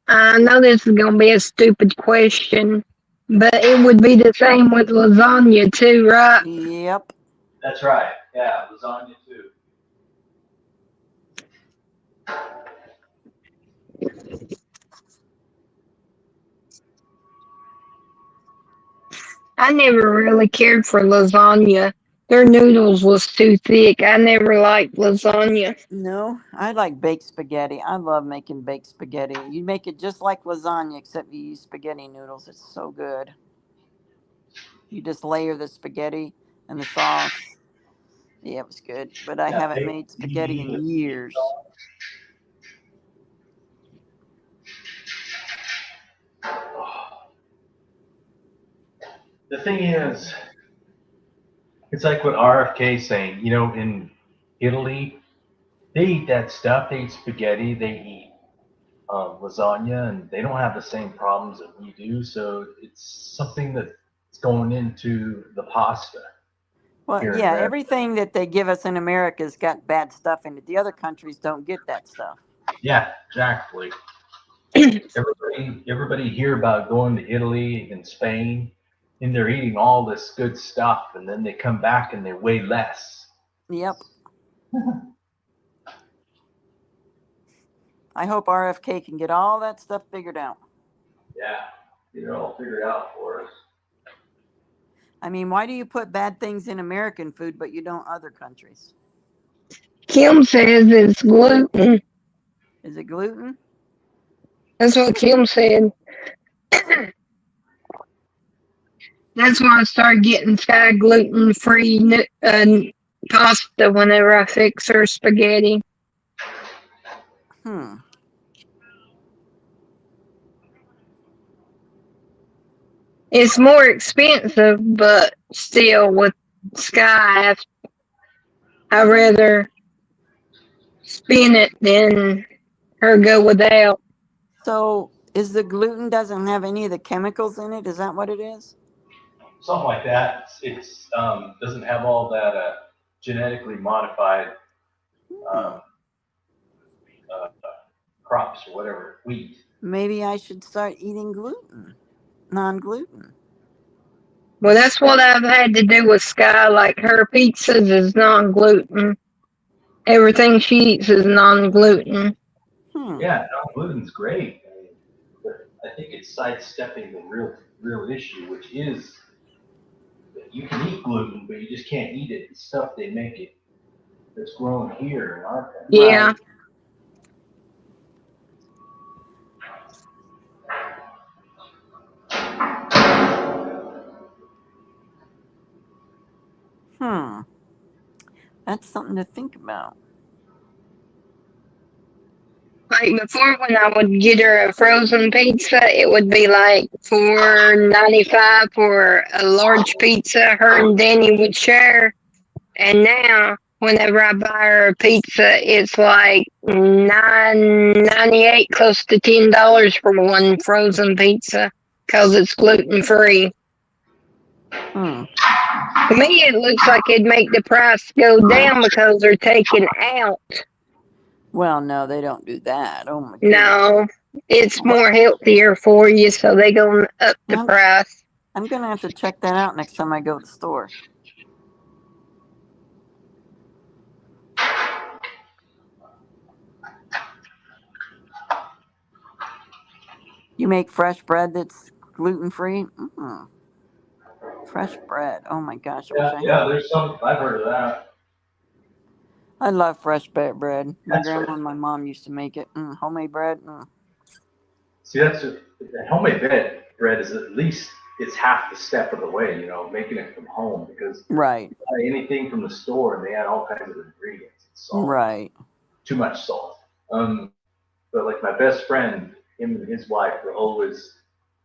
I know this is gonna be a stupid question, but it would be the same with lasagna too, right? Yep. That's right. Yeah, lasagna too. I never really cared for lasagna. Their noodles was too thick. I never liked lasagna. No, I like baked spaghetti. I love making baked spaghetti. You make it just like lasagna, except you use spaghetti noodles. It's so good. You just layer the spaghetti and the sauce. Yeah, it was good. But I Yeah, haven't baked made spaghetti beans in with years. sauce. The thing is, it's like what RFK is saying. In Italy, they eat that stuff. They eat spaghetti. They eat lasagna, and they don't have the same problems that we do. So it's something that's going into the pasta Well, here in yeah, America. everything that they give us in America's got bad stuff in it. The other countries don't get that stuff. Yeah, exactly. Everybody hear about going to Italy and Spain, and they're eating all this good stuff, and then they come back and they weigh less. Yep. I hope RFK can get all that stuff figured out. Yeah, get it all figured out for us. I mean, why do you put bad things in American food but you don't other countries? Kim says it's gluten. Is it gluten? That's what Kim said. That's why I started getting Sky gluten-free pasta whenever I fix her spaghetti. Hmm. It's more expensive, but still, with Sky, I'd rather spend it than her go without. So is the gluten doesn't have any of the chemicals in it? Is that what it is? Something like that. It's doesn't have all that genetically modified Hmm. um, uh, crops or whatever, wheat. Maybe I should start eating gluten, non-gluten. Well, that's what I've had to do with Sky. Like her pizzas is non gluten. Everything she eats is non gluten. Hmm. Yeah, no, gluten's great. I mean, but I think it's sidestepping the real issue, which is that you can eat gluten, but you just can't eat it. The stuff they make it that's grown here in our country. Yeah. Right. Hmm. That's something to think about. Like before, when I would get her a frozen pizza, it would be like $4.95 for a large pizza. Her and Danny would share. And now, whenever I buy her a pizza, it's like $9.98, close to $10 for one frozen pizza, because it's gluten free. Hmm. To me, it looks like it'd make the price go down because they're taking out. Well, no, they don't do that. Oh my goodness. No, it's more healthier for you, so they go up the I'm price. I'm gonna have to check that out next time I go to the store. You make fresh bread that's gluten free. Mm. Fresh bread. Oh my gosh, I wish Yeah, I had. yeah. There's some I've heard of that. I love fresh bread. My That's grandma what. and my mom used to make it. Homemade bread. See, that's the homemade bread is at least it's half the step of the way. You know, making it from home because Right, you buy anything from the store and they add all kinds of ingredients, and salt, right. too much salt. But like my best friend, him and his wife were always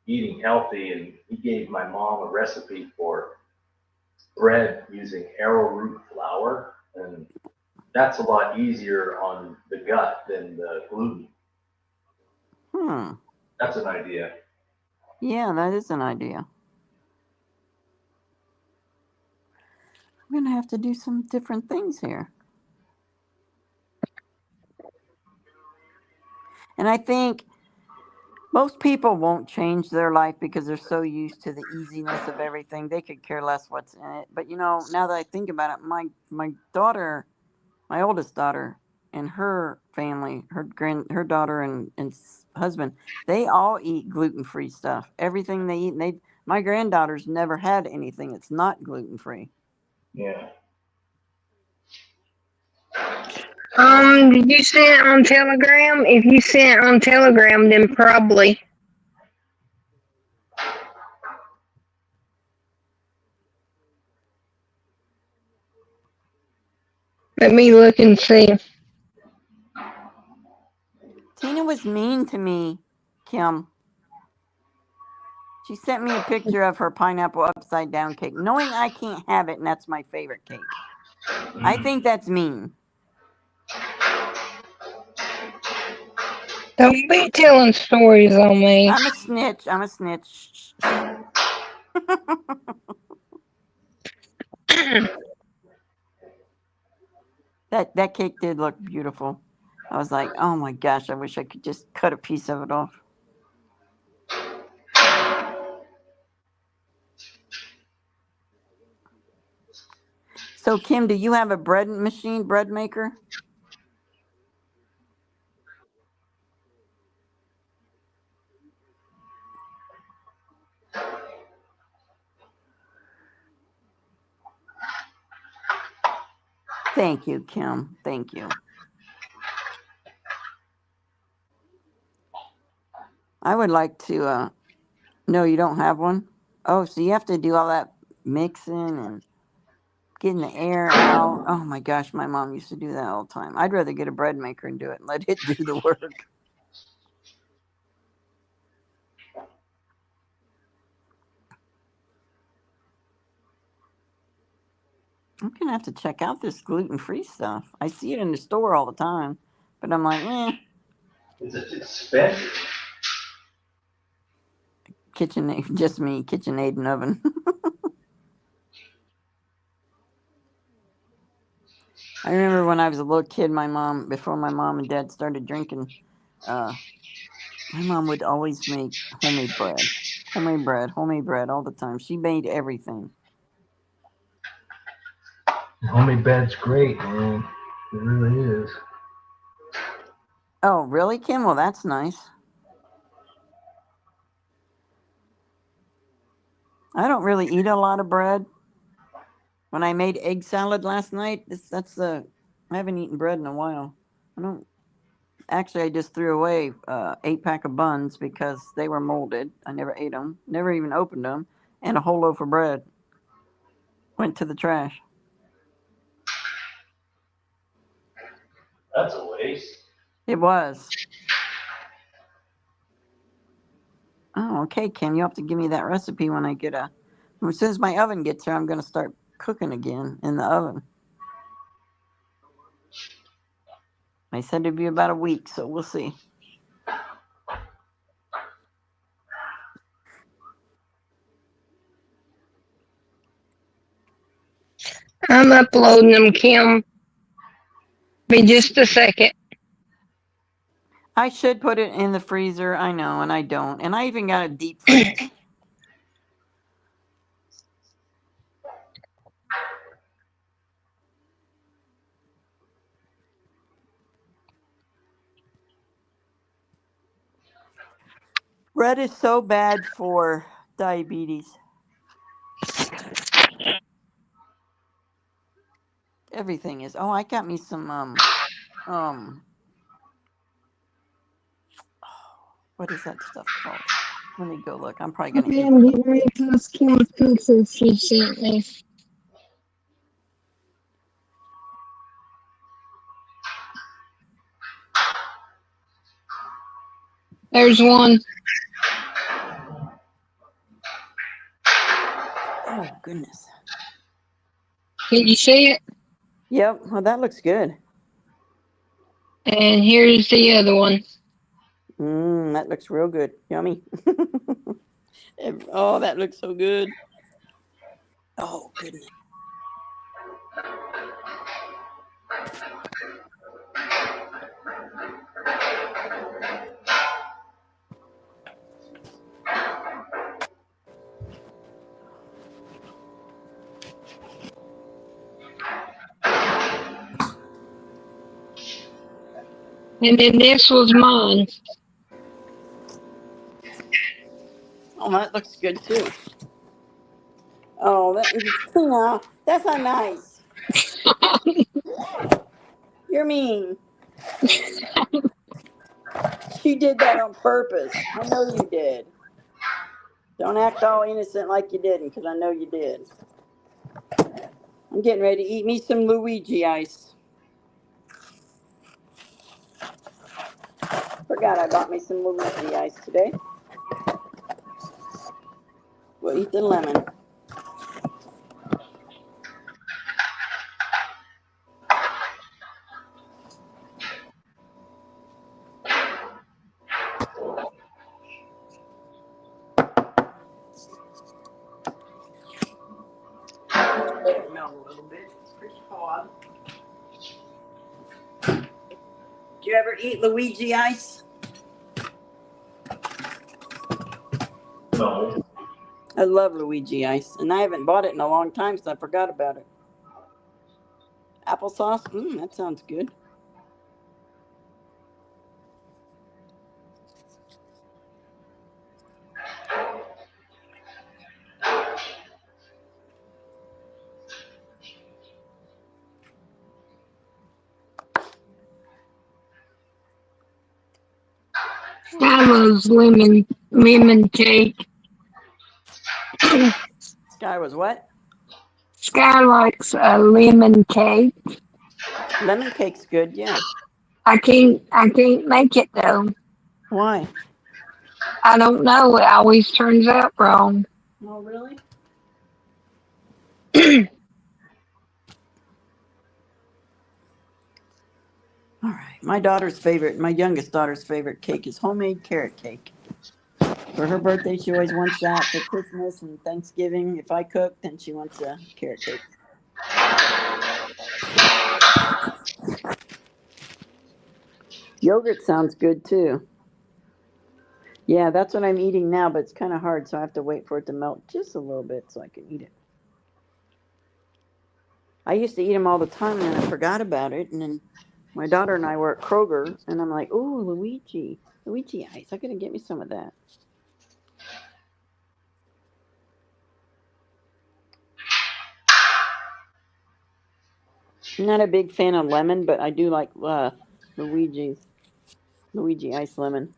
eating healthy, and he gave my mom a recipe for bread using arrowroot flour, and that's a lot easier on the gut than the gluten. Hmm. That's an idea. Yeah, that is an idea. I'm gonna have to do some different things here. And I think most people won't change their life because they're so used to the easiness of everything. They could care less what's in it. But now that I think about it, my daughter, my oldest daughter, and her family, her daughter and husband, they all eat gluten free stuff. Everything they eat, and they my granddaughter's never had anything that's not gluten free. Yeah. Did you send it on Telegram? If you sent it on Telegram, then probably. Let me look and see. Tina was mean to me, Kim. She sent me a picture of her pineapple upside down cake, knowing I can't have it, and that's my favorite cake. I think that's mean. Don't be telling stories on me. I'm a snitch. I'm a snitch. Shh, shh, shh. That cake did look beautiful. I was like, oh my gosh, I wish I could just cut a piece of it off. So Kim, do you have a bread maker? Thank you, Kim. Thank you. I would like to. No, you don't have one. Oh, so you have to do all that mixing and getting the air out. Oh my gosh, my mom used to do that all the time. I'd rather get a bread maker and do it and let it do the work. I'm gonna have to check out this gluten free stuff. I see it in the store all the time, but I'm like, eh. It's expensive. KitchenAid, just me, KitchenAid and oven. I remember when I was a little kid, before my mom and dad started drinking, uh, my mom would always make homemade bread all the time. She made everything. Homemade bread's great, man. It really is. Oh, really, Kim? Well, that's nice. I don't really eat a lot of bread. When I made egg salad last night, I haven't eaten bread in a while. I don't actually. I just threw away 8 pack of buns because they were molded. I never ate them, never even opened them, and a whole loaf of bread went to the trash. That's a waste. It was. Oh, okay, Kim. You have to give me that recipe when I get as soon as my oven gets here. I'm going to start cooking again in the oven. They said it'd be about a week, so we'll see. I'm uploading them, Kim. Be just a second. I should put it in the freezer. I know, and I don't. And I even got a deep freeze. Bread is so bad for diabetes. Everything is. Oh, I got me some what is that stuff called? Let me go look. I'm probably gonna eat. I'm getting ready to post Kim's picture she sent me. There's one. Oh goodness. Can you see it? Yep. Well, that looks good. And here's the other one. That looks real good. Yummy. Oh, that looks so good. Oh goodness. And then this was mine. Oh, that looks good too. Oh, no, that's not nice. You're mean. You did that on purpose. I know you did. Don't act all innocent like you didn't, because I know you did. I'm getting ready to eat me some Luigi ice. Forgot I bought me some Luigi ice today. We'll eat the lemon. Let it melt a little bit. It's pretty hard. Did you ever eat Luigi ice? No. I love Luigi ice, and I haven't bought it in a long time, so I forgot about it. Applesauce? That sounds good. Skylar's lemon cake. Sky was what? Sky likes a lemon cake. Lemon cake's good, yeah. I can't make it though. Why? I don't know. It always turns out wrong. Oh, really? All right. My youngest daughter's favorite cake is homemade carrot cake. For her birthday, she always wants that. For Christmas and Thanksgiving, if I cook, then she wants a carrot cake. Yogurt sounds good too. Yeah, that's what I'm eating now, but it's kind of hard, so I have to wait for it to melt just a little bit so I can eat it. I used to eat them all the time, and then I forgot about it. And then my daughter and I were at Kroger, and I'm like, "Oh, Luigi ice! I gotta get me some of that." I'm not a big fan of lemon, but I do like Luigi's Luigi ice lemon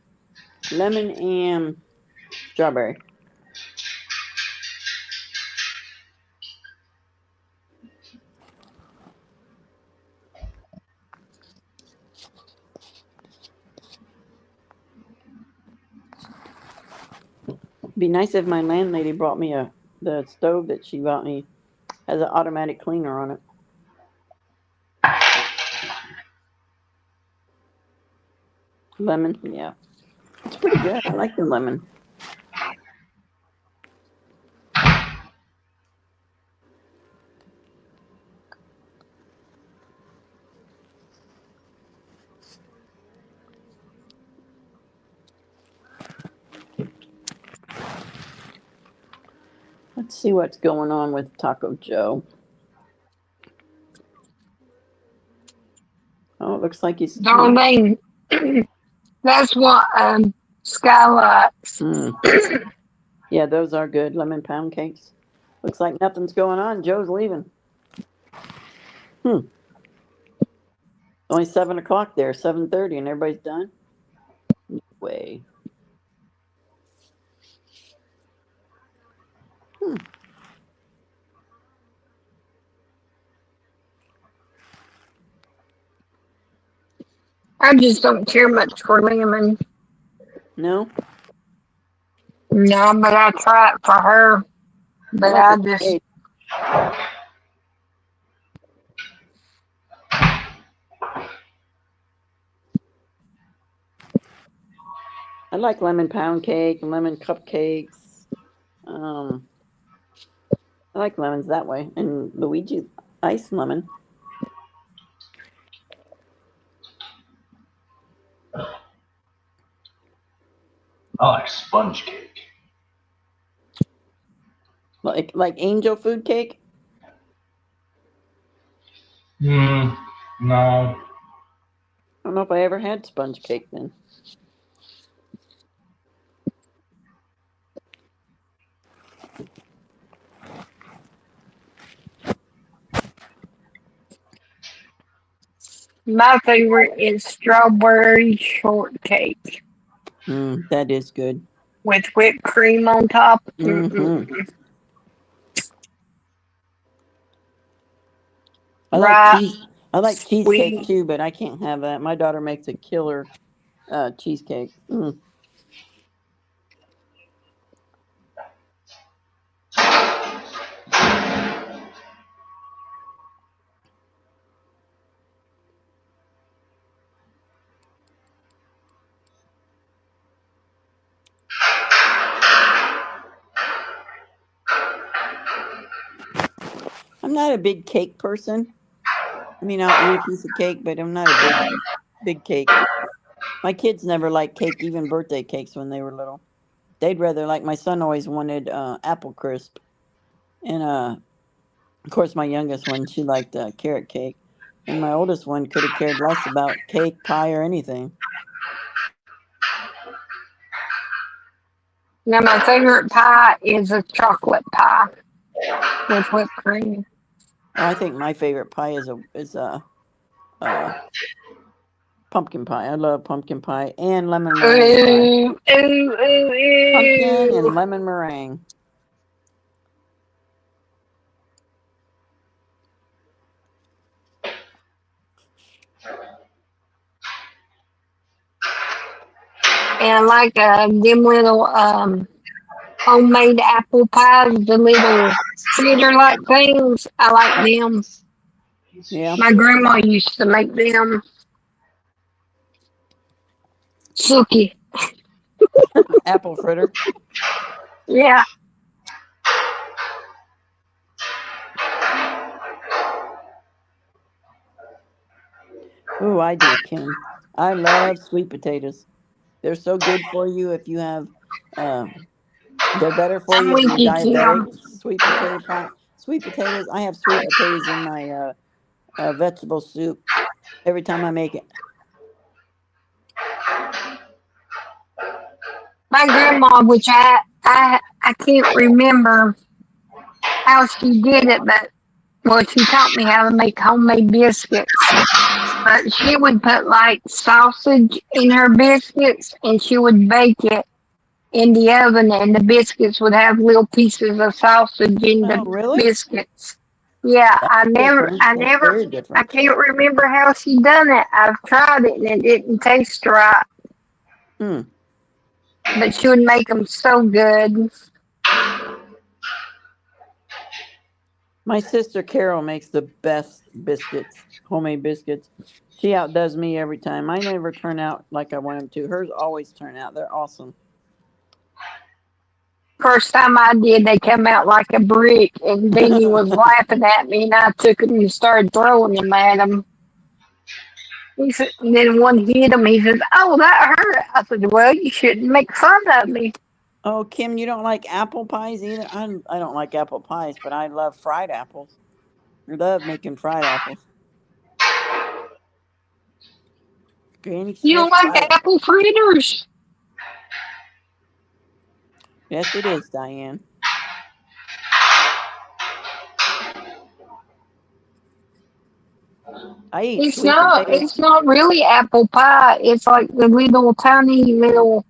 and strawberry. It'd be nice if my landlady brought me the stove that she bought me has an automatic cleaner on it. Lemon, yeah, it's pretty good. I like the lemon. Let's see what's going on with Taco Joe. Oh, it looks like he's. Darlene, that's what Sky likes. Yeah, those are good lemon pound cakes. Looks like nothing's going on. Joe's leaving. Only 7 o'clock there, 7:30, and everybody's done. No way. I just don't care much for lemon. No, No, but I try it for her. I But like I the just, cake. I like lemon pound cake and lemon cupcakes. I like lemons that way, and Luigi ice lemon. I like sponge cake. Like angel food cake. No. I don't know if I ever had sponge cake then. my favorite is strawberry shortcake That is good. with whipped cream on top. Mm-hmm. I like Right, cheese. I like cheesecake sweet. too, but I can't have that. My daughter makes a killer cheesecake. I'm not a big cake person. I mean, I'll eat a piece of cake, but I'm not a big cake. My kids never liked cake, even birthday cakes when they were little. They'd rather like my son always wanted apple crisp, and of course my youngest one she liked carrot cake, and my oldest one could have cared less about cake, pie, or anything. Now, my favorite pie is a chocolate pie with whipped cream. Oh, I think my favorite pie is a pumpkin pie. I love pumpkin pie and lemon meringue pie. Ooh, ooh, ooh, Pumpkin and ooh. lemon meringue. And I like them little homemade apple pies, the little fritter like things. I like them. Yeah. My grandma used to make them. Suki. Apple fritter. Yeah. Ooh, I do, Kim. I love sweet potatoes. They're so good for you if you have. Um, they're better for I'm you if with you're you, diabetic. Kim. Sweet potato pie. Sweet potatoes. I have sweet potatoes in my vegetable soup every time I make it. My grandma, which I can't remember how she did it, but well, she taught me how to make homemade biscuits. But she would put like sausage in her biscuits, and she would bake it in the oven, and the biscuits would have little pieces of sausage in Oh, the really? biscuits. Yeah, That's different. That's very I different. can't remember how she done it. I've tried it and it didn't taste right, Hmm. but she would make them so good. My sister Carol makes the best biscuits, homemade biscuits. She outdoes me every time. I never turn out like I want them to. Hers always turn out. They're awesome. First time I did, they come out like a brick, and Beanie was laughing at me, and I took them and started throwing them at him. He said, and then one hit him. He says, "Oh, that hurt." I said, "Well, you shouldn't make fun of me." Oh, Kim, you don't like apple pies either? I don't like apple pies, but I love fried apples. I love making fried apples. Granny You don't Smith like fried. apple fritters? Yes, it is, Diane. I eat It's sweet not. potatoes. It's not really apple pie. It's like the little tiny little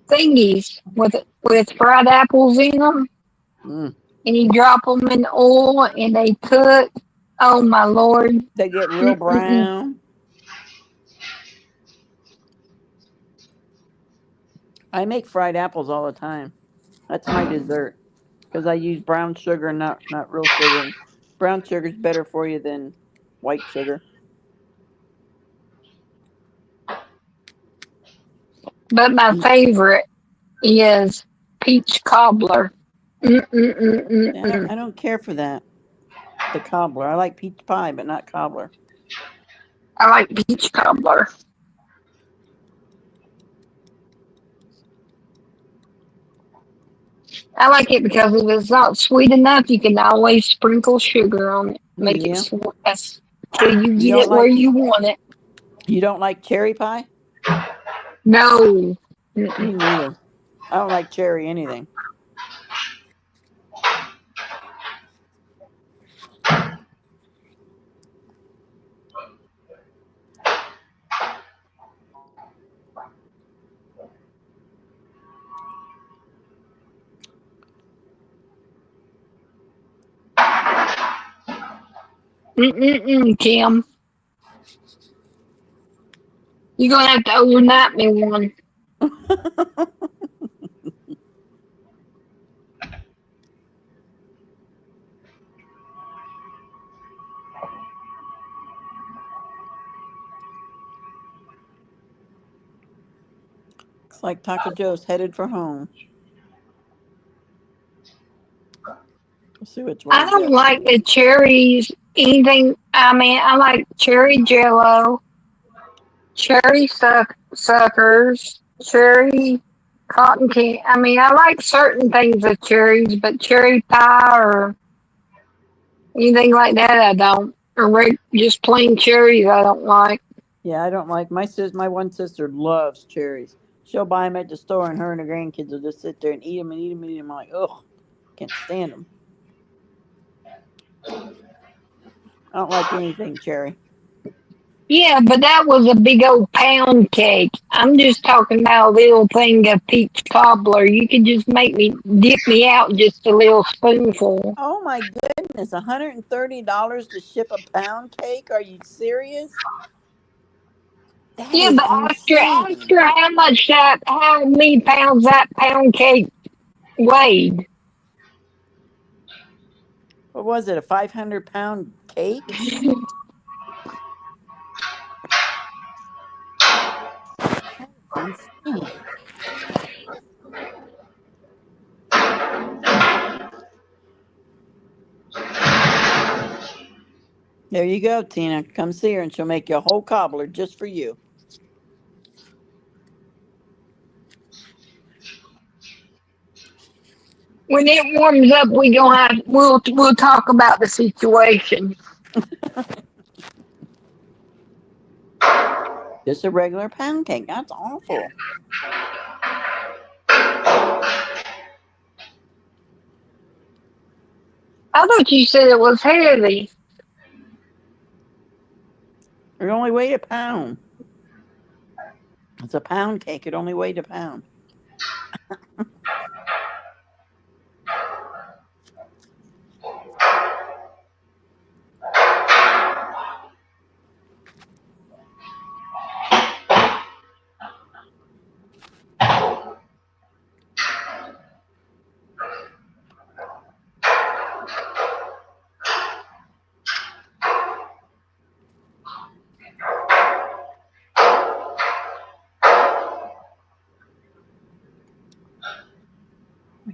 thingies with fried apples in them, Mm. and you drop them in oil, and they cook. Oh my lord! They get real Mm-mm-mm. brown. I make fried apples all the time. That's my dessert because I use brown sugar, not real sugar. Brown sugar is better for you than white sugar. But my Mm. favorite is peach cobbler. Yeah, Mm-mm-mm-mm-mm. I don't care for that. The cobbler. I like peach pie, but not cobbler. I like peach cobbler. I like it because if it's not sweet enough, you can always sprinkle sugar on it. Make it Yeah. sweet till you You get don't it where like you want it. you don't like cherry pie? No. Me Mm-mm. neither. I don't like cherry anything. Mm-mm-mm, Kim. You're going to have to overnight me one. Looks like Taco Joe's headed for home. We'll see which way I he don't goes. like the cherries, anything. I mean, I like cherry jello, suckers, cherry cotton candy. I mean, I like certain things with cherries, but cherry pie or anything like that, I don't. Or just plain cherries, I don't like. Yeah, I don't like my one sister loves cherries. She'll buy them at the store, and her and her grandkids will just sit there and eat them and eat them and eat them. I'm like, ugh, can't stand them. I don't like anything cherry. Yeah, but that was a big old pound cake. I'm just talking about a little thing of peach cobbler. You could just make me dip me out just a little spoonful. Oh my goodness, $130 to ship a pound cake? Are you serious? That Yeah, is but insane. after how many pounds that pound cake weighed? What was it? A 500-pound cake? insane. There you go, Tina. Come see her and she'll make you a whole cobbler just for you. When it warms up, we'll talk about the situation. Just a regular pound cake. That's awful. I thought you said it was heavy. It only weighed a pound. It's a pound cake. It only weighed a pound.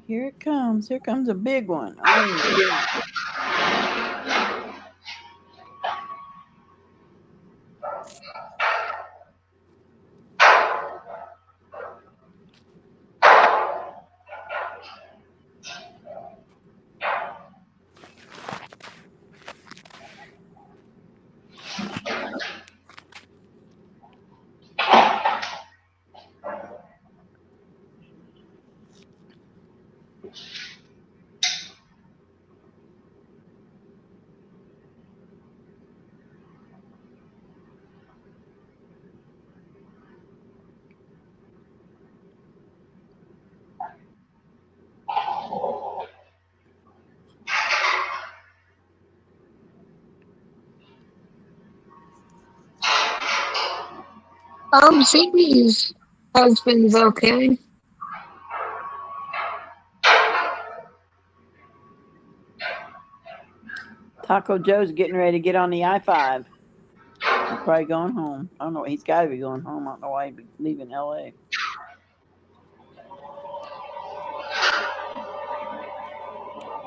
Here it comes. Here comes a big one. Oh my goodness. Cindy's husband's okay. Taco Joe's getting ready to get on the I-5. He's probably going home. I don't know. He's got to be going home. I don't know why he'd be leaving L.A.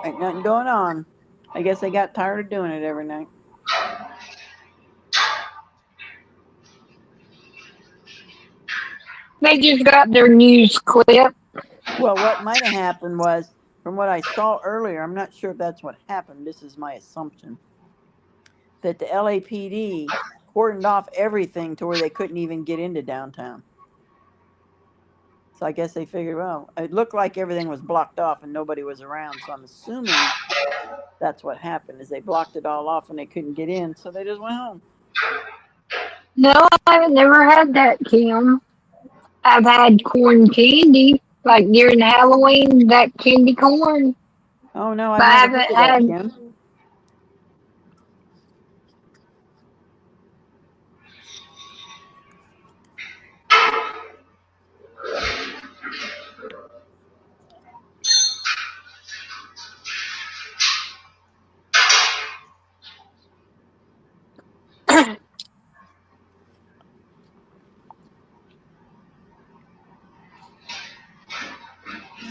Ain't nothing going on. I guess they got tired of doing it every night. They just got their news clip. Well, what might have happened was, from what I saw earlier, I'm not sure if that's what happened. This is my assumption, that the LAPD cordoned off everything to where they couldn't even get into downtown. So I guess they figured, well, it looked like everything was blocked off and nobody was around. So I'm assuming that's what happened, is they blocked it all off and they couldn't get in. So they just went home. No, I've never had that, Kim. I've had corn candy, like during Halloween, that candy corn. Oh, no, I've But I never heard haven't of that, had. Kim.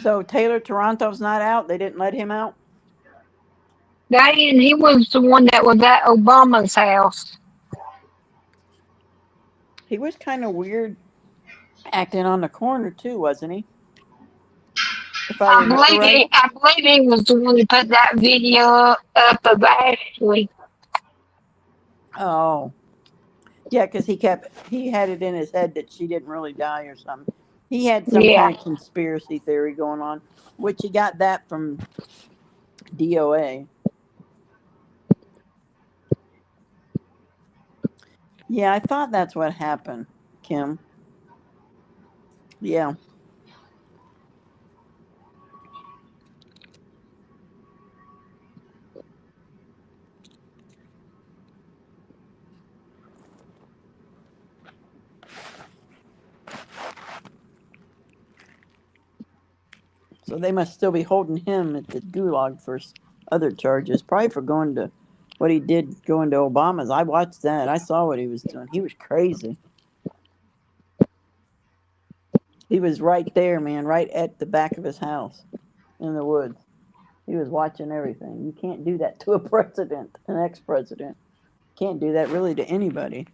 So Taylor Toronto's not out? They didn't let him out? Diane, he was the one that was at Obama's house. He was kind of weird acting on the corner too, wasn't he? If I remember right. I believe he was the one who put that video up of Ashley. Oh. Yeah, because he had it in his head that she didn't really die or something. He had some Yeah. kind of conspiracy theory going on, which he got that from DOA. Yeah, I thought that's what happened, Kim. Yeah. So they must still be holding him at the gulag for other charges, probably for going to what he did going to Obama's. I watched that. I saw what he was doing. He was crazy. He was right there, man, right at the back of his house in the woods. He was watching everything. You can't do that to a president, an ex-president. Can't do that really to anybody.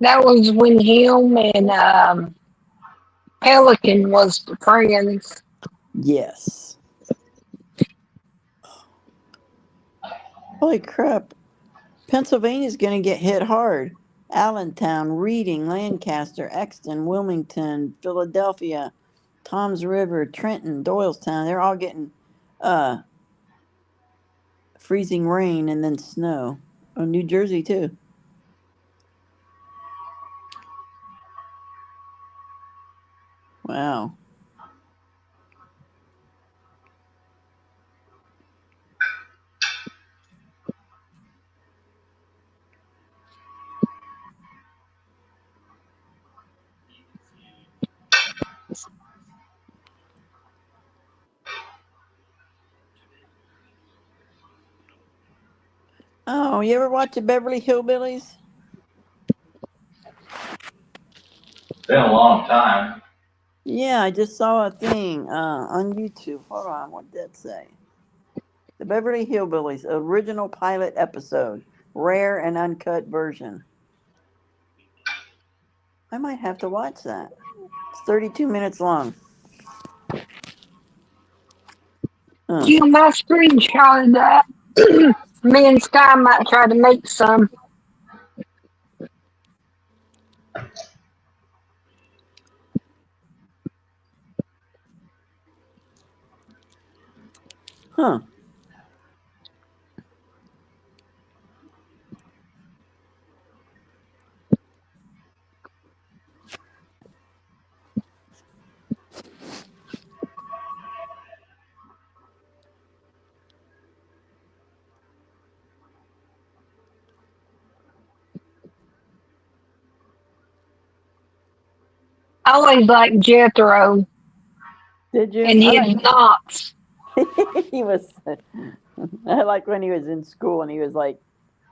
That was when him and Pelican was friends. Yes. Holy crap. Pennsylvania's going to get hit hard. Allentown, Reading, Lancaster, Exton, Wilmington, Philadelphia, Toms River, Trenton, Doylestown. They're all getting uh, freezing rain and then snow. Oh, New Jersey, too. Wow. Oh, you ever watch the Beverly Hillbillies? Been a long time. Yeah, I just saw a thing on YouTube. Hold on, what did that say? The Beverly Hillbillies original pilot episode, rare and uncut version. I might have to watch that. It's 32 minutes long. Jim, I screenshotted that. Me and Sky might try to make some. Huh. I always liked Jethro Did you? and his knots. He was. I like when he was in school and he was like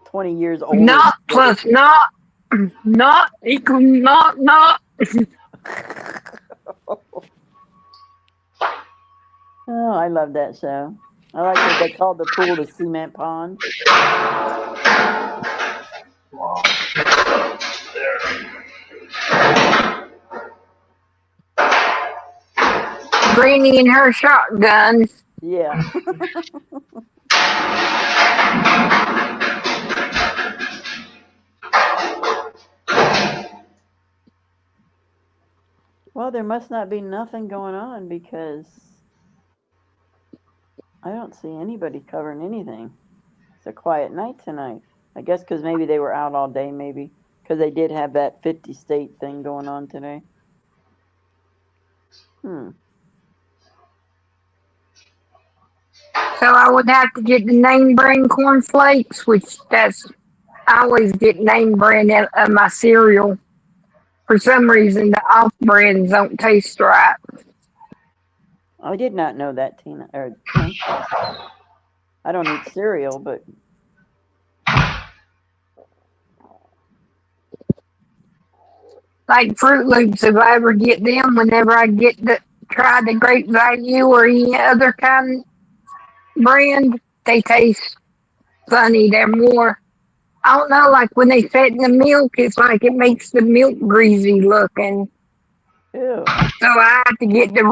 20 years older. Knot plus knot. Knot equals knot. Oh, I love that show. I like that they called the pool the cement pond. Wow. Granny and her shotgun. Yeah. Well, there must not be nothing going on because I don't see anybody covering anything. It's a quiet night tonight. I guess because maybe they were out all day, maybe. Because they did have that 50 state thing going on today. So I would have to get the name brand cornflakes, which I always get name brand of my cereal. For some reason, the off brands don't taste right. I did not know that, Tina. Or Tim. I don't eat cereal, but Like Fruit Loops, if I ever get them, whenever I get to try the Great Value or any other kind brand, they taste funny. They're more, I don't know, like when they set in the milk, it's like it makes the milk greasy looking. ew. So I have to get the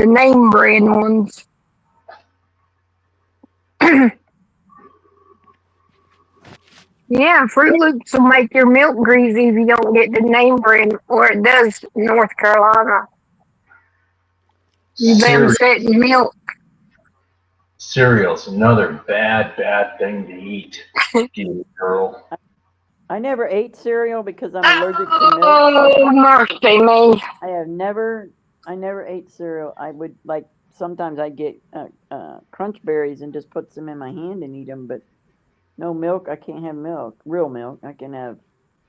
name brand ones. Yeah, Fruit Loops will make your milk greasy if you don't get the name brand, or it does in North Carolina. Them setting milk. Cereal's another bad thing to eat, you girl. I never ate cereal because I'm allergic to milk. Oh, mercy me. I never ate cereal. I would like sometimes I get crunch berries and just put them in my hand and eat them, but no milk. I can't have milk, real milk. I can have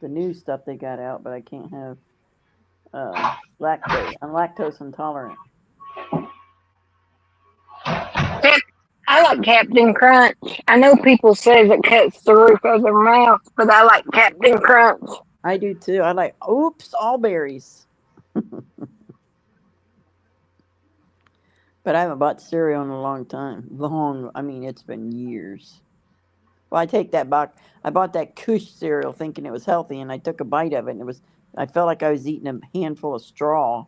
the new stuff they got out, but I can't have lactose. I'm lactose intolerant. That like Captain Crunch. I know people say it cuts the roof of their mouth, but I like Captain Crunch. I do too. I like oops, all berries. But I haven't bought cereal in a long time. I mean, it's been years. Well, I take that back. I bought that Kush cereal thinking it was healthy, and I took a bite of it, and I felt like I was eating a handful of straw.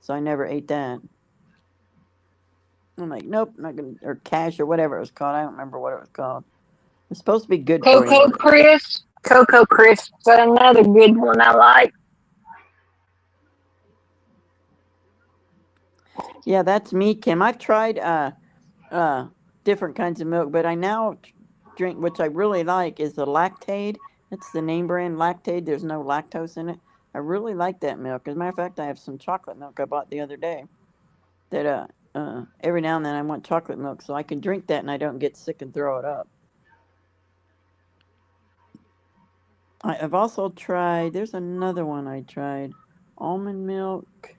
So I never ate that. I'm like, nope, not gonna, or cash or whatever it was called. I don't remember what it was called. It's supposed to be good for you. Cocoa Crisp. Cocoa Crisp is another good one I like. Yeah, that's me, Kim. I've tried different kinds of milk, but I now drink, which I really like, is the Lactaid. That's the name brand Lactaid. There's no lactose in it. I really like that milk. As a matter of fact, I have some chocolate milk I bought the other day. That every now and then I want chocolate milk, so I can drink that and I don't get sick and throw it up. I've also tried. There's another one I tried. Almond milk.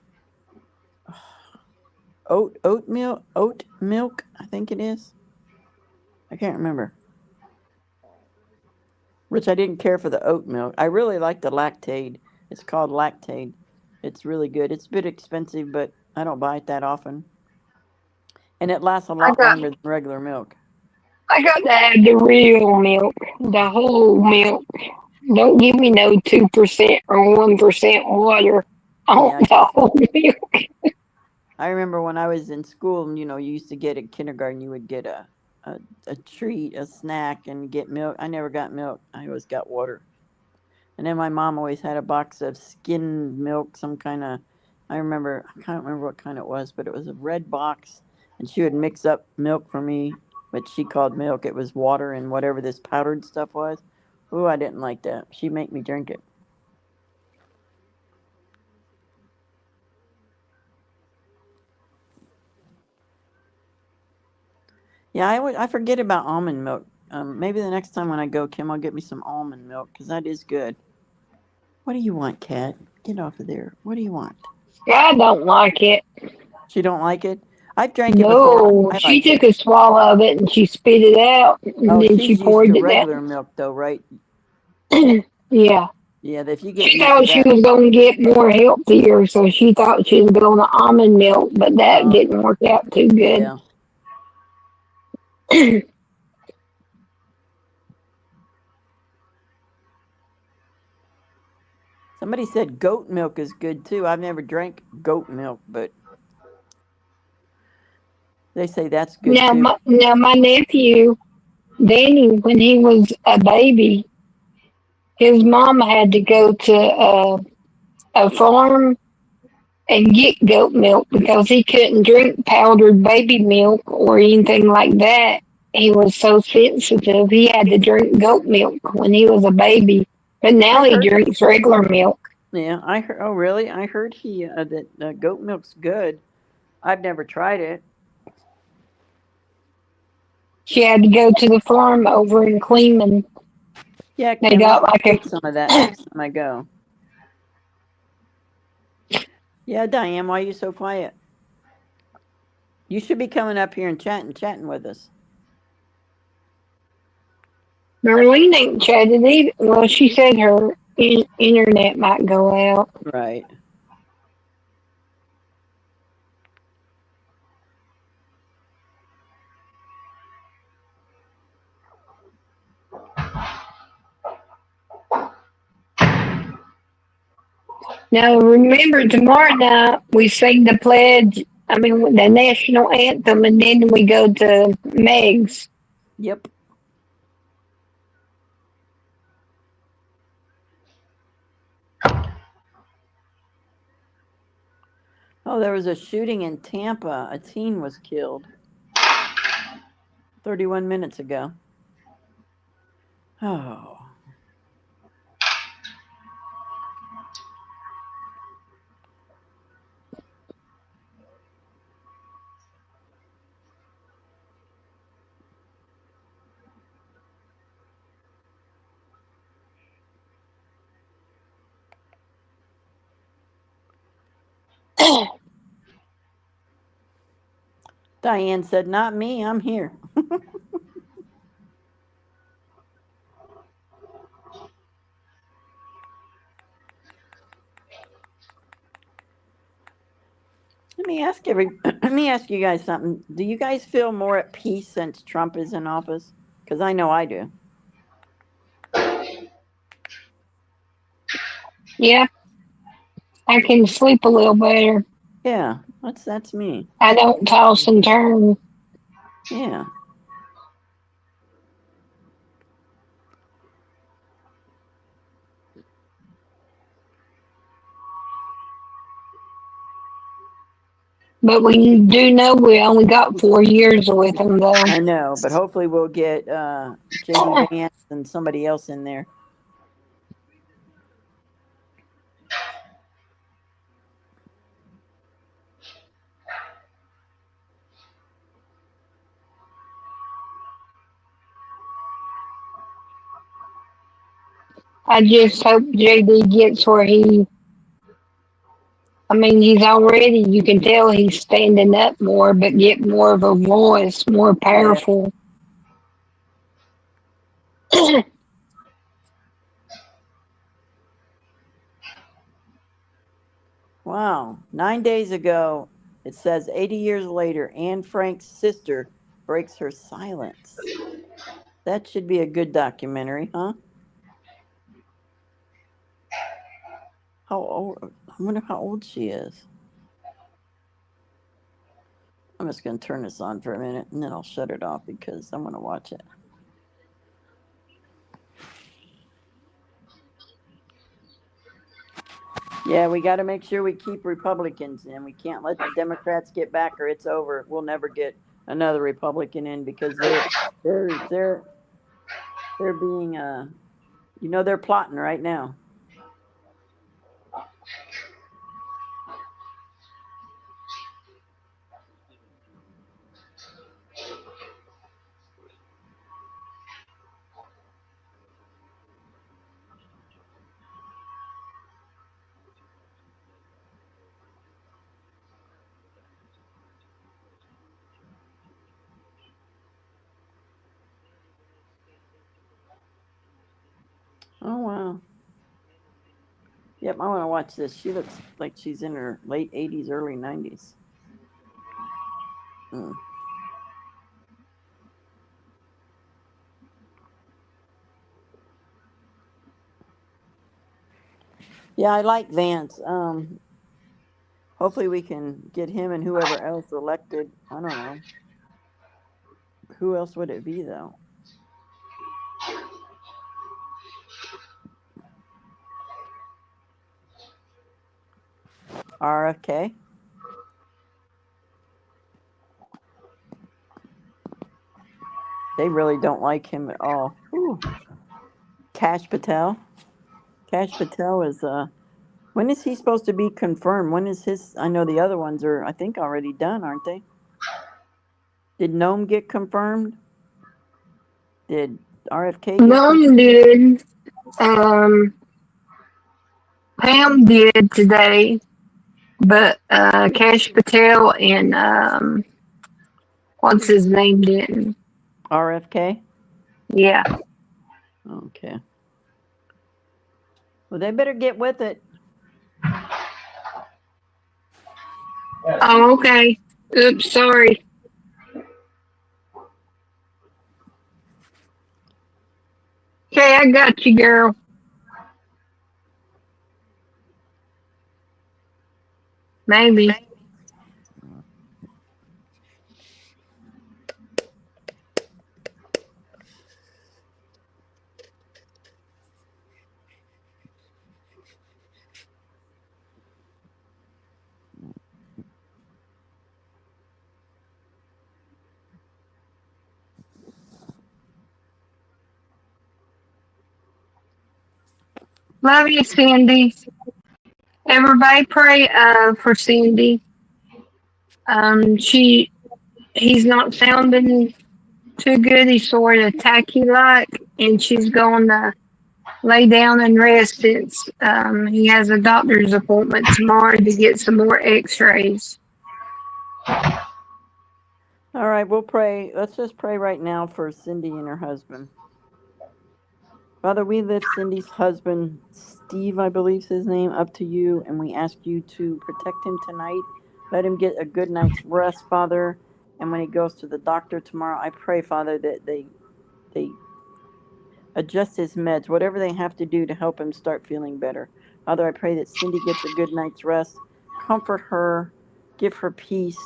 Oat milk, I think it is. I can't remember. Which I didn't care for the oat milk. I really like the Lactaid. It's called Lactaid. It's really good. It's a bit expensive, but I don't buy it that often. And it lasts a I lot got longer than regular milk. I got to have the real milk, the whole milk. Don't give me no 2% or 1% water. I Yeah, want the whole milk. I remember when I was in school, you used to get at kindergarten, you would get a treat, a snack, and get milk. I never got milk. I always got water. And then my mom always had a box of skimmed milk, some kind of, I can't remember what kind it was, but it was a red box. And she would mix up milk for me, which she called milk. It was water and whatever this powdered stuff was. Ooh, I didn't like that. She'd make me drink it. Yeah, I forget about almond milk. Maybe the next time when I go, Kim, I'll get me some almond milk because that is good. What do you want, Cat? Get off of there. What do you want? I don't like it. She don't like it. I've drank it before. No, I she like it. took a swallow of it and she spit it out and Oh, then she she's used to poured it down. regular milk though, right? Yeah. Yeah, if you get She used to thought she that. was going to get more healthier, so she thought she was going to almond milk, but that Oh, didn't work out too good. yeah. Somebody said goat milk is good too. I've never drank goat milk, but they say that's good too. Now my nephew Danny, when he was a baby, his mom had to go to a farm and get goat milk because he couldn't drink powdered baby milk or anything like that. He was so sensitive. He had to drink goat milk when he was a baby, but now I he heard. drinks regular milk. Yeah, I heard. Oh, really? I heard that goat milk's good. I've never tried it. She had to go to the farm over in Cleveland. Yeah, They Kim, got I'll like get some of that next time I go. Yeah, Diane, why are you so quiet? You should be coming up here and chatting with us. Marlene ain't chatted either. Well, she said her internet might go out. Right. Now remember, tomorrow night we sing the pledge. I mean, the national anthem, and then we go to Meg's. Yep. Oh, there was a shooting in Tampa. A teen was killed 31 minutes ago. Oh. Diane said, "Not me. I'm here." Let me ask you guys something. Do you guys feel more at peace since Trump is in office? Because I know I do. Yeah, I can sleep a little better. Yeah, that's me. I don't toss and turn. Yeah. But we do know we only got 4 years with him, though. I know, but hopefully we'll get JD Vance and somebody else in there. I just hope JD gets where I mean, he's already, you can tell he's standing up more, but get more of a voice, more Yeah. powerful. Wow. 9 days ago, it says 80 years later, Anne Frank's sister breaks her silence. That should be a good documentary, huh? How old? I wonder how old she is. I'm just going to turn this on for a minute and then I'll shut it off because I'm going to watch it. Yeah, we got to make sure we keep Republicans in. We can't let the Democrats get back or it's over. We'll never get another Republican in because they're being they're plotting right now. Oh wow. Yep, I want to watch this. She looks like she's in her late 80s, early 90s. Mm. Yeah, I like Vance. Hopefully we can get him and whoever else elected. I don't know. Who else would it be though? RFK? They really don't like him at all. Ooh. Cash Patel. Cash Patel is when is he supposed to be confirmed? When is his I know the other ones are I think already done, aren't they? Did Nome get confirmed? Did RFK get None confirmed? did. Um, Pam did today, but Cash Patel and what's his name didn't. RFK? Yeah. Okay. Well, they better get with it. Oh, okay. Oops, sorry. Okay, I got you, girl. Maybe. Love you, Cindy. Everybody pray for Cindy. He's not sounding too good. He's sort of tacky like, and she's going to lay down and rest since he has a doctor's appointment tomorrow to get some more X-rays. All right, we'll pray. Let's just pray right now for Cindy and her husband. Father, we lift Cindy's husband, Steve, I believe is his name, up to you, and we ask you to protect him tonight. Let him get a good night's rest, Father. And when he goes to the doctor tomorrow, I pray, Father, that they adjust his meds, whatever they have to do to help him start feeling better. Father, I pray that Cindy gets a good night's rest. Comfort her, give her peace.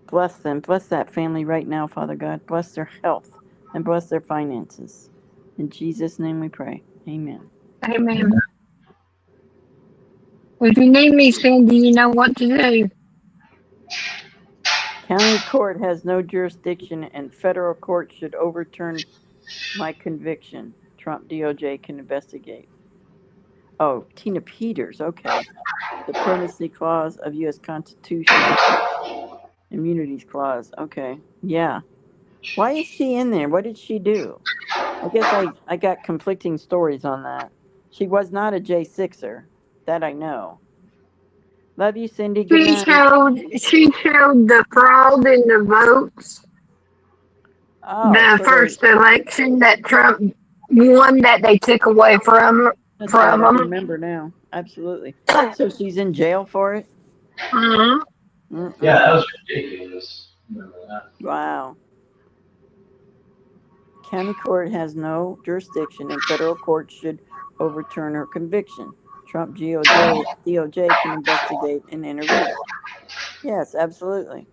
Bless them. Bless that family right now, Father God. Bless their health and bless their finances. In Jesus' name we pray. Amen. Amen. If you need me, Cindy, you know what to do. County court has no jurisdiction and federal court should overturn my conviction. Trump DOJ can investigate. Oh, Tina Peters. Okay. Supremacy Clause of U.S. Constitution. Immunities Clause. Okay. Yeah. Why is she in there? What did she do? I guess I got conflicting stories on that. She was not a J6er. That I know. Love you, Cindy. Good night. She showed the fraud in the votes, Oh, the so they. first election that Trump won that they took away That's right. from I him. remember now. Absolutely. So she's in jail for it? Mhm. Yeah, that Mm-mm. was ridiculous. Remember that? Wow. County court has no jurisdiction and federal court should overturn her conviction. Trump DOJ can investigate and intervene. Yes, absolutely.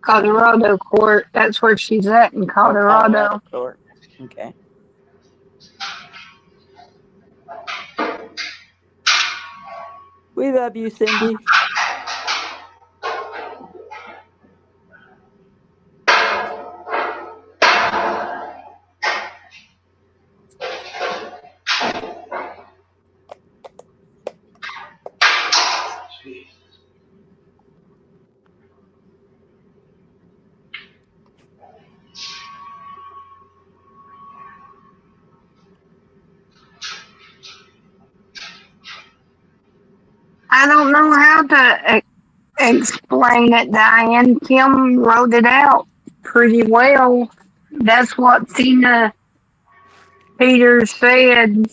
Colorado court. That's where she's at in Oh, Colorado Colorado. court. Okay. We love you, Cindy. I don't know how to explain it, Diane. Kim wrote it out pretty well. That's what Tina Peters said.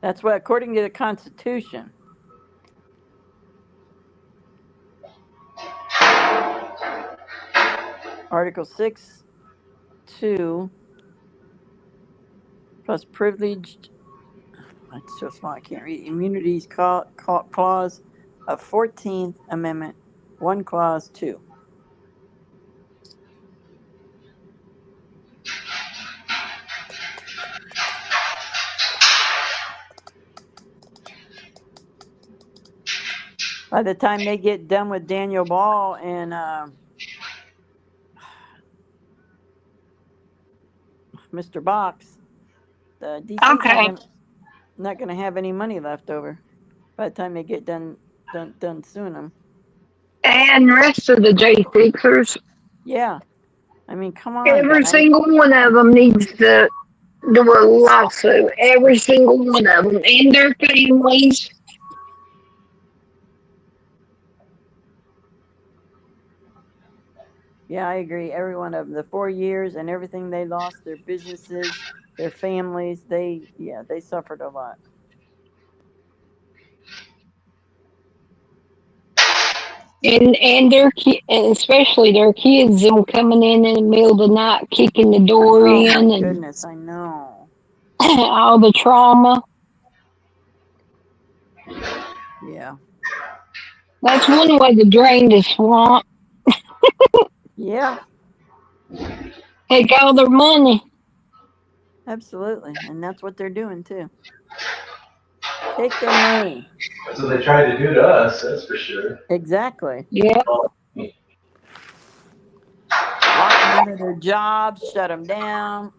That's what, according to the Constitution. Article 6, 2, plus privileged, that's so small I can't read, immunities clause of 14th Amendment, 1 clause 2. By the time they get done with Daniel Ball and Mr. Box, the DC's Okay. not gonna have any money left over by the time they get done suing them. And the rest of the J6ers, Yeah, I mean, come on, every guys. single one of them needs to do a lawsuit. Every single one of them and their families. Yeah, I agree. Every one of them, the 4 years and everything they lost, their businesses, their families, they suffered a lot. And and especially their kids, them coming in the middle of the night, kicking the door Oh my in, and goodness, I know. all the trauma. Yeah. That's one way to drain the swamp. Yeah, Take all their money. absolutely. And that's what they're doing too. Take their money. That's what they tried to do to us, that's for sure. Exactly. Yeah. Lock them out of their jobs, shut them down.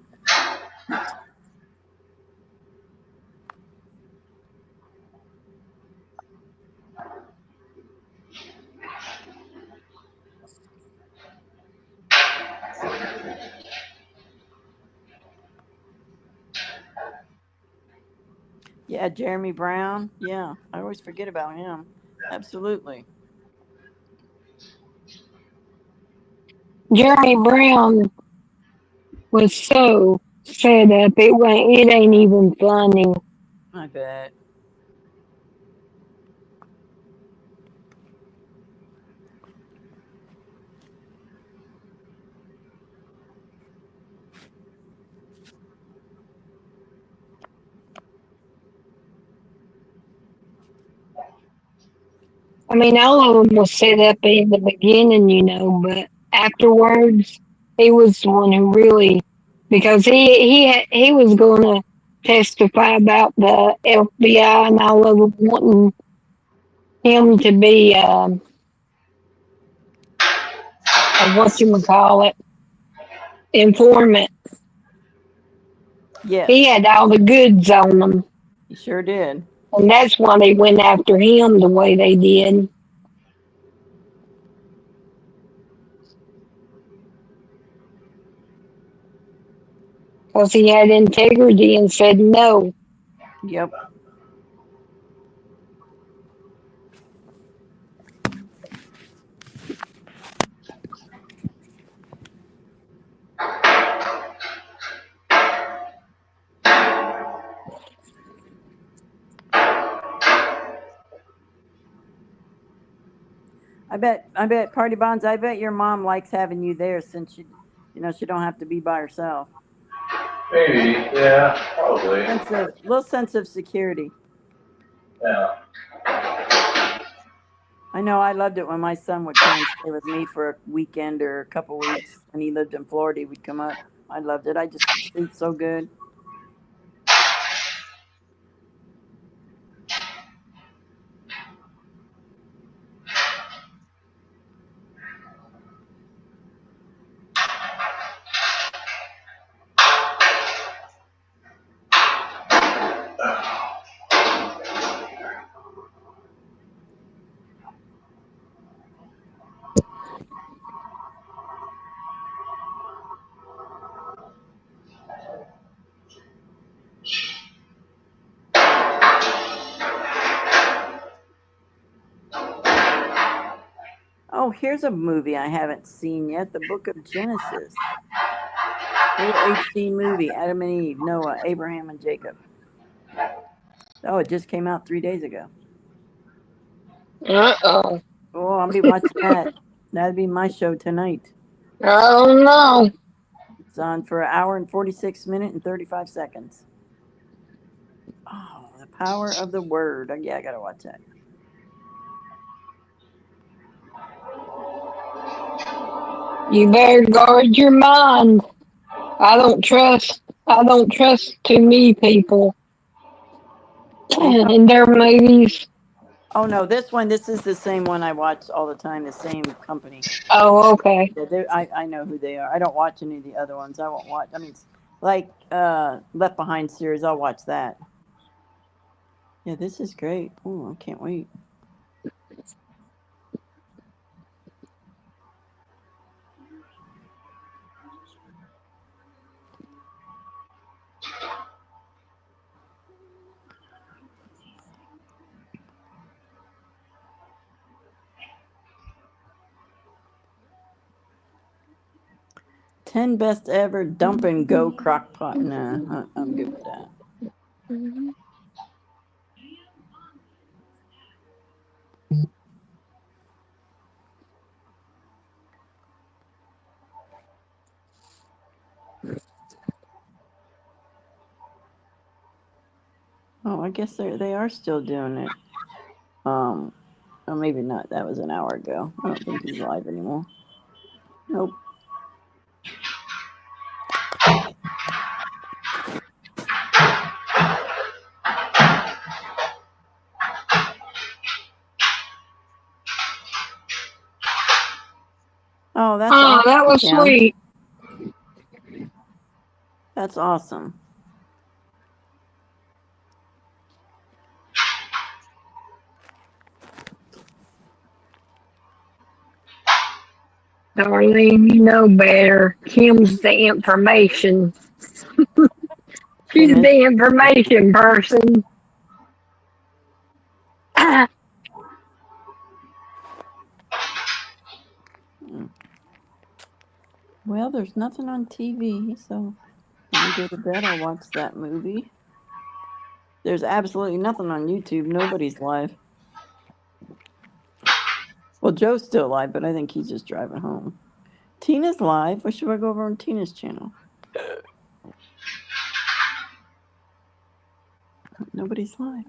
Yeah, Jeremy Brown. Yeah, I always forget about him. Absolutely. Jeremy Brown was so fed up. It ain't even funny. I bet. I mean, all of them was set up in the beginning, but afterwards, he was the one who really, because he was going to testify about the FBI and all of them wanting him to be a whatchamacallit, informant. He Yes, had all the goods on them, he sure did. and that's why they went after him the way they did. Because he had integrity and said no. Yep. I bet Party Bonds, I bet your mom likes having you there since she don't have to be by herself. Maybe, yeah, probably. Little sense of security. Yeah. I know I loved it when my son would come and stay with me for a weekend or a couple weeks. When he lived in Florida, he would come up. I loved it. I just could sleep so good. Oh, here's a movie I haven't seen yet, The Book of Genesis. Full HD movie, Adam and Eve, Noah, Abraham, and Jacob. Oh, it just came out 3 days ago. Uh-oh. Oh, I'll be watching that. That'd be my show tonight. Oh, no. It's on for an hour and 46 minutes and 35 seconds. Oh, the power of the word. Oh, yeah, I gotta watch that. You better guard your mind. I don't trust too many people Are you talking? in their movies. Oh no, this is the same one I watch all the time. The same company. Oh, okay. Yeah, I know who they are. I don't watch any of the other ones. I won't watch. I mean, like Left Behind series. I'll watch that. Yeah, this is great. Oh, I can't wait. Ten best ever dump and go crock pot. Nah, I'm good with that. Oh, I guess they are still doing it. Or maybe not. That was an hour ago. I don't think he's live anymore. Nope. Oh, that's Oh, awesome, that was Kim. sweet. That's awesome. Darlene, you know better. Kim's the information. Kim She's is. the information person. Well, there's nothing on TV, so when I go to bed, I'll watch that movie. There's absolutely nothing on YouTube. Nobody's live. Well, Joe's still live, but I think he's just driving home. Tina's live. Or should I go over on Tina's channel? Nobody's live.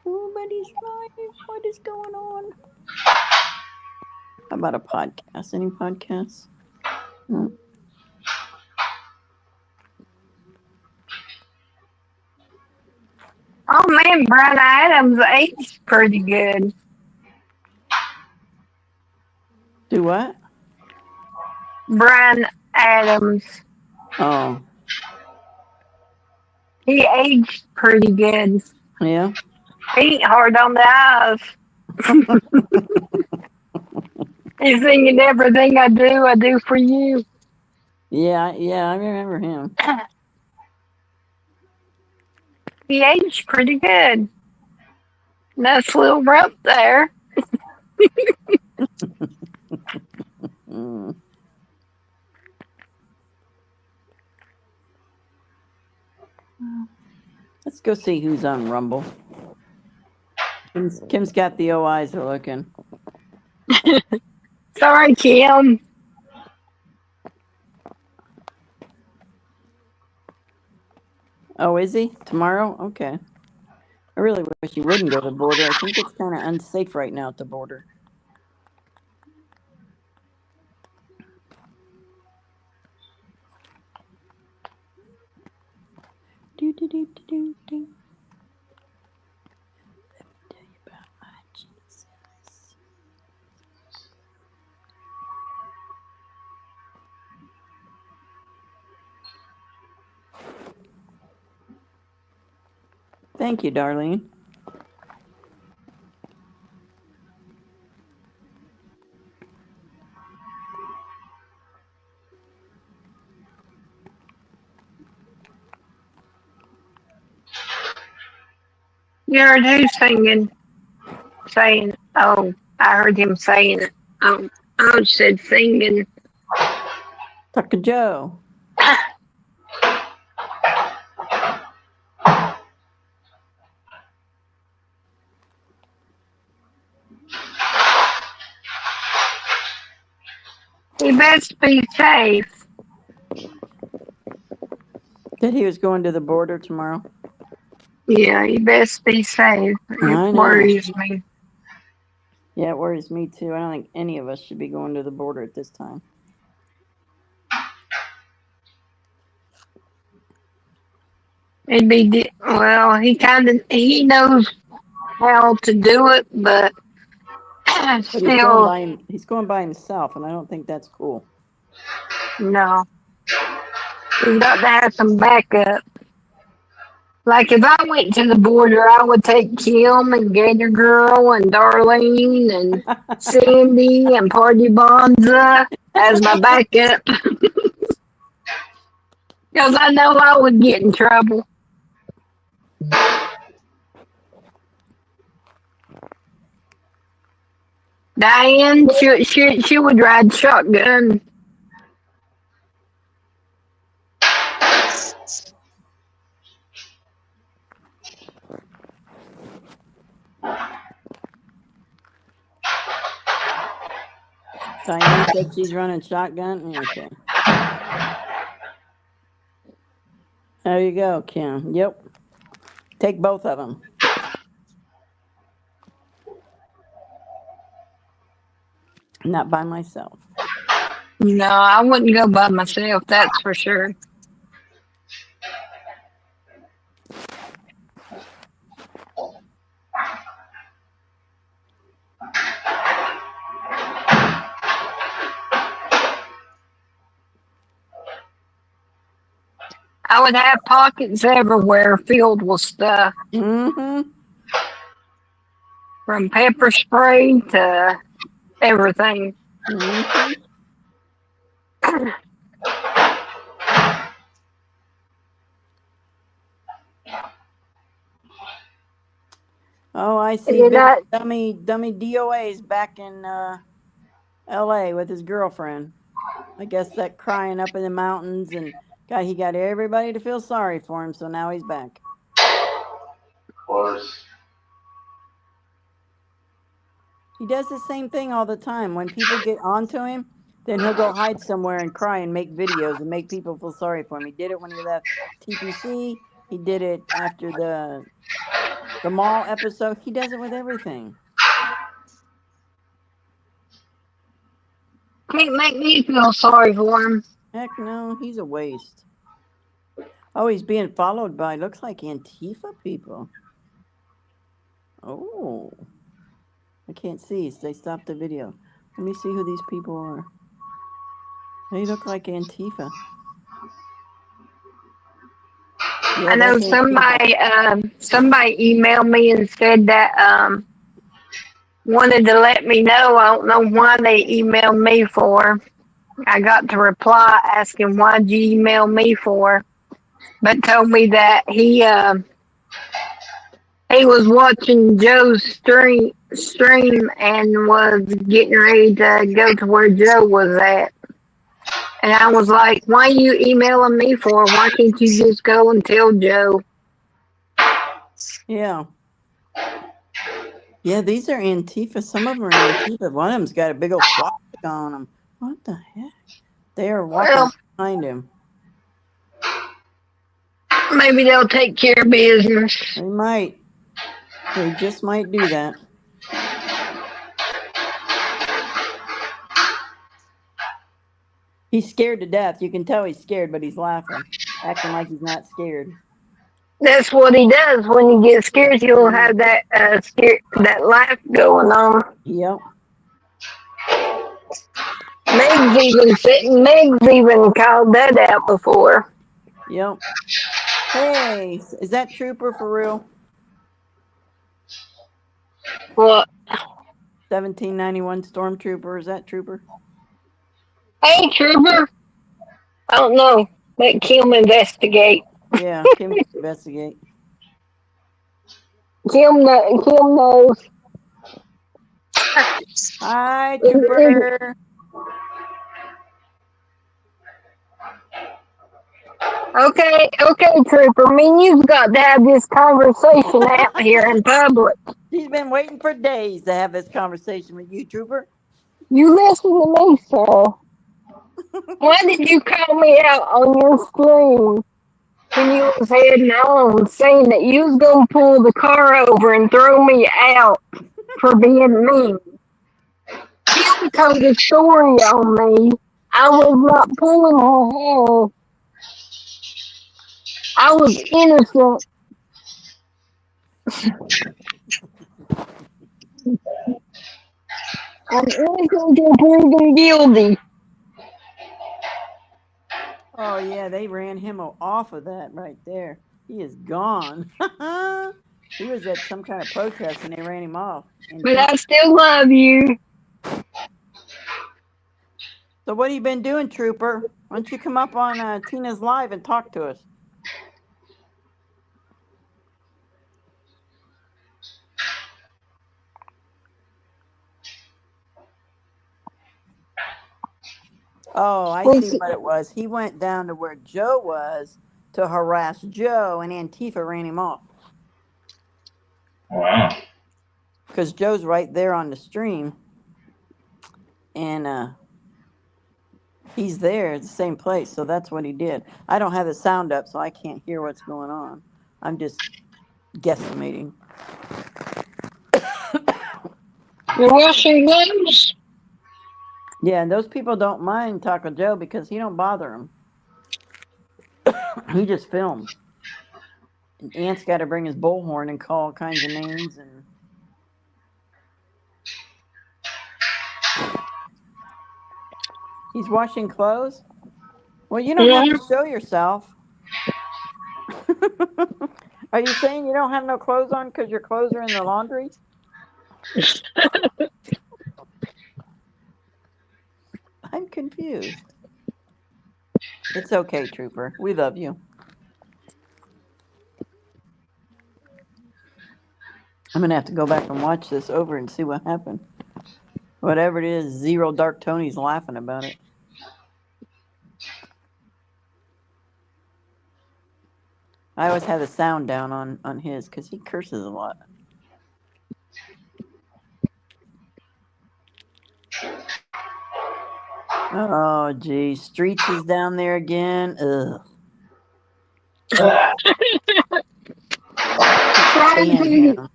Nobody's live. What is going on? How about a podcast? Any podcasts? No. Oh man, Brian Adams aged pretty good. Do what? Brian Adams. Oh, He aged pretty good. yeah. He ain't hard on the eyes. He's singing everything I do for you. Yeah, I remember him. He aged pretty good. Nice little rump there. Mm. Let's go see who's on Rumble. Kim's got the eyes are looking. Sorry, Kim. Oh, is he? Tomorrow? Okay. I really wish he wouldn't go to the border. I think it's kind of unsafe right now at the border. Do, do, do, do, do, do. Let me tell you about my Jesus. Thank you, Darlene. You heard who singing? Saying, oh, I heard him saying it. Oh, I said singing. Tucker Joe. He best be safe. Said he was going to the border tomorrow. Yeah, he best be safe. I It know. worries me. Yeah, it worries me too. I don't think any of us should be going to the border at this time. It'd be well. He knows how to do it, but But still, he's going by himself, and I don't think that's cool. no. He's got to have some backup. Like if I went to the border, I would take Kim and Gator Girl and Darlene and Cindy and Party Bonza as my backup. Because I know I would get in trouble. Diane, she would ride shotgun. Diane said she's running shotgun. Okay. There you go, Kim. Yep. Take both of them. Not by myself. No, I wouldn't go by myself, that's for sure. I would have pockets everywhere filled with stuff. Mm-hmm. From pepper spray to everything. Mm-hmm. Oh, I see. Dummy DOA's back in L.A. with his girlfriend. I guess that crying up in the mountains and he got everybody to feel sorry for him, so now he's back. Of course. He does the same thing all the time. When people get onto him, then he'll go hide somewhere and cry and make videos and make people feel sorry for him. He did it when he left TPC. He did it after the mall episode. He does it with everything. Can't make me feel sorry for him. Heck no, he's a waste. Oh, he's being followed by, looks like Antifa people. Oh. I can't see. They stopped the video. Let me see who these people are. They look like Antifa. Yeah, I know somebody emailed me and said that wanted to let me know. I don't know why they emailed me for. I got to reply asking why'd you email me for, but told me that he was watching Joe's stream and was getting ready to go to where Joe was at. And I was like, why are you emailing me for? Why can't you just go and tell Joe? Yeah. Yeah, these are Antifa. Some of them are Antifa. One of them's got a big old swastika on them. What the heck? They are walking behind him. Maybe they'll take care of business. They might. They just might do that. He's scared to death. You can tell he's scared, but he's laughing, acting like he's not scared. That's what he does when he gets scared. He'll have that that laugh going on. Yep. Meg's even called that out before. Yep. Hey, is that Trooper for real? What? 1791 Stormtrooper. Is that Trooper? Hey, Trooper. I don't know. Let Kim investigate. Yeah, Kim can investigate. Kim knows. Hi, Trooper. Okay, Trooper. Me and you've got to have this conversation out here in public. She's been waiting for days to have this conversation with you, Trooper. You listen to me, sir. Why did you call me out on your stream when you was heading on, saying that you was gonna pull the car over and throw me out for being mean? You told a story on me. I was not pulling her hair. I was innocent. I'm innocent until proven guilty. Oh, yeah, they ran him off of that right there. He is gone. He was at some kind of protest and they ran him off. But I still love you. So what have you been doing, Trooper? Why don't you come up on Tina's Live and talk to us? Oh, I see what it was. He went down to where Joe was to harass Joe, and Antifa ran him off. Wow. Because Joe's right there on the stream, and he's there at the same place, so that's what he did. I don't have the sound up, so I can't hear what's going on. I'm just guesstimating. You're washing gloves? Yeah, and those people don't mind Taco Joe because he don't bother them. He just films. And Ant's got to bring his bullhorn and call all kinds of names. And he's washing clothes? Well, you don't have to show yourself. Are you saying you don't have no clothes on because your clothes are in the laundry? I'm confused. It's okay, Trooper. We love you. I'm going to have to go back and watch this over and see what happened. Whatever it is, Zero Dark Tony's laughing about it. I always have the sound down on his because he curses a lot. Oh, geez. Streets is down there again. Ugh.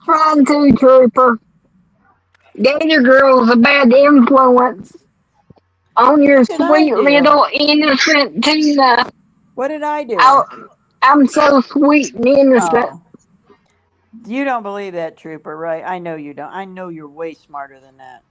Trying to, Trooper. Gator Girl's a bad influence on your What did I sweet do? little innocent Tina. What did I do? I'm so sweet and innocent. Oh. You don't believe that, Trooper, right? I know you don't. I know you're way smarter than that.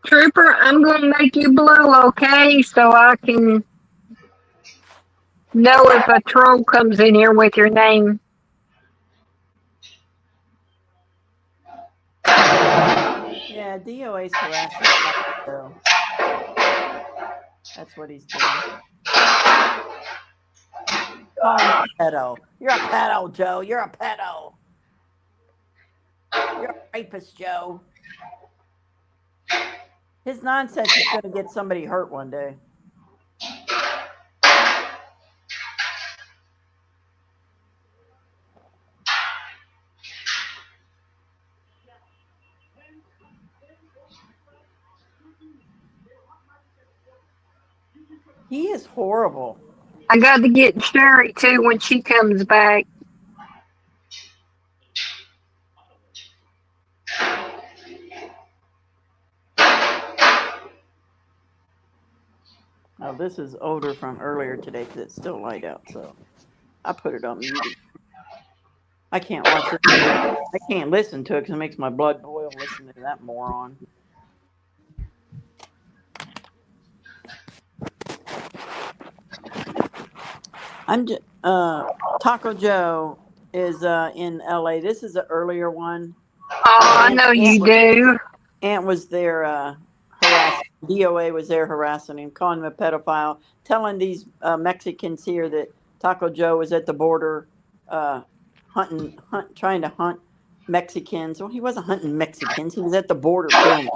Trooper, I'm gonna make you blue, okay? So I can know if a troll comes in here with your name. Yeah, DOA's harassing Taco. That's what he's doing. Call him a pedo. You're a pedo, Joe. You're a pedo. You're a rapist, Joe. His nonsense is going to get somebody hurt one day. He is horrible. I got to get Sherry too when she comes back. Oh, this is older from earlier today because it's still light out, so I put it on mute. I can't watch it. I can't listen to it because it makes my blood boil listening to that moron. Taco Joe is in LA. This is an earlier one. Oh, I know you do. Ant was there harassing. DOA was there harassing him, calling him a pedophile, telling these Mexicans here that Taco Joe was at the border trying to hunt Mexicans. Well, he wasn't hunting Mexicans. He was at the border filming.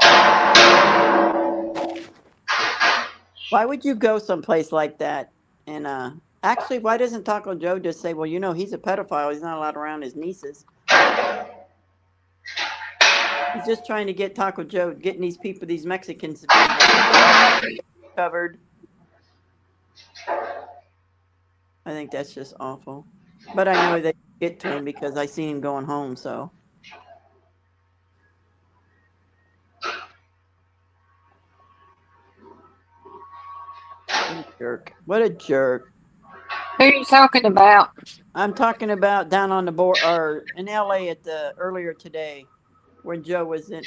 Why would you go someplace like that? And actually, why doesn't Taco Joe just say, well, you know, he's a pedophile. He's not allowed around his nieces. He's just trying to get Taco Joe, getting these people, these Mexicans, to be covered. I think that's just awful. But I know they get to him because I seen him going home, so. What a jerk. What a jerk. Who are you talking about? I'm talking about down on the board, or in LA earlier today, when Joe was in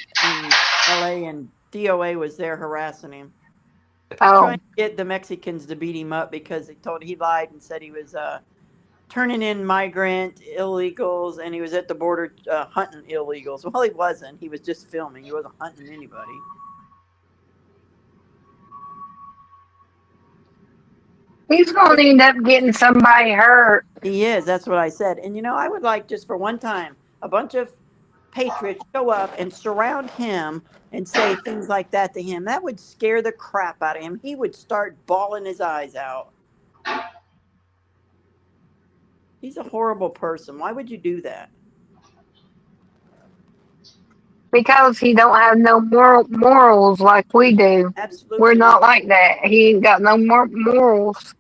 LA and DOA was there harassing him. Trying to get the Mexicans to beat him up because he lied and said he was turning in migrant illegals and he was at the border hunting illegals. Well, he wasn't. He was just filming. He wasn't hunting anybody. He's going to end up getting somebody hurt. He is. That's what I said. And, you know, I would like just for one time a bunch of patriots show up and surround him and say things like that to him. That would scare the crap out of him. He would start bawling his eyes out. He's a horrible person. Why would you do that? Because he don't have no morals like we do. Absolutely. We're not like that. He ain't got no more morals.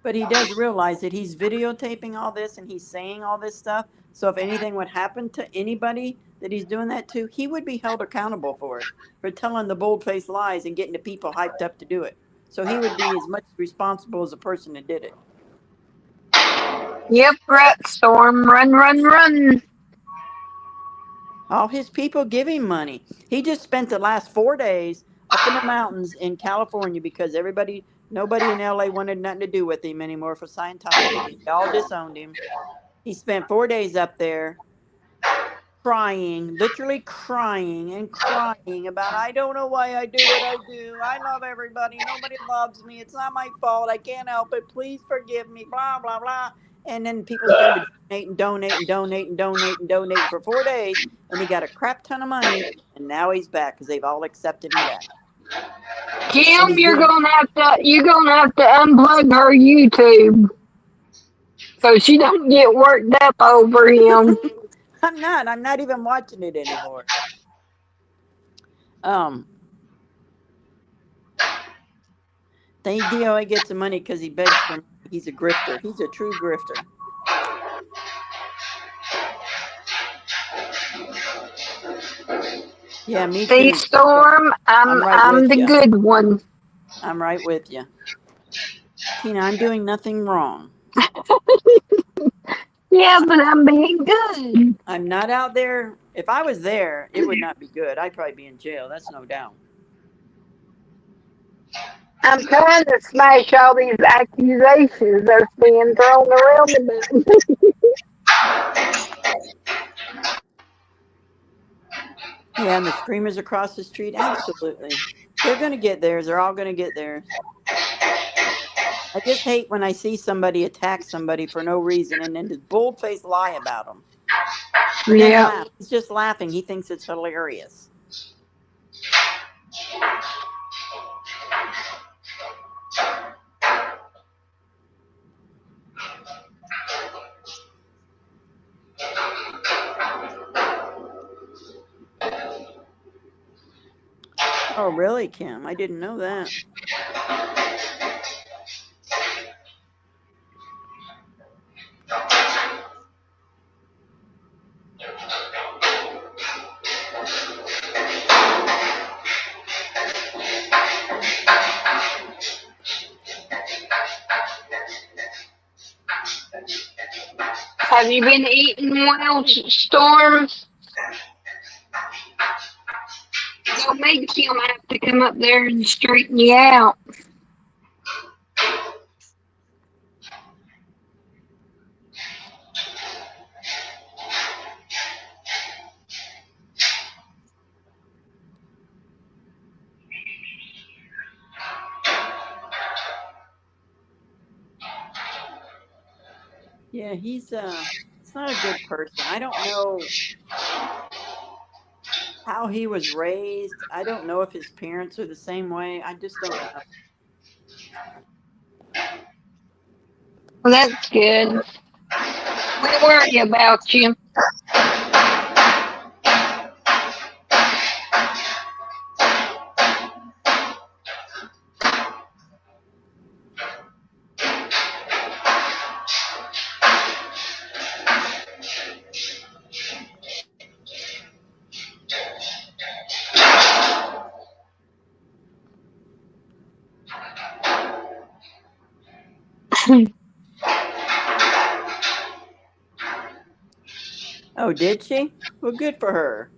But he does realize that he's videotaping all this and he's saying all this stuff. So if anything would happen to anybody that he's doing that to, he would be held accountable for it, for telling the bold-faced lies and getting the people hyped up to do it. So he would be as much responsible as the person that did it. Yep, Rat Storm, run, run, run. All his people give him money. He just spent the last 4 days up in the mountains in California because nobody in LA wanted nothing to do with him anymore for Scientology. They all disowned him. He spent 4 days up there crying, literally crying and crying about, I don't know why I do what I do. I love everybody. Nobody loves me. It's not my fault. I can't help it. Please forgive me. Blah, blah, blah. And then people started donating for 4 days. And he got a crap ton of money. And now he's back because they've all accepted him back. And Kim, he's doing, you're gonna have to unplug her YouTube so she don't get worked up over him. I'm not even watching it anymore. Um, Thank DOA gets some money because he begs for money. He's a grifter. He's a true grifter. Yeah, me See, too. Storm, I'm right I'm with the you. good one. I'm right with you. Tina, I'm doing nothing wrong. Yeah, but I'm being good. I'm not out there. If I was there, it would not be good. I'd probably be in jail. That's no doubt. I'm trying to smash all these accusations that's being thrown around about me. Yeah, and the screamers across the street, absolutely. They're going to get theirs. They're all going to get theirs. I just hate when I see somebody attack somebody for no reason and then just bold-faced lie about them. And then Yeah. laugh. He's just laughing. He thinks it's hilarious. Oh, really, Kim? I didn't know that. Have you been eating well, Storm? Don't make him have to come up there and straighten you out. Yeah, he's not a good person. I don't know how he was raised. I don't know if his parents are the same way. I just don't know. Well, that's good. We worry about you. Oh, did she? Well, good for her.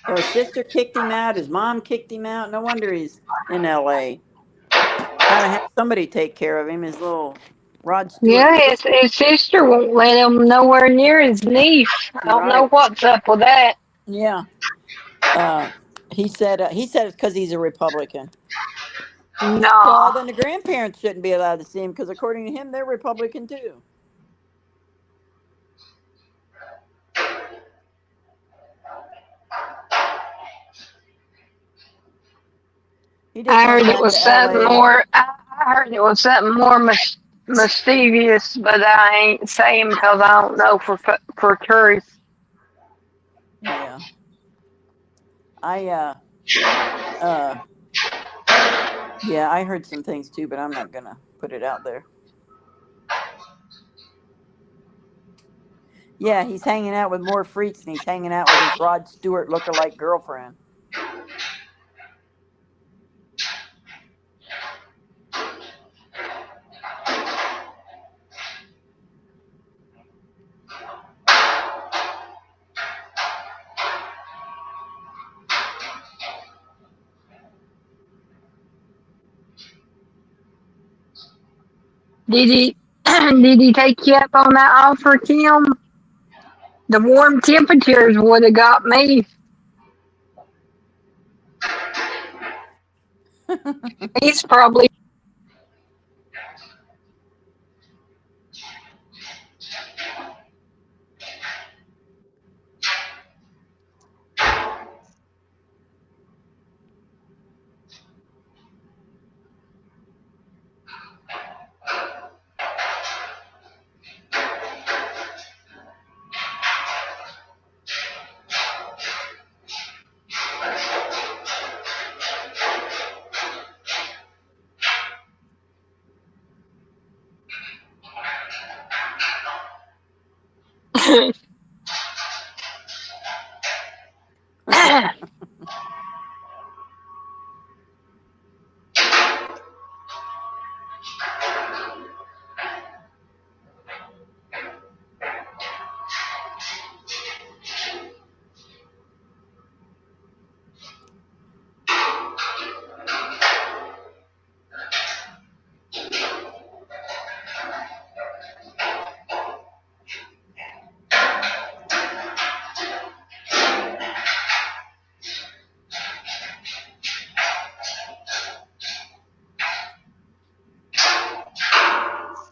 So his sister kicked him out. His mom kicked him out. No wonder he's in L.A. Trying to have somebody take care of him. His little Rod Stewart. Yeah, his sister won't let him nowhere near his niece. I don't know Right. what's up with that. Yeah. Uh, he said it's because he's a Republican. Well, No. then the grandparents shouldn't be allowed to see him because according to him, they're Republican too. He just I went heard it back was to something L.A. more. I heard it was something more mischievous, but I ain't saying because I don't know for truth. Yeah. I uh yeah, I heard some things too, but I'm not gonna put it out there. Yeah, he's hanging out with more freaks and he's hanging out with his Rod Stewart lookalike girlfriend. Did he? Did he take you up on that offer, Kim? The warm temperatures would have got me. He's probably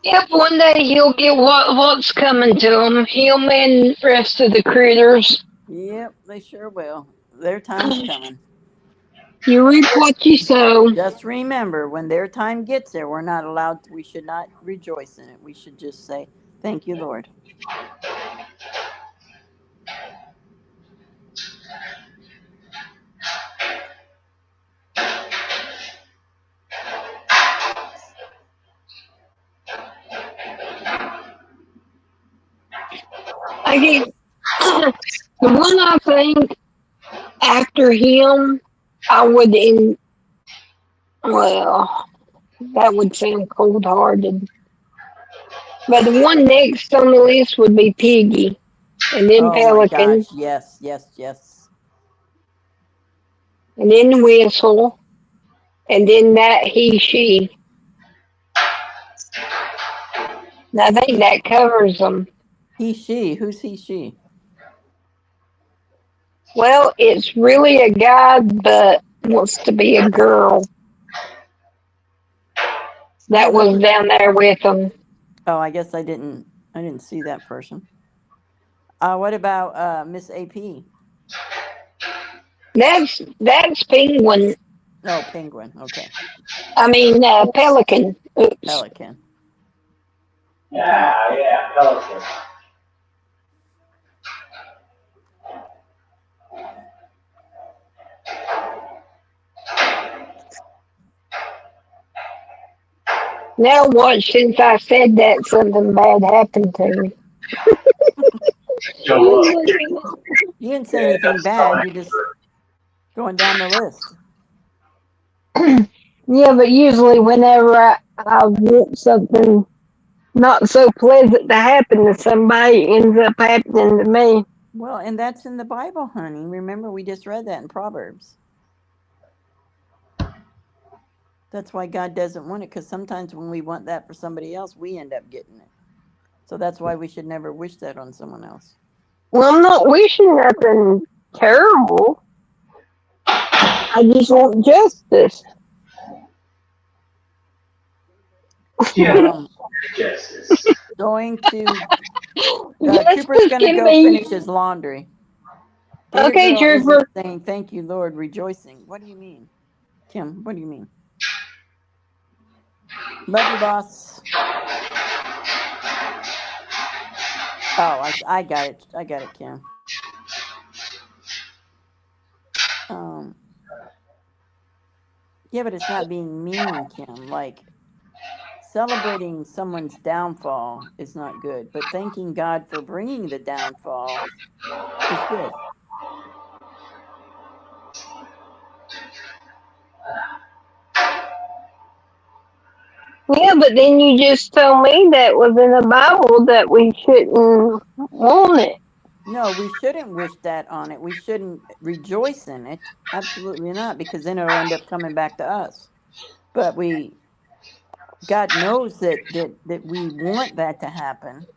Yep, one day he'll get what's coming to him and the rest of the critters. Yep, they sure will. Their time's coming. You reap what you sow. Just remember, when their time gets there, we're not allowed. We should not rejoice in it. We should just say, "Thank you, Lord." I get the one I think after him, I would well, that would sound cold hearted. But the one next on the list would be Piggy, and then Oh my gosh! Pelican, Yes, yes, yes. and then Whistle, and then that she. And I think that covers them. He, she. Who's he, she? Well, it's really a guy but wants to be a girl. Yeah, That was down there with them. Oh, I guess I didn't. I didn't see that person. What about Miss AP? That's Penguin. Oh, Penguin. Okay, I mean Pelican. Oops. Pelican. Yeah, Pelican. Now watch, since I said that, something bad happened to me. You didn't say anything bad. You just going down the list. Yeah, but usually whenever I want something not so pleasant to happen to somebody, it ends up happening to me. Well, and that's in the Bible, honey. Remember, we just read that in Proverbs. That's why God doesn't want it, because sometimes when we want that for somebody else, we end up getting it. So that's why we should never wish that on someone else. Well, I'm not wishing nothing terrible. I just want justice. Yeah, justice. Going to Justice Cooper's going to can go be. finish his laundry. Okay, Gabriel Trooper. isn't saying thank you, Lord, rejoicing. What do you mean, Kim? What do you mean? Love you, boss. Oh, I got it. I got it, Kim. Yeah, but it's not being mean, Kim. Like, celebrating someone's downfall is not good, but thanking God for bringing the downfall is good. Yeah, but then you just told me that was in the Bible that we shouldn't want it. No, we shouldn't wish that on it. We shouldn't rejoice in it. Absolutely not, because then it'll end up coming back to us. But God knows that we want that to happen.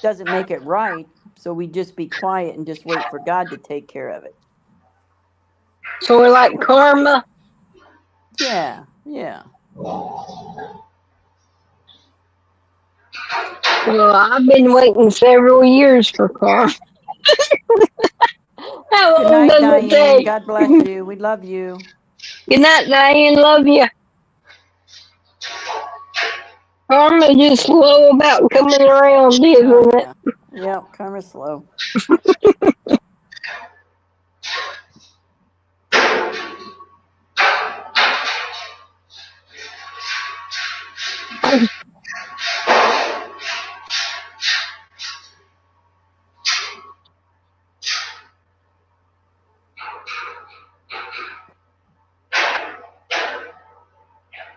Doesn't make it right. So we just be quiet and just wait for God to take care of it. So we're like karma. Yeah. Well, I've been waiting several years for karma. How Good long night, does it Diane. take? God bless you. We love you. Good night, Diane. Love you. Karma just slow about coming around, Oh isn't it? yeah. Yep. Karma's slow.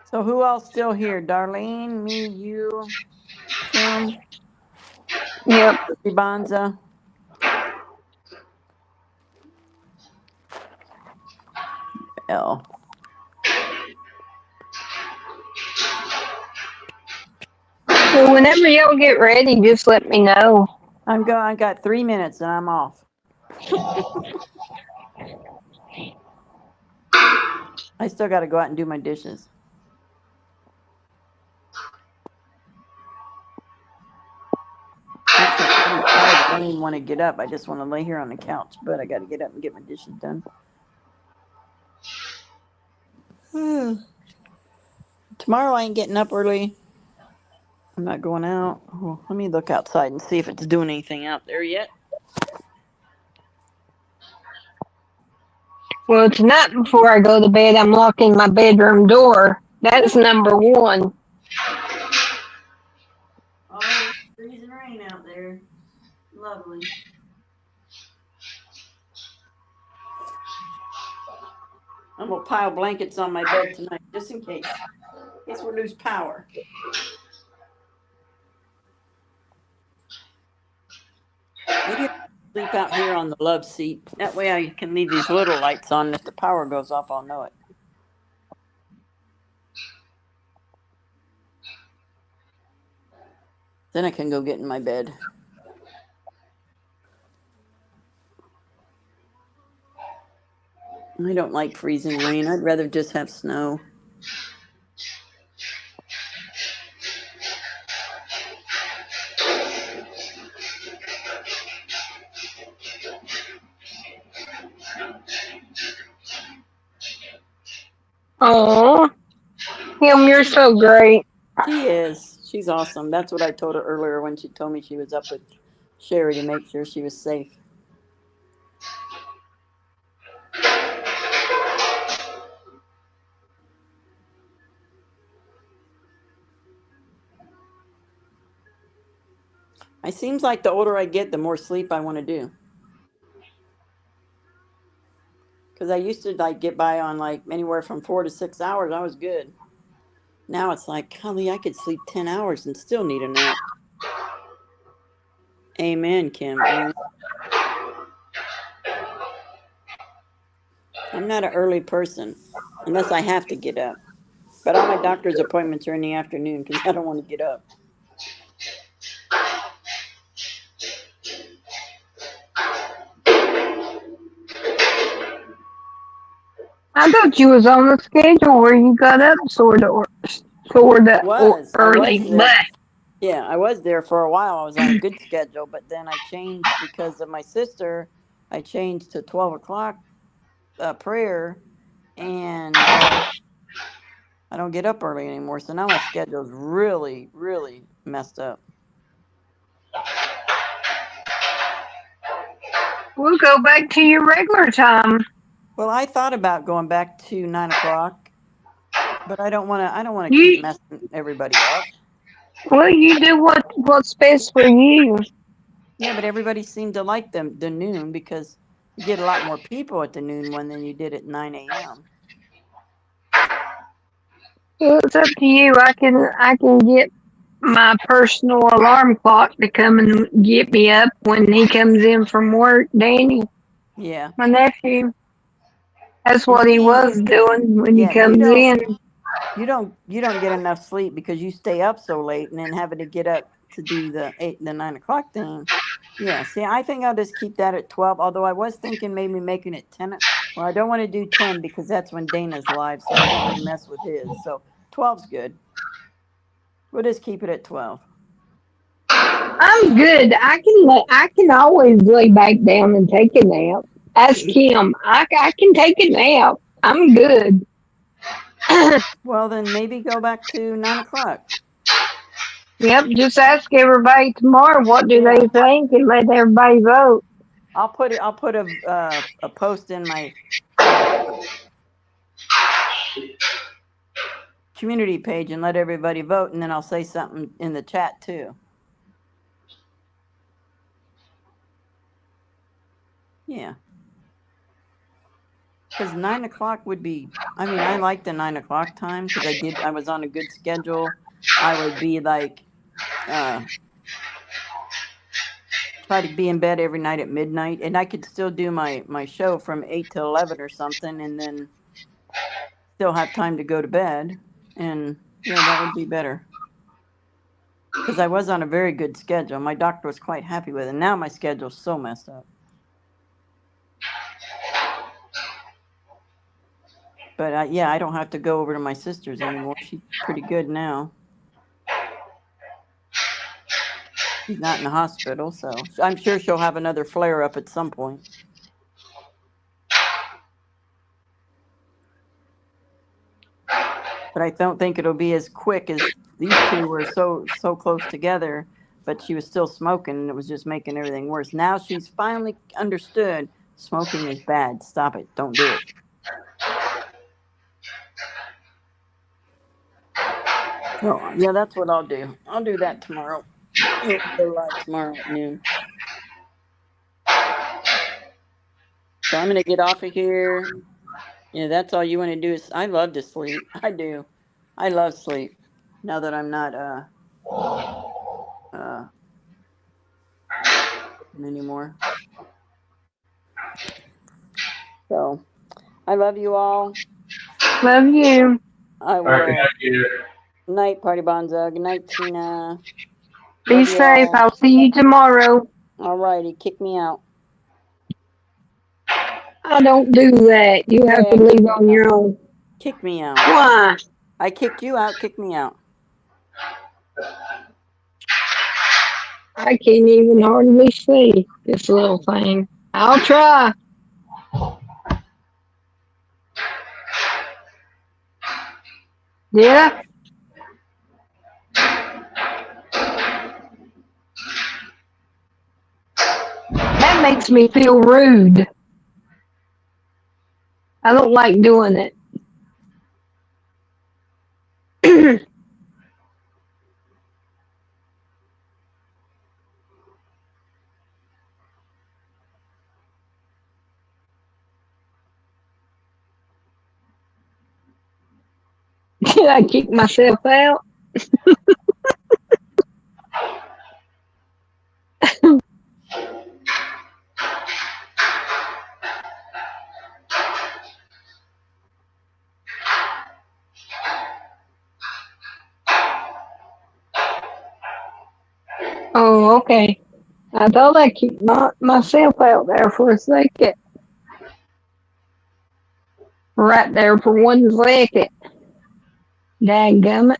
So who else still here? Darlene, me, you, Kim, Yep. Bonza. L. Well, whenever y'all get ready, just let me know. I got 3 minutes and I'm off. I still got to go out and do my dishes. Actually, I'm getting tired. I don't even want to get up. I just want to lay here on the couch, but I got to get up and get my dishes done. Tomorrow I ain't getting up early. I'm not going out. Oh, let me look outside and see if it's doing anything out there yet. Well, tonight before I go to bed, I'm locking my bedroom door. That's number one. Oh, it's freezing rain out there. Lovely. I'm gonna pile blankets on my bed tonight, just in case we lose power. Maybe I'll sleep out here on the love seat. That way I can leave these little lights on. If the power goes off, I'll know it. Then I can go get in my bed. I don't like freezing rain. I'd rather just have snow. Oh, Kim, you're so great. She is. She's awesome. That's what I told her earlier when she told me she was up with Sherry to make sure she was safe. It seems like the older I get, the more sleep I want to do. Because I used to like get by on like anywhere from 4 to 6 hours. I was good. Now it's like, golly, I could sleep 10 hours and still need a nap. Amen, Kim. Amen. I'm not an early person unless I have to get up. But all my doctor's appointments are in the afternoon because I don't want to get up. I thought you was on the schedule where you got up I was early, there. Yeah, I was there for a while. I was on a good schedule, but then I changed because of my sister. I changed to 12 o'clock prayer, and I don't get up early anymore. So now my schedule's really, really messed up. we'll go back to your regular time. Well, I thought about going back to 9 o'clock, but I don't want to. I don't want to keep You, messing everybody up. well, you do what's best for you. Yeah, but everybody seemed to like the noon because you get a lot more people at the noon one than you did at 9 a.m. Well, it's up to you. I can get my personal alarm clock to come and get me up when he comes in from work, Danny, Yeah, my nephew. That's and what he see, was doing when he yeah, comes in. you don't get enough sleep because you stay up so late and then having to get up to do the 9 o'clock thing. Yeah, see, I think I'll just keep that at 12, although I was thinking maybe making it 10. Well, I don't want to do 10 because that's when Dana's live, so I don't want to mess with his. So 12's good. We'll just keep it at 12. I'm good. I can always lay back down and take a nap. Ask Kim. I can take a nap. I'm good. Well, then maybe go back to 9 o'clock. Yep, just ask everybody tomorrow what do they Yeah, think and let everybody vote. I'll put it. I'll put a post in my uh, community page and let everybody vote, and then I'll say something in the chat too. Yeah, because 9 o'clock would be. I mean, I like the 9 o'clock time because I was on a good schedule. I would be like, uh, try to be in bed every night at midnight, and I could still do my show from 8 to 11 or something, and then still have time to go to bed. And yeah, that would be better. Because I was on a very good schedule. My doctor was quite happy with it. Now my schedule's so messed up. But yeah, I don't have to go over to my sister's anymore. She's pretty good now. She's not in the hospital, so I'm sure she'll have another flare up at some point. But I don't think it'll be as quick as these two were so close together. But she was still smoking, and it was just making everything worse. Now she's finally understood smoking is bad. Stop it. Don't do it. So yeah, that's what I'll do. I'll do that tomorrow. We'll go live tomorrow at noon. So I'm gonna get off of here. Yeah, that's all you want to do is I love to sleep. I do. I love sleep. Now that I'm not uh anymore. So I love you all. Love you. I All right, good will. night, Peter. Night, Party Bonza. Good night, Tina. Be Love you safe. all. I'll see you tomorrow. All righty, kick me out. I don't do that. You have to Yeah, leave kick me on out. your own. Kick me out. Why? I kicked you out. Kick me out. I can't even hardly see this little thing. I'll try. Yeah, that makes me feel rude. I don't like doing it. Did I kick myself out? Oh, okay. I thought I kicked myself out there for a second. Right there for 1 second. Dadgummit.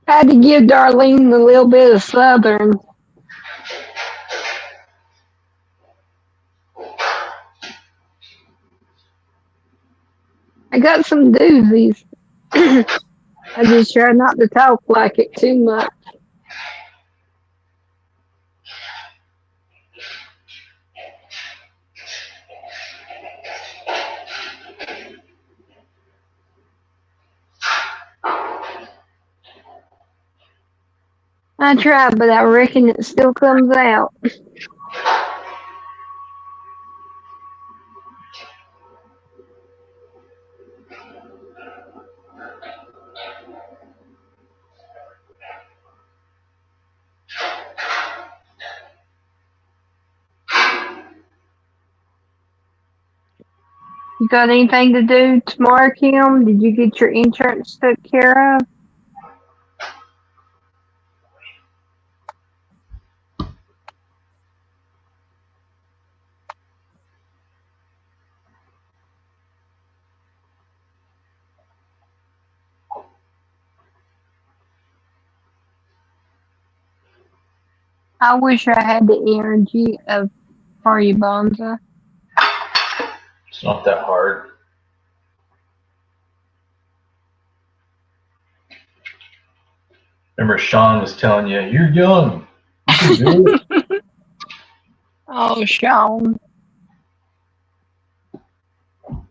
Had to give Darlene a little bit of Southern. I got some doozies. I just try not to talk like it too much. I try, but I reckon it still comes out. You got anything to do tomorrow, Kim? Did you get your insurance took care of? I wish I had the energy of Party Bonza. It's not that hard. Remember, Sean was telling you, you're young. You can do it. Oh, Sean.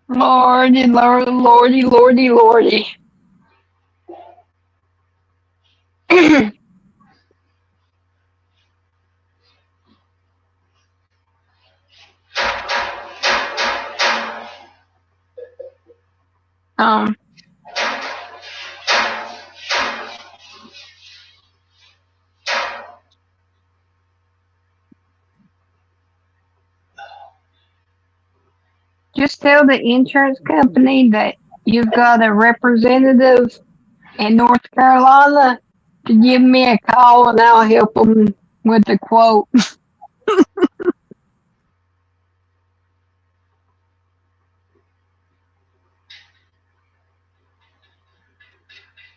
Lordy, lordy, lordy, lordy, lordy. um, just tell the insurance company that you've got a representative in North Carolina to give me a call and I'll help them with the quote.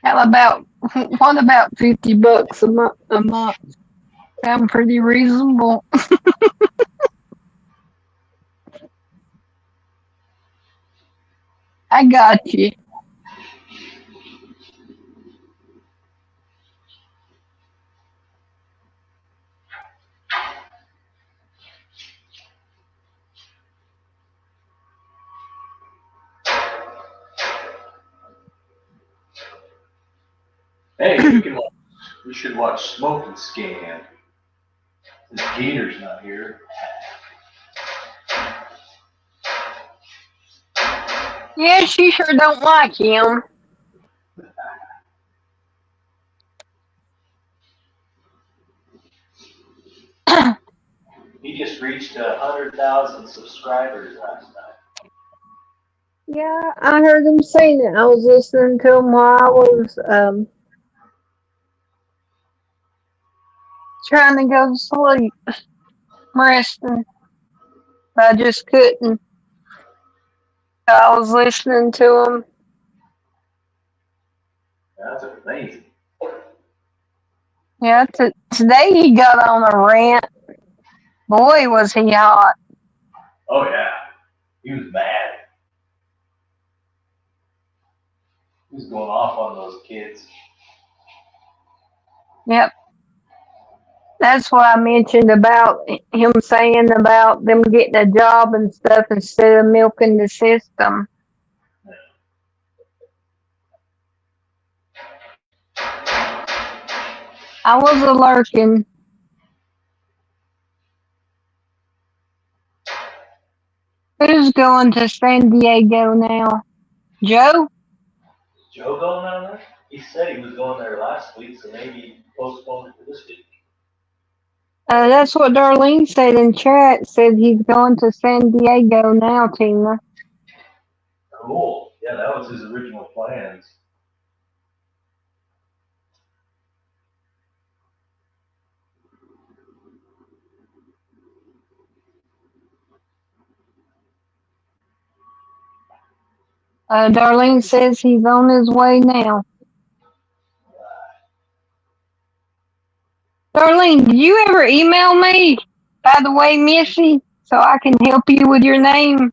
How about what about $50 a month? Sound pretty reasonable. I got you. Hey, you can watch, we should watch Smoking Scan. This Gator's not here. Yeah, she sure don't like him. He just reached 100,000 subscribers last night. Yeah, I heard him saying it. I was listening to him while I was trying to go to sleep, resting. But I just couldn't. I was listening to him. That's amazing. Yeah, today he got on a rant. Boy, was he hot. Oh yeah, he was mad. He was going off on those kids. Yep. That's what I mentioned about him saying about them getting a job and stuff instead of milking the system. I was a lurking. Who's going to San Diego now? Joe? Is Joe going down there? He said he was going there last week, so maybe he postponed it for this week. That's what Darlene said in chat. Said he's going to San Diego now, Tina. Cool. Yeah, that was his original plans. Darlene says he's on his way now. Darlene, did you ever email me, by the way, Missy, so I can help you with your name?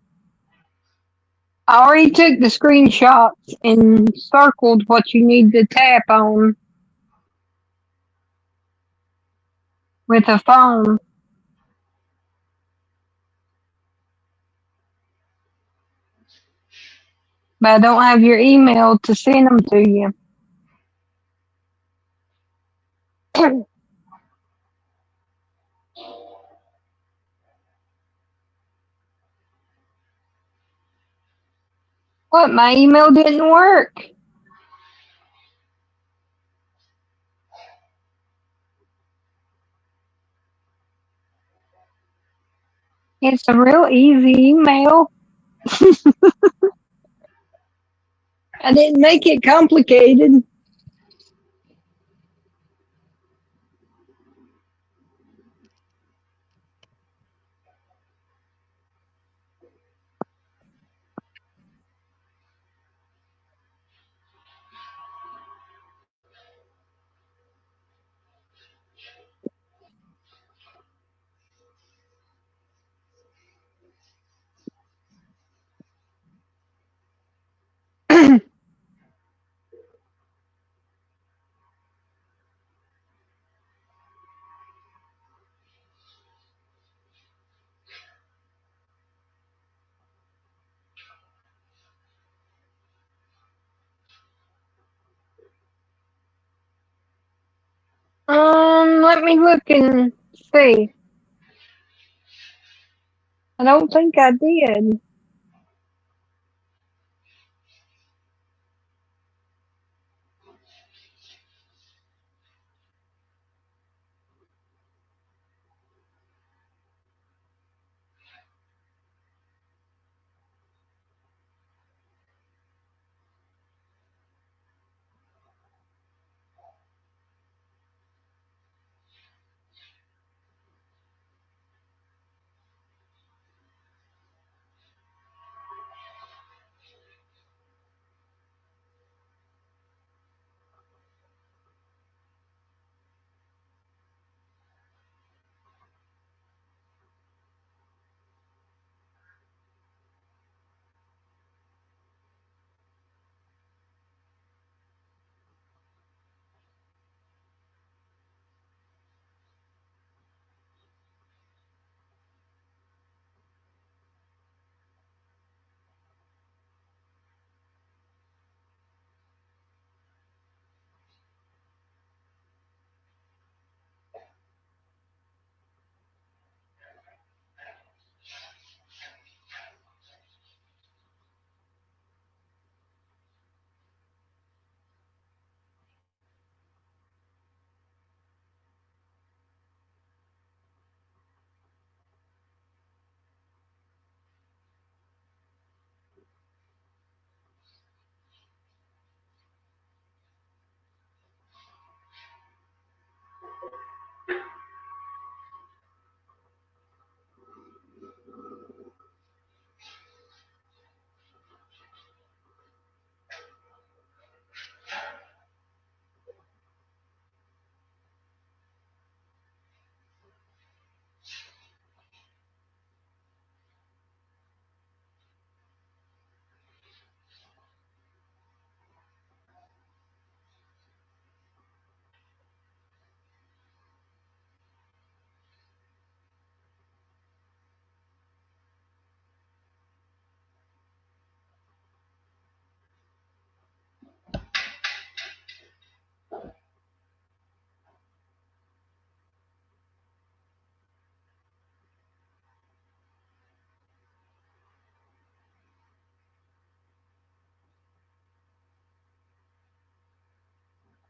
I already took the screenshots and circled what you need to tap on with a phone. But I don't have your email to send them to you. What, my email didn't work? It's a real easy email. I didn't make it complicated. Let me look and see. I don't think I did.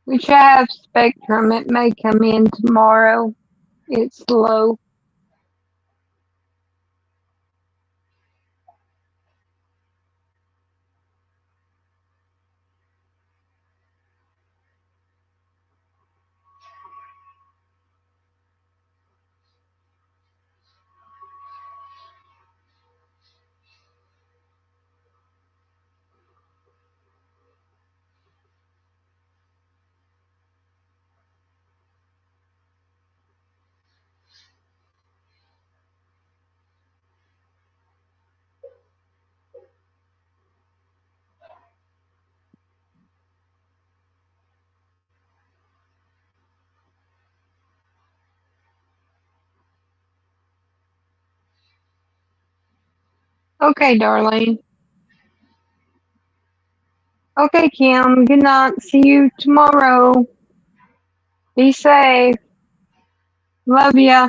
We should have Spectrum. It may come in tomorrow. It's slow. Okay, darling. Okay, Kim. Good night. See you tomorrow. Be safe. Love ya.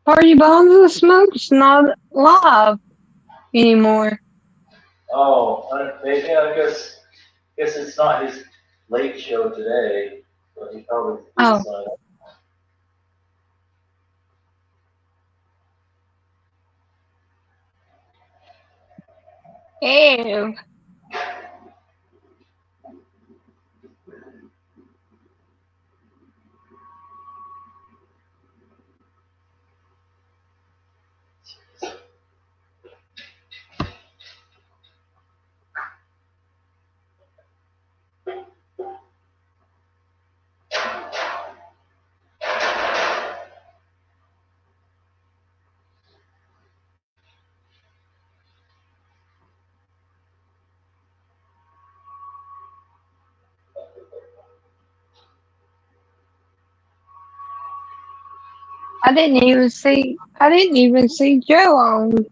Party Bombs the Smoke's not live anymore. Oh, maybe I guess it's not his late show today, but he probably did Oh, sign up. ew. I didn't even see Joe on.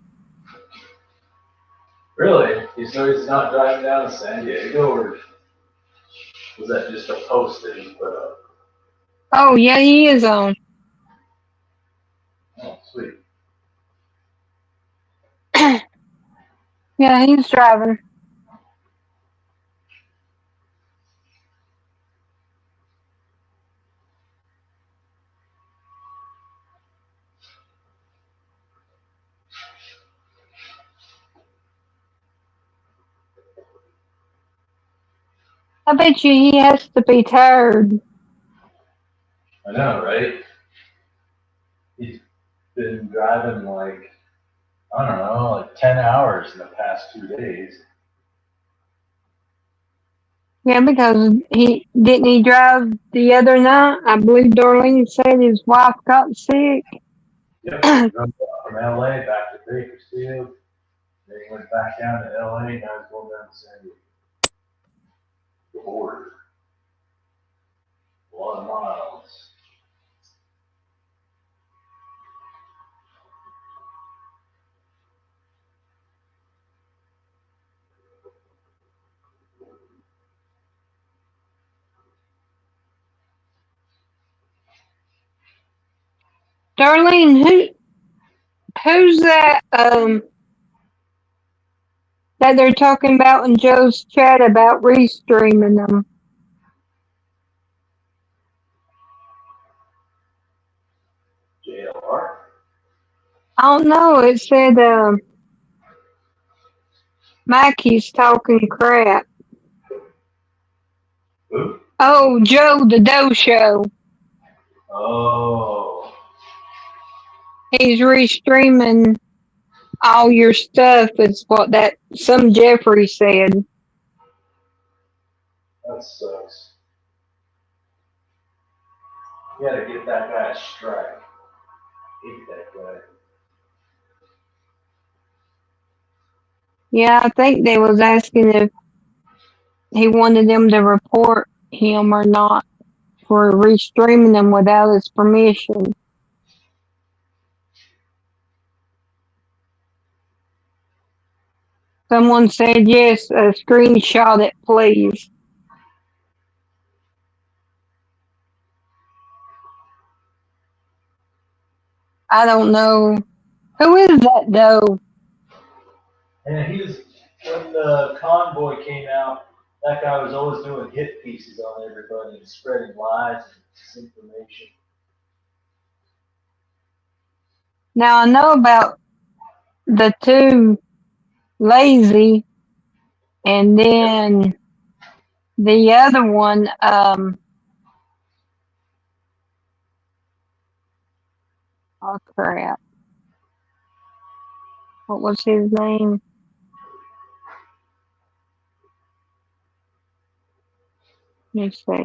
Really? So he's not driving down to San Diego, or was that just a post that he put up? Oh yeah, he is on. Oh, sweet. Yeah, he's driving. I bet you he has to be tired. I know, right? He's been driving like, I don't know, like 10 hours in the past 2 days. Yeah, because he drive the other night. I believe Darlene said his wife got sick. Yep, he drove up from LA back to Bakersfield. Then he went back down to LA. Now he's going down to San Diego. The border. A lot of miles. Darlene, who's that that they're talking about in Joe's chat about restreaming them? JLR? I don't know. It said Mackey's talking crap. Who? Oh, Joe the Doe Show. Oh, He's restreaming all your stuff. Is what that some Jeffrey said. that sucks. You gotta get that guy a strike. Hate that guy. Yeah, I think they was asking if he wanted them to report him or not for restreaming them without his permission. Someone said yes, screenshot it, please. I don't know. Who is that though? And he was, when the convoy came out, that guy was always doing hit pieces on everybody and spreading lies and disinformation. Now I know about the two lazy and then the other one, oh crap. What was his name? Let me see.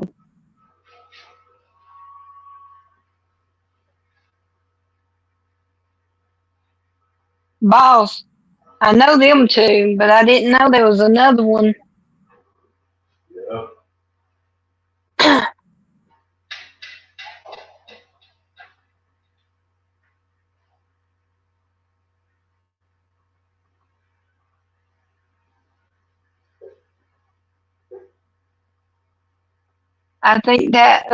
Boss. I know them two, but I didn't know there was another one. Yeah. I think that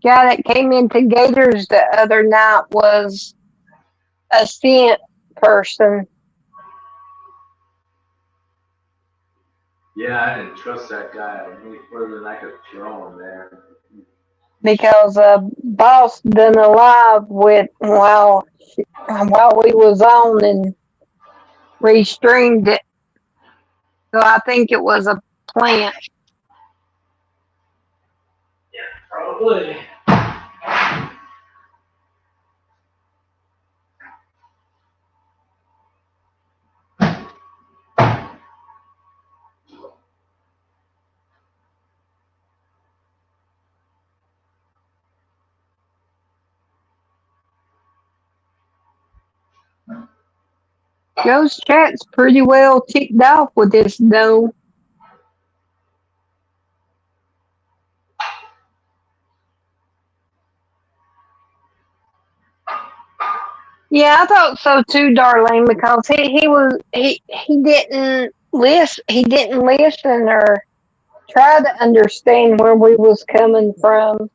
guy that came into Gators the other night was a scent person. Yeah, I didn't trust that guy any further than I could throw him, man. Because boss done a live with while we was on and restreamed it. So I think it was a plant. Probably. Joe's chat's pretty well ticked off with this though. Yeah, I thought so too, Darlene, because he didn't listen or try to understand where we was coming from.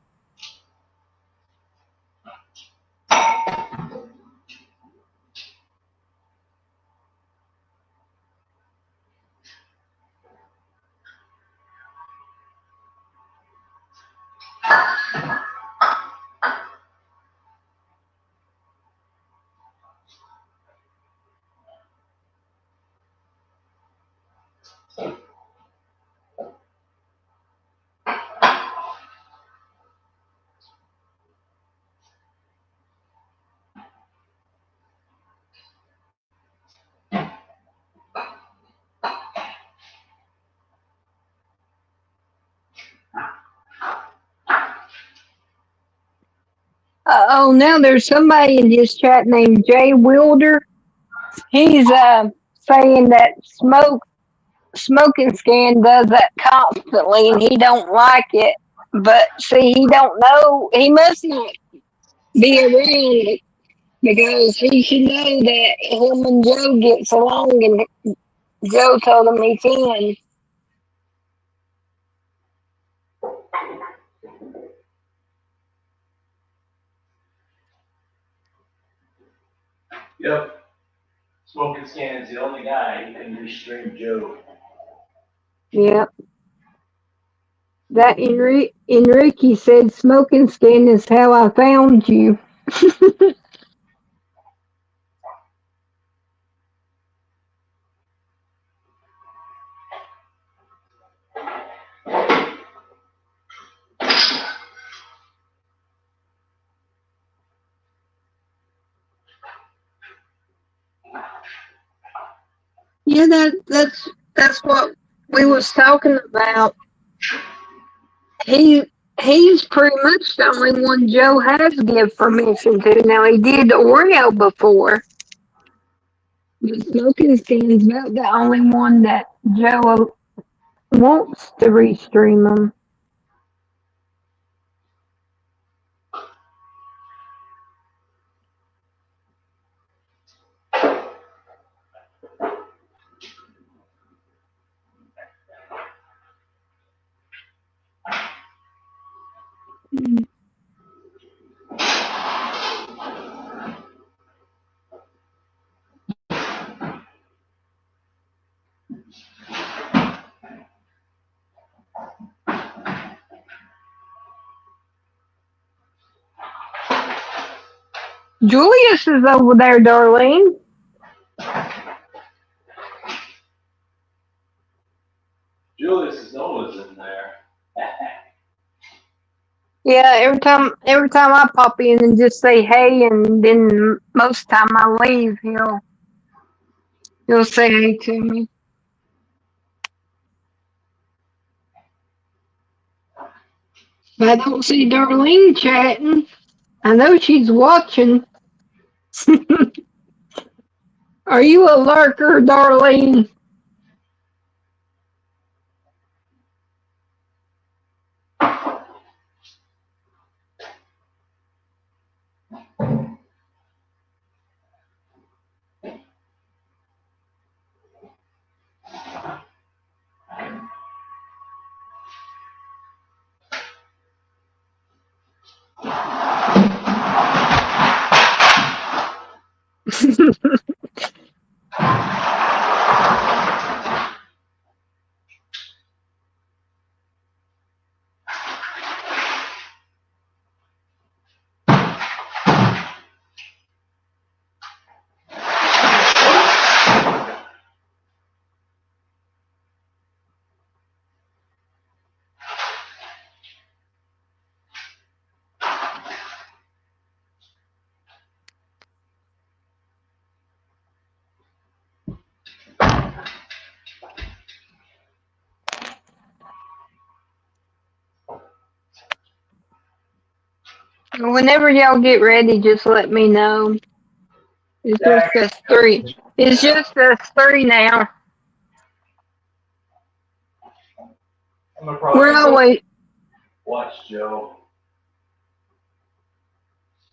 Oh, now there's somebody in this chat named Jay Wilder. He's saying that smoking scan does that constantly, and he don't like it. But see, he don't know. He must not be around it because he should know that him and Joe gets along, and Joe told him he can. Yep. Smoking Scan is the only guy who can restream Joe. Yeah. That Enrique said smoking skin is how I found you. Yeah, that's what we was talking about. He he's pretty much the only one Joe has give permission to. Now he did Oreo before, but smoking skin's about the only one that Joe wants to restream them. Julius is over there, Darlene. Julius is always in there. Yeah, every time I pop in and just say hey, and then most time I leave, he'll say hey to me. But I don't see Darlene chatting. I know she's watching. Are you a lurker, Darlene? Whenever y'all get ready, just let me know. It's just us three. It's just us three now. I'm gonna We're probably always, watch Joe.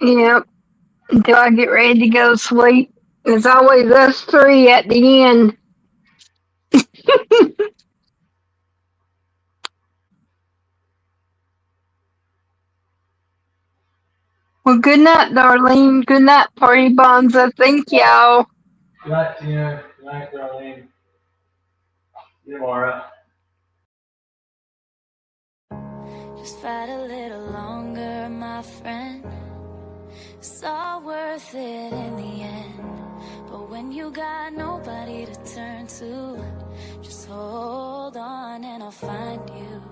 yep, until I get ready to go to sleep. It's always us three at the end. Well, good night, Darlene. Good night, Party Bonza. Thank y'all. Good night, Tina. Good night, Darlene. See you tomorrow. Just fight a little longer, my friend. It's all worth it in the end. But when you got nobody to turn to, just hold on and I'll find you.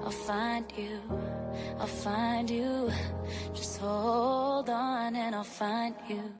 I'll find you. I'll find you. Just hold on and I'll find you.